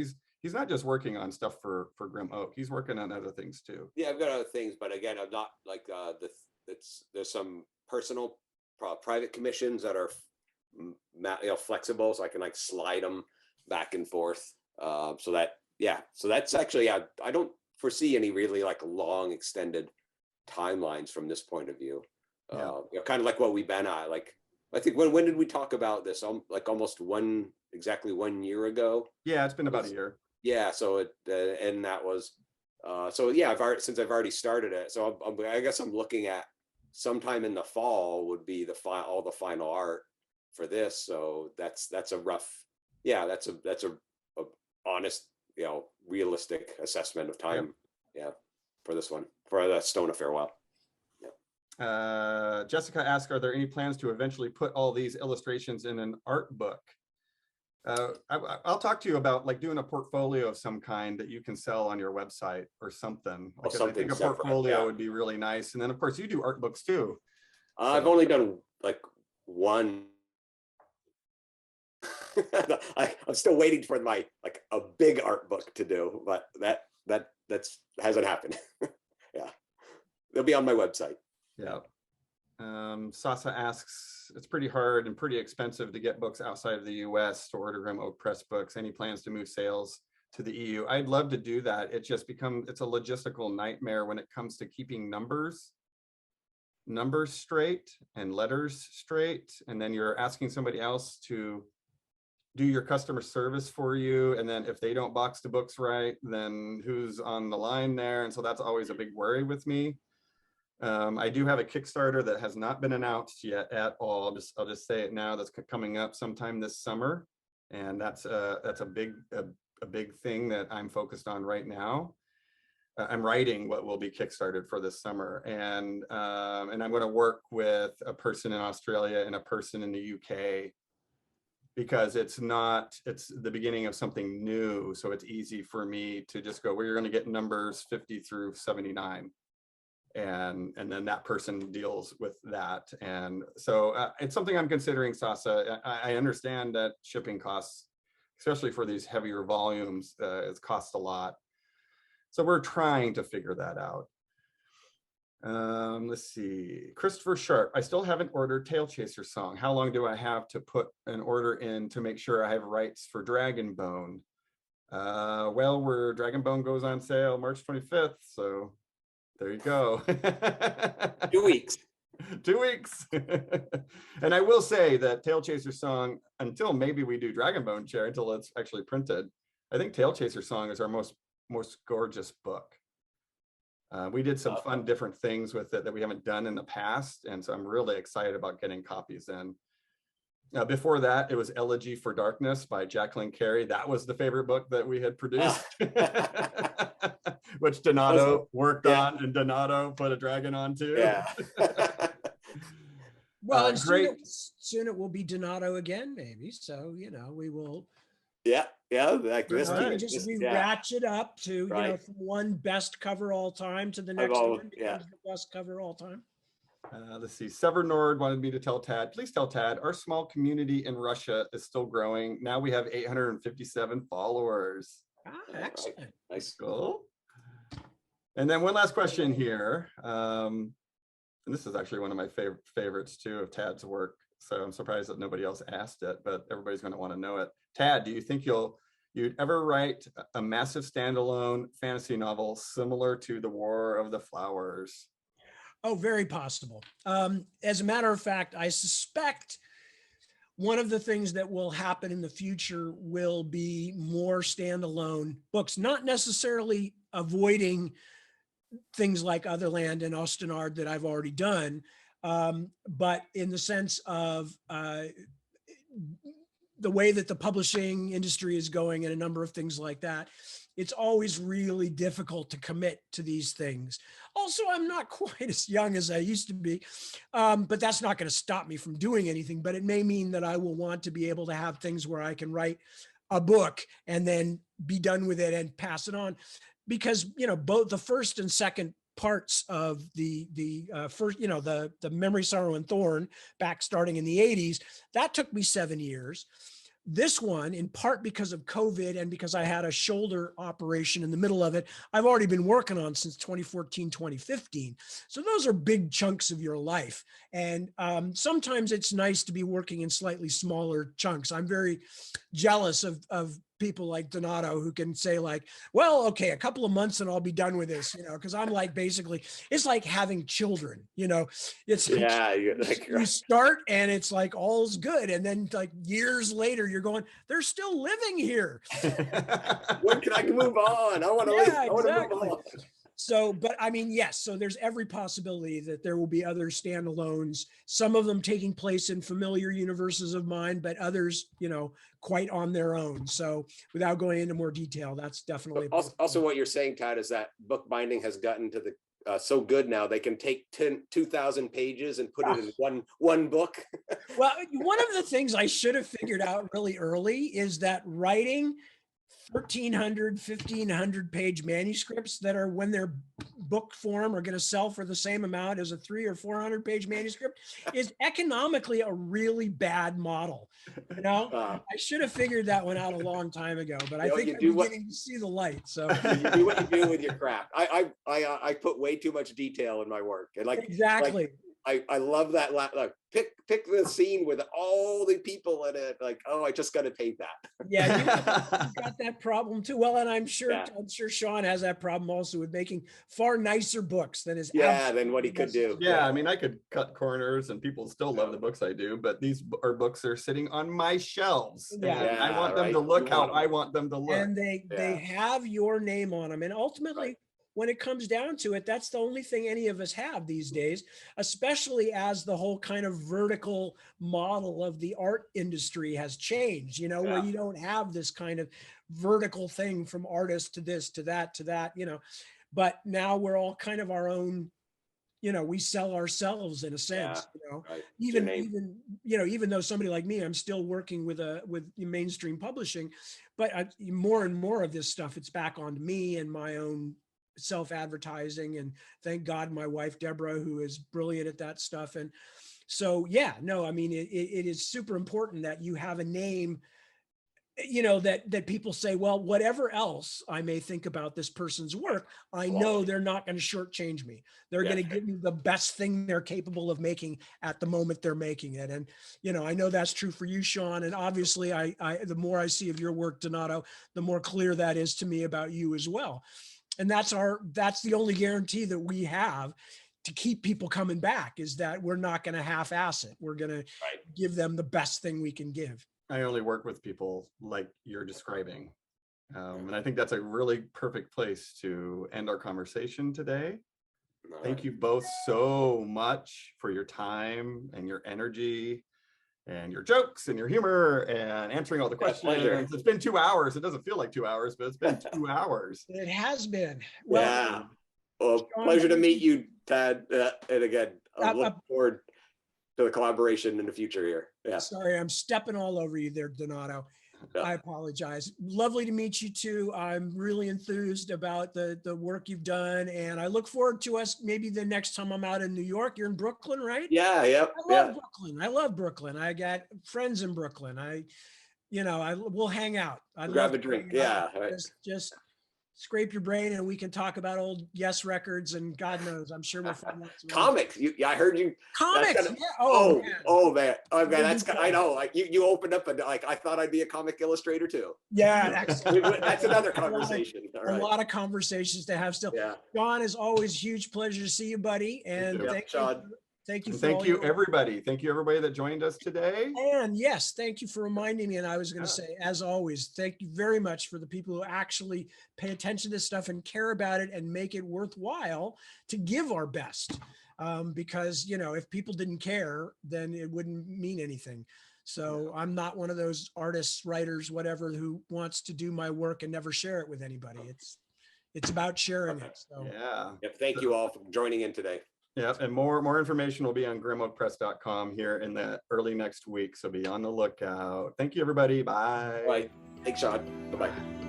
he's not just working on stuff for Grim Oak. He's working on other things too. Yeah, I've got other things, but again, I'm not like there's some personal private commissions that are flexible, so I can like slide them back and forth. So that's actually, I don't foresee any really like long extended timelines from this point of view. Kind of like what we've been at. Like, I think when did we talk about this? Like almost exactly 1 year ago. Yeah, it's been about a year. Yeah, so and that was since I've already started it. So I guess I'm looking at sometime in the fall would be all the final art for this. So that's a rough, that's a honest, realistic assessment of time. Yeah, for this one, for the Stone of Farewell. Jessica asked, are there any plans to eventually put all these illustrations in an art book? I'll talk to you about like doing a portfolio of some kind that you can sell on your website or something. Like, I think a portfolio would be really nice. And then of course you do art books too. I've only done like one. I'm still waiting for a big art book to do, but that hasn't happened. Yeah, they'll be on my website. Yeah. Sasa asks, it's pretty hard and pretty expensive to get books outside of the US to order Grim Oak Press books. Any plans to move sales to the EU? I'd love to do that. It's a logistical nightmare when it comes to keeping numbers straight and letters straight. And then you're asking somebody else to do your customer service for you. And then if they don't box the books right, then who's on the line there? And so that's always a big worry with me. I do have a Kickstarter that has not been announced yet at all. I'll just say it now. That's coming up sometime this summer, and that's a big thing that I'm focused on right now. I'm writing what will be Kickstarted for this summer, and I'm going to work with a person in Australia and a person in the UK, because it's the beginning of something new. So it's easy for me to just go, well, you're going to get numbers 50 through 79. And then that person deals with that. And so it's something I'm considering, Sasa. I understand that shipping costs, especially for these heavier volumes, it costs a lot. So we're trying to figure that out. Let's see. Christopher Sharp, I still haven't ordered Tail Chaser Song. How long do I have to put an order in to make sure I have rights for Dragonbone? Well, Dragonbone goes on sale March 25th, so there you go. 2 weeks. 2 weeks. And I will say that Tail Chaser Song, until maybe we do Dragonbone Chair, until it's actually printed, I think Tail Chaser Song is our most gorgeous book. We did some fun different things with it that we haven't done in the past. And so I'm really excited about getting copies in. Before that, it was Elegy for Darkness by Jacqueline Carey. That was the favorite book that we had produced, which Donato worked on, and Donato put a dragon on too. Yeah. Well, and soon it will be Donato again, maybe. So, we will. Yeah. Like this. We ratchet up to, from one best cover all time to the next one becomes the best cover all time. Let's see. Sever Nord wanted me to tell Tad, please tell Tad, our small community in Russia is still growing. Now we have 857 followers. Excellent. Nice. Cool. And then one last question here. And this is actually one of my favorites too of Tad's work. So I'm surprised that nobody else asked it, but everybody's going to want to know it. Tad, do you think you'd ever write a massive standalone fantasy novel similar to The War of the Flowers? Oh, very possible. As a matter of fact, I suspect one of the things that will happen in the future will be more standalone books, not necessarily avoiding things like Otherland and Ostenard that I've already done, but in the sense of the way that the publishing industry is going and a number of things like that. It's always really difficult to commit to these things. Also, I'm not quite as young as I used to be, but that's not going to stop me from doing anything. But it may mean that I will want to be able to have things where I can write a book and then be done with it and pass it on. Because, both the first and second parts of the first, the Memory, Sorrow, and Thorn, back starting in the 80s, that took me 7 years. this one, in part because of COVID and because I had a shoulder operation in the middle of it, I've already been working on since 2014, 2015. So those are big chunks of your life. And sometimes it's nice to be working in slightly smaller chunks. I'm very jealous of people like Donato who can say like, well, okay, a couple of months and I'll be done with this, because I'm like, basically, it's like having children, it's you start and it's like all's good. And then like years later, you're going, they're still living here. When can I move on? I want to exactly. move on. So, but I mean, yes, so there's every possibility that there will be other standalones, some of them taking place in familiar universes of mine, but others, quite on their own. So without going into more detail, that's definitely. Also what you're saying, Todd, is that bookbinding has gotten to the so good now they can take 2,000 pages and put it in one book. Well, one of the things I should have figured out really early is that writing 1,300, 1,500 page manuscripts that are, when they're book form, are going to sell for the same amount as a 300 or 400 page manuscript is economically a really bad model. I should have figured that one out a long time ago, but I think I'm beginning to see the light. So you do what you do with your craft. I put way too much detail in my work, and exactly. I love that. Like, pick the scene with all the people in it. Like, oh, I just got to tape that. Yeah, you've got that problem too. Well, and I'm sure Sean has that problem also with making far nicer books than his. Yeah, than what he could do. Yeah, I mean, I could cut corners, and people still love the books I do. But these are books that are sitting on my shelves. Yeah, and I want them to look how I want them to look. And they have your name on them, and ultimately. When it comes down to it, that's the only thing any of us have these days, especially as the whole kind of vertical model of the art industry has changed, where you don't have this kind of vertical thing from artist to this, to that, but now we're all kind of our own, we sell ourselves in a sense, even though somebody like me, I'm still working with mainstream publishing, but more and more of this stuff, it's back onto me and my own self-advertising, and thank God my wife Deborah, who is brilliant at that stuff. And so I mean it is super important that you have a name, that people say, well, whatever else I may think about this person's work, I know they're not going to shortchange me. They're going to give me the best thing they're capable of making at the moment they're making it. And I know that's true for you, Sean, and obviously I the more I see of your work, Donato, the more clear that is to me about you as well. And that's the only guarantee that we have to keep people coming back, is that we're not going to half-ass it. We're going to give them the best thing we can give. I only work with people like you're describing. And I think that's a really perfect place to end our conversation today. Thank you both so much for your time and your energy and your jokes and your humor and answering all the questions. It's been 2 hours. It doesn't feel like 2 hours, but it's been 2 hours. It has been. Well, pleasure to meet you, Tad. And again, I look forward to the collaboration in the future here. Yeah. Sorry, I'm stepping all over you there, Donato. I apologize. Lovely to meet you too. I'm really enthused about the work you've done, and I look forward to us maybe the next time I'm out in New York. You're in Brooklyn, right? Yeah, yep. Brooklyn. I love Brooklyn. I got friends in Brooklyn. We'll hang out. I'd grab a drink. Yeah. Just scrape your brain and we can talk about old Yes records, and God knows, I'm sure we'll find out some comics. I heard you. Comics. Man. Oh man. That's I know. Like you opened up I thought I'd be a comic illustrator too. Yeah, that's another conversation. A lot of conversations to have still. Yeah. John, is always huge pleasure to see you, buddy. And thank you. Thank you. Thank you, everybody. Thank you, everybody that joined us today. And yes, thank you for reminding me. And I was going to say, as always, thank you very much for the people who actually pay attention to this stuff and care about it and make it worthwhile to give our best. Because, if people didn't care, then it wouldn't mean anything. So I'm not one of those artists, writers, whatever, who wants to do my work and never share it with anybody. It's about sharing it. So. Yeah. Yep, thank you all for joining in today. Yeah, and more information will be on grimoapress.com here in the early next week. So be on the lookout. Thank you, everybody. Bye. Bye. Thanks, Sean. Bye-bye.